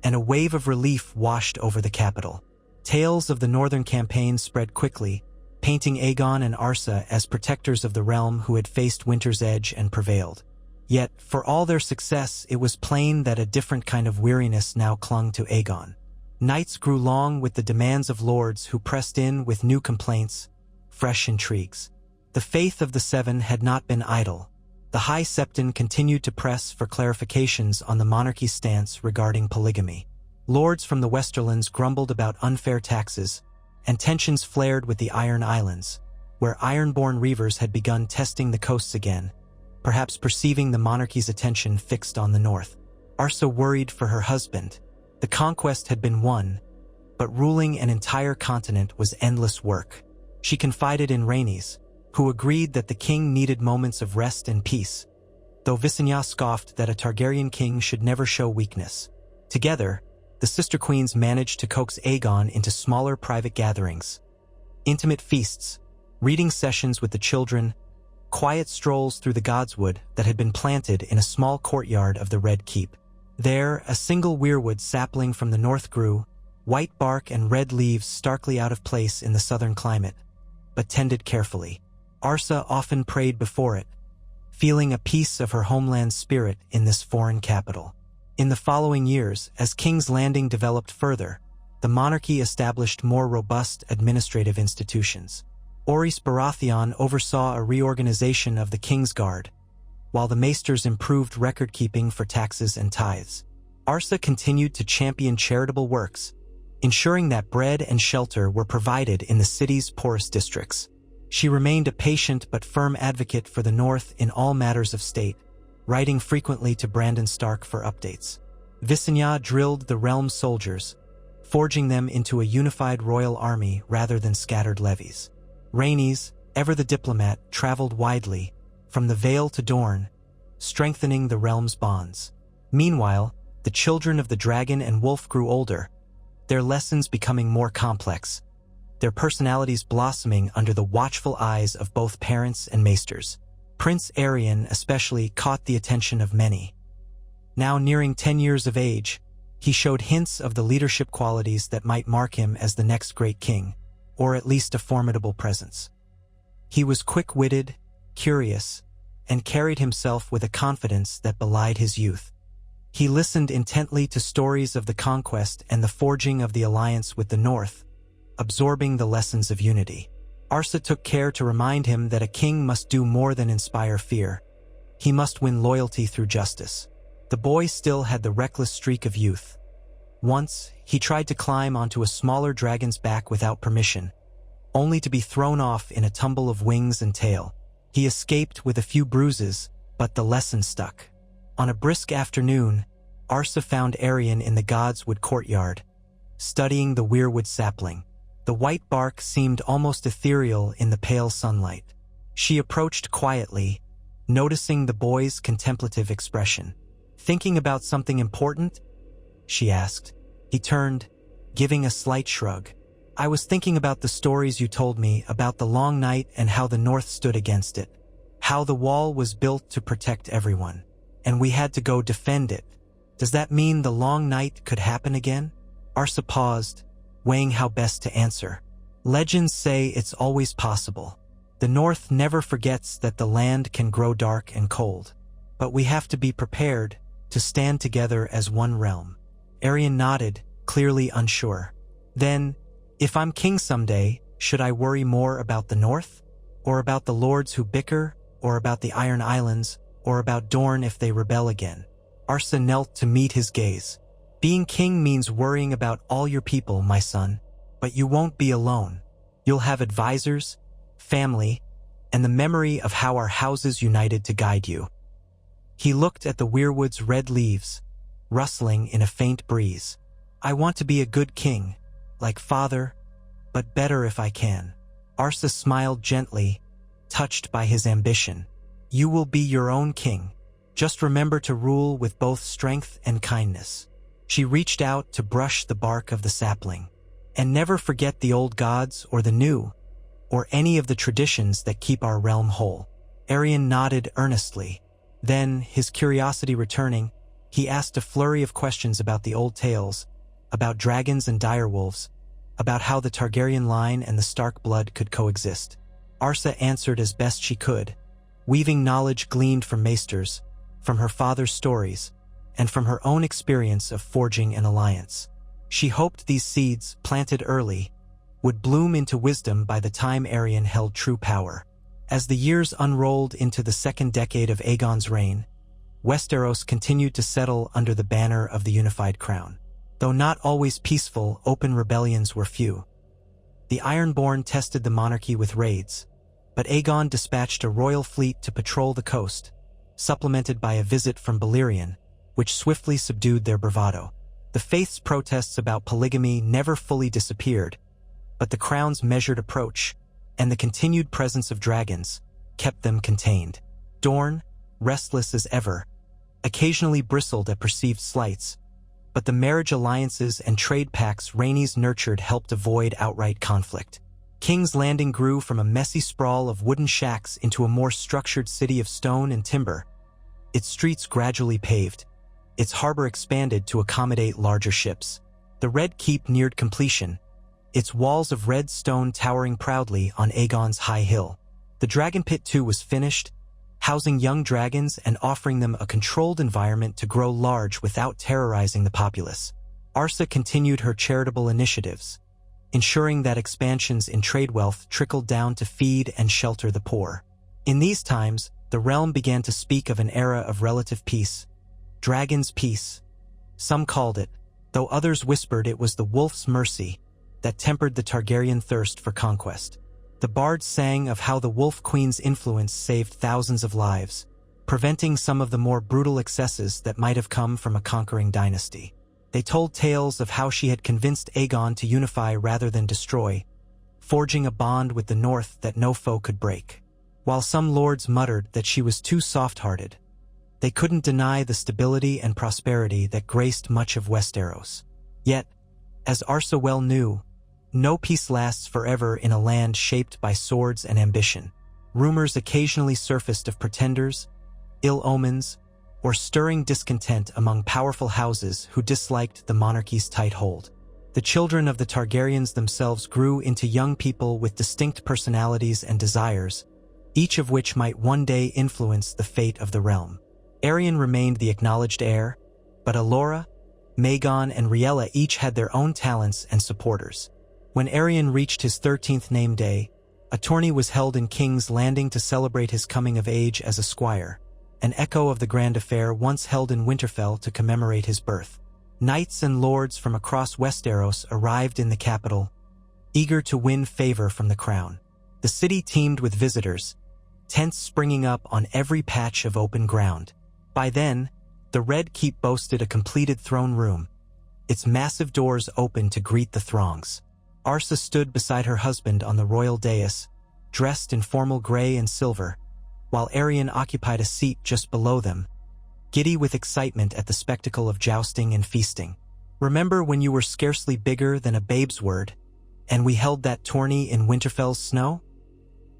and a wave of relief washed over the capital. Tales of the northern campaign spread quickly, painting Aegon and Arsa as protectors of the realm who had faced winter's edge and prevailed. Yet, for all their success, it was plain that a different kind of weariness now clung to Aegon. Nights grew long with the demands of lords who pressed in with new complaints, fresh intrigues. The faith of the Seven had not been idle. The High Septon continued to press for clarifications on the monarchy's stance regarding polygamy. Lords from the Westerlands grumbled about unfair taxes, and tensions flared with the Iron Islands, where iron-born reavers had begun testing the coasts again, perhaps perceiving the monarchy's attention fixed on the north. Arsa worried for her husband. The conquest had been won, but ruling an entire continent was endless work. She confided in Rhaenys, who agreed that the king needed moments of rest and peace, though Visenya scoffed that a Targaryen king should never show weakness. Together, the sister queens managed to coax Aegon into smaller private gatherings, intimate feasts, reading sessions with the children, quiet strolls through the godswood that had been planted in a small courtyard of the Red Keep. There, a single weirwood sapling from the north grew, white bark and red leaves starkly out of place in the southern climate, but tended carefully. Arsa often prayed before it, feeling a piece of her homeland's spirit in this foreign capital. In the following years, as King's Landing developed further, the monarchy established more robust administrative institutions. Orys Baratheon oversaw a reorganization of the King's Guard, while the maesters improved record-keeping for taxes and tithes. Arsa continued to champion charitable works, ensuring that bread and shelter were provided in the city's poorest districts. She remained a patient but firm advocate for the North in all matters of state, writing frequently to Brandon Stark for updates. Visenya drilled the realm's soldiers, forging them into a unified royal army rather than scattered levies. Rhaenys, ever the diplomat, traveled widely, from the Vale to Dorne, strengthening the realm's bonds. Meanwhile, the children of the dragon and wolf grew older, their lessons becoming more complex, their personalities blossoming under the watchful eyes of both parents and maesters. Prince Aeryion especially caught the attention of many. Now nearing 10 years of age, he showed hints of the leadership qualities that might mark him as the next great king, or at least a formidable presence. He was quick-witted, curious, and carried himself with a confidence that belied his youth. He listened intently to stories of the conquest and the forging of the alliance with the North, absorbing the lessons of unity. Arsa took care to remind him that a king must do more than inspire fear. He must win loyalty through justice. The boy still had the reckless streak of youth. Once, he tried to climb onto a smaller dragon's back without permission, only to be thrown off in a tumble of wings and tail. He escaped with a few bruises, but the lesson stuck. On a brisk afternoon, Arsa found Aeryion in the godswood courtyard, studying the weirwood sapling. The white bark seemed almost ethereal in the pale sunlight. She approached quietly, noticing the boy's contemplative expression. "Thinking about something important?" she asked. He turned, giving a slight shrug. "I was thinking about the stories you told me about the long night and how the North stood against it. How the wall was built to protect everyone, and we had to go defend it. Does that mean the long night could happen again?" Arsa paused, weighing how best to answer. "Legends say it's always possible. The North never forgets that the land can grow dark and cold. But we have to be prepared to stand together as one realm." Aeryion nodded, clearly unsure. "Then, if I'm king someday, should I worry more about the North? Or about the lords who bicker? Or about the Iron Islands? Or about Dorne if they rebel again?" Arsa knelt to meet his gaze. "Being king means worrying about all your people, my son. But you won't be alone. You'll have advisors, family, and the memory of how our houses united to guide you." He looked at the weirwood's red leaves, rustling in a faint breeze. "I want to be a good king, like father, but better if I can." Arsa smiled gently, touched by his ambition. "You will be your own king. Just remember to rule with both strength and kindness." She reached out to brush the bark of the sapling. "And never forget the old gods or the new, or any of the traditions that keep our realm whole." Aeryion nodded earnestly. Then, his curiosity returning, He asked a flurry of questions about the old tales, about dragons and direwolves, about how the Targaryen line and the Stark blood could coexist. Arsa answered as best she could, weaving knowledge gleaned from maesters, from her father's stories, and from her own experience of forging an alliance. She hoped these seeds, planted early, would bloom into wisdom by the time Aeryion held true power. As the years unrolled into the second decade of Aegon's reign, Westeros continued to settle under the banner of the unified crown. Though not always peaceful, open rebellions were few. The Ironborn tested the monarchy with raids, but Aegon dispatched a royal fleet to patrol the coast, supplemented by a visit from Balerion, which swiftly subdued their bravado. The faith's protests about polygamy never fully disappeared, but the crown's measured approach and the continued presence of dragons kept them contained. Dorne, restless as ever, occasionally bristled at perceived slights, but the marriage alliances and trade pacts Rhaenys nurtured helped avoid outright conflict. King's Landing grew from a messy sprawl of wooden shacks into a more structured city of stone and timber, its streets gradually paved, its harbor expanded to accommodate larger ships. The Red Keep neared completion, its walls of red stone towering proudly on Aegon's high hill. The Dragon Pit too was finished, housing young dragons and offering them a controlled environment to grow large without terrorizing the populace. Arsa continued her charitable initiatives, ensuring that expansions in trade wealth trickled down to feed and shelter the poor. In these times, the realm began to speak of an era of relative peace. Dragon's peace, some called it, though others whispered it was the wolf's mercy that tempered the Targaryen thirst for conquest. The bards sang of how the Wolf Queen's influence saved thousands of lives, preventing some of the more brutal excesses that might have come from a conquering dynasty. They told tales of how she had convinced Aegon to unify rather than destroy, forging a bond with the North that no foe could break. While some lords muttered that she was too soft-hearted, they couldn't deny the stability and prosperity that graced much of Westeros. Yet, as Arsa well knew, no peace lasts forever in a land shaped by swords and ambition. Rumors occasionally surfaced of pretenders, ill omens, or stirring discontent among powerful houses who disliked the monarchy's tight hold. The children of the Targaryens themselves grew into young people with distinct personalities and desires, each of which might one day influence the fate of the realm. Aeryion remained the acknowledged heir, but Alora, Magon, and Riella each had their own talents and supporters. When Aeryion reached his 13th name day, a tourney was held in King's Landing to celebrate his coming of age as a squire, an echo of the grand affair once held in Winterfell to commemorate his birth. Knights and lords from across Westeros arrived in the capital, eager to win favor from the crown. The city teemed with visitors, tents springing up on every patch of open ground. By then, the Red Keep boasted a completed throne room, its massive doors open to greet the throngs. Arsa stood beside her husband on the royal dais, dressed in formal gray and silver, while Aeryion occupied a seat just below them, giddy with excitement at the spectacle of jousting and feasting. "Remember when you were scarcely bigger than a babe's word, and we held that tourney in Winterfell's snow?"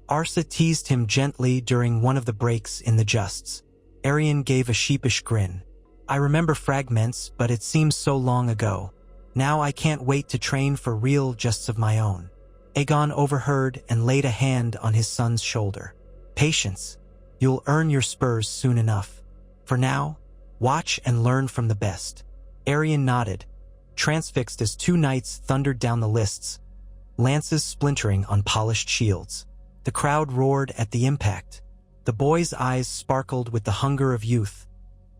Arsa teased him gently during one of the breaks in the justs. Aeryion gave a sheepish grin. "I remember fragments, but it seems so long ago. Now I can't wait to train for real justs of my own." Aegon overheard and laid a hand on his son's shoulder. "Patience. You'll earn your spurs soon enough. For now, watch and learn from the best." Aeryion nodded, transfixed as two knights thundered down the lists, lances splintering on polished shields. The crowd roared at the impact. The boy's eyes sparkled with the hunger of youth,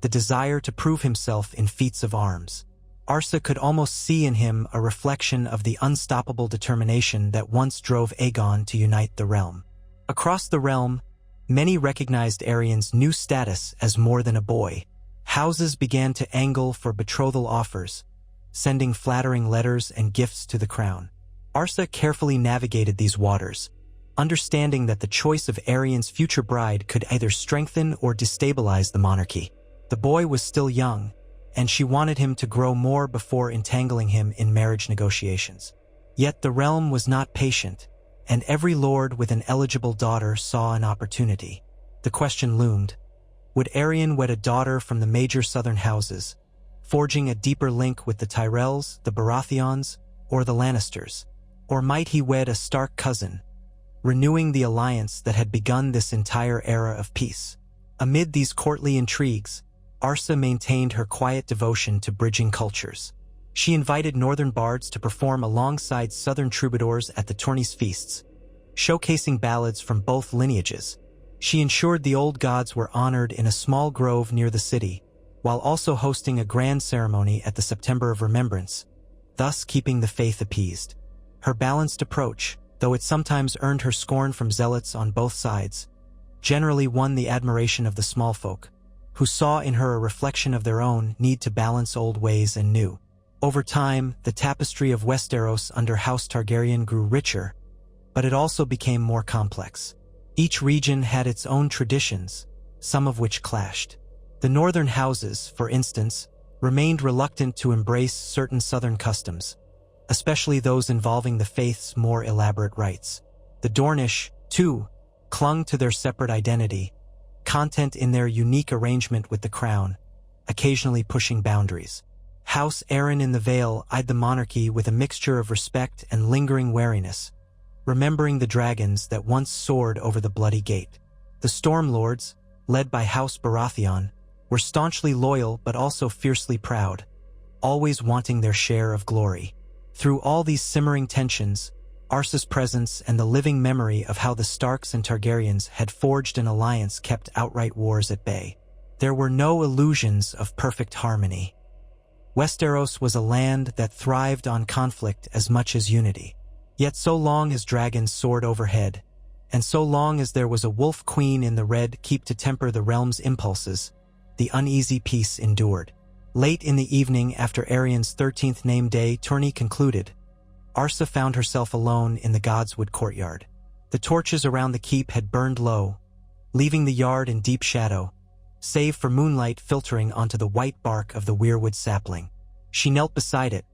the desire to prove himself in feats of arms. Arsa could almost see in him a reflection of the unstoppable determination that once drove Aegon to unite the realm. Across the realm, many recognized Aeryon's new status as more than a boy. Houses began to angle for betrothal offers, sending flattering letters and gifts to the crown. Arsa carefully navigated these waters, understanding that the choice of Aeryon's future bride could either strengthen or destabilize the monarchy. The boy was still young, and she wanted him to grow more before entangling him in marriage negotiations. Yet the realm was not patient, and every lord with an eligible daughter saw an opportunity. The question loomed, Would Aeryion wed a daughter from the major southern houses, forging a deeper link with the Tyrells, the Baratheons, or the Lannisters? Or might he wed a Stark cousin, renewing the alliance that had begun this entire era of peace? Amid these courtly intrigues, Arsa maintained her quiet devotion to bridging cultures. She invited northern bards to perform alongside southern troubadours at the tourney's feasts, showcasing ballads from both lineages. She ensured the old gods were honored in a small grove near the city, while also hosting a grand ceremony at the September of Remembrance, thus keeping the faith appeased. Her balanced approach, though it sometimes earned her scorn from zealots on both sides, generally won the admiration of the small folk, who saw in her a reflection of their own need to balance old ways and new. Over time, the tapestry of Westeros under House Targaryen grew richer, but it also became more complex. Each region had its own traditions, some of which clashed. The northern houses, for instance, remained reluctant to embrace certain southern customs, especially those involving the faith's more elaborate rites. The Dornish, too, clung to their separate identity, content in their unique arrangement with the crown, occasionally pushing boundaries. House Aeron in the Vale eyed the monarchy with a mixture of respect and lingering wariness, remembering the dragons that once soared over the bloody gate. The Stormlords, led by House Baratheon, were staunchly loyal but also fiercely proud, always wanting their share of glory. Through all these simmering tensions, Arsa's presence and the living memory of how the Starks and Targaryens had forged an alliance kept outright wars at bay. There were no illusions of perfect harmony. Westeros was a land that thrived on conflict as much as unity. Yet so long as dragons soared overhead, and so long as there was a wolf queen in the Red Keep to temper the realm's impulses, the uneasy peace endured. Late in the evening after Aeryon's 13th name day tourney concluded, Arsa found herself alone in the godswood courtyard. The torches around the keep had burned low, leaving the yard in deep shadow, save for moonlight filtering onto the white bark of the weirwood sapling. She knelt beside it,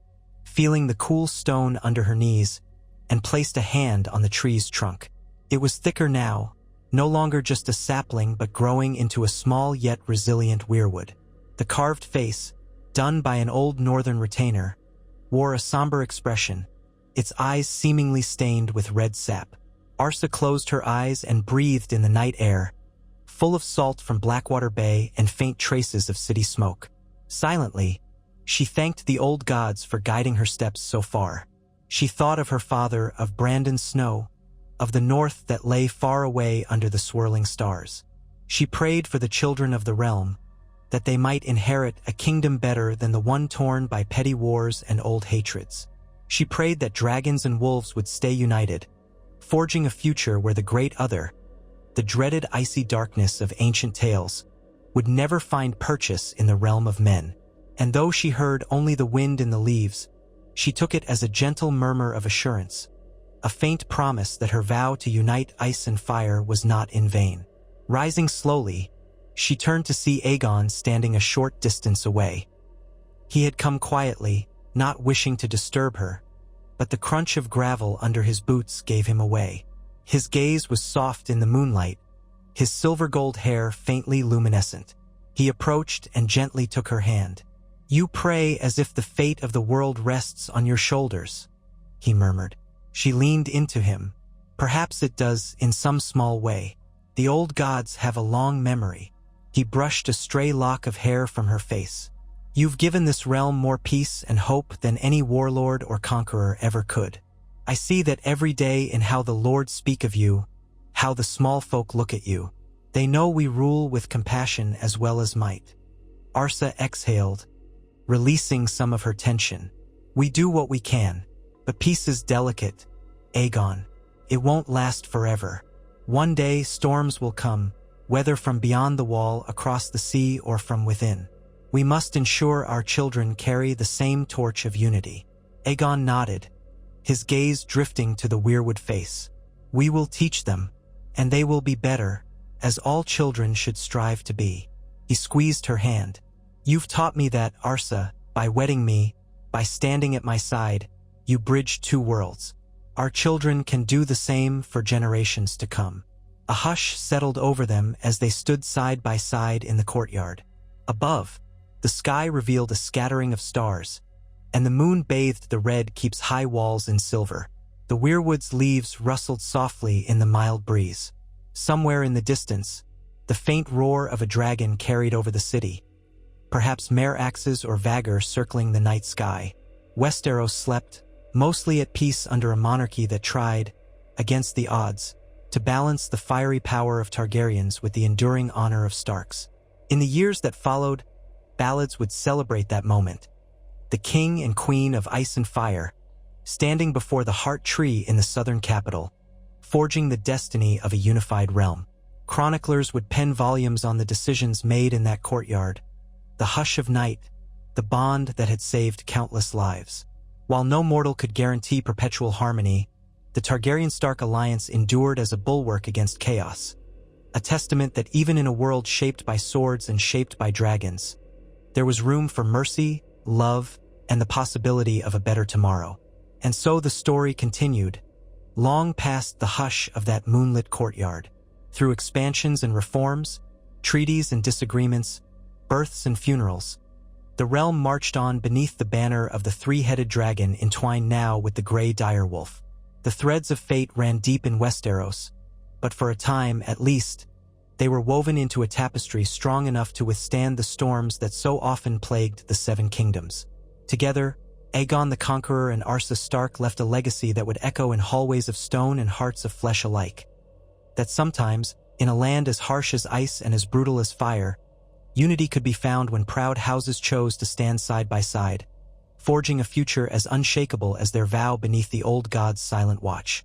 feeling the cool stone under her knees, and placed a hand on the tree's trunk. It was thicker now, no longer just a sapling but growing into a small yet resilient weirwood. The carved face, done by an old northern retainer, wore a somber expression, its eyes seemingly stained with red sap. Arsa closed her eyes and breathed in the night air, full of salt from Blackwater Bay and faint traces of city smoke. Silently, she thanked the old gods for guiding her steps so far. She thought of her father, of Brandon Snow, of the north that lay far away under the swirling stars. She prayed for the children of the realm, that they might inherit a kingdom better than the one torn by petty wars and old hatreds. She prayed that dragons and wolves would stay united, forging a future where the great other, the dreaded icy darkness of ancient tales, would never find purchase in the realm of men. And though she heard only the wind in the leaves, she took it as a gentle murmur of assurance, a faint promise that her vow to unite ice and fire was not in vain. Rising slowly, she turned to see Aegon standing a short distance away. He had come quietly, not wishing to disturb her, but the crunch of gravel under his boots gave him away. His gaze was soft in the moonlight, his silver-gold hair faintly luminescent. He approached and gently took her hand. "You pray as if the fate of the world rests on your shoulders," he murmured. She leaned into him. "Perhaps it does in some small way. The old gods have a long memory." He brushed a stray lock of hair from her face. "You've given this realm more peace and hope than any warlord or conqueror ever could. I see that every day in how the lords speak of you, how the small folk look at you. They know we rule with compassion as well as might." Arsa exhaled, releasing some of her tension. "We do what we can, but peace is delicate, Aegon. It won't last forever. One day storms will come, whether from beyond the wall, across the sea, or from within. We must ensure our children carry the same torch of unity." Aegon nodded, his gaze drifting to the weirwood face. "We will teach them, and they will be better, as all children should strive to be." He squeezed her hand. "You've taught me that, Arsa, by wedding me, by standing at my side, you bridged two worlds. Our children can do the same for generations to come." A hush settled over them as they stood side by side in the courtyard. Above, the sky revealed a scattering of stars, and the moon bathed the red keep's high walls in silver. The weirwood's leaves rustled softly in the mild breeze. Somewhere in the distance, the faint roar of a dragon carried over the city, perhaps Meraxes or Vagr circling the night sky. Westeros slept, mostly at peace under a monarchy that tried, against the odds, to balance the fiery power of Targaryens with the enduring honor of Starks. In the years that followed, ballads would celebrate that moment. The king and queen of ice and fire, standing before the heart tree in the southern capital, forging the destiny of a unified realm. Chroniclers would pen volumes on the decisions made in that courtyard, the hush of night, the bond that had saved countless lives. While no mortal could guarantee perpetual harmony, the Targaryen-Stark alliance endured as a bulwark against chaos, a testament that even in a world shaped by swords and shaped by dragons, there was room for mercy, love, and the possibility of a better tomorrow. And so the story continued, long past the hush of that moonlit courtyard, through expansions and reforms, treaties and disagreements, births and funerals. The realm marched on beneath the banner of the three-headed dragon entwined now with the gray direwolf. The threads of fate ran deep in Westeros, but for a time, at least, they were woven into a tapestry strong enough to withstand the storms that so often plagued the Seven Kingdoms. Together, Aegon the Conqueror and Arsa Stark left a legacy that would echo in hallways of stone and hearts of flesh alike. That sometimes, in a land as harsh as ice and as brutal as fire, unity could be found when proud houses chose to stand side by side, forging a future as unshakable as their vow beneath the old god's silent watch.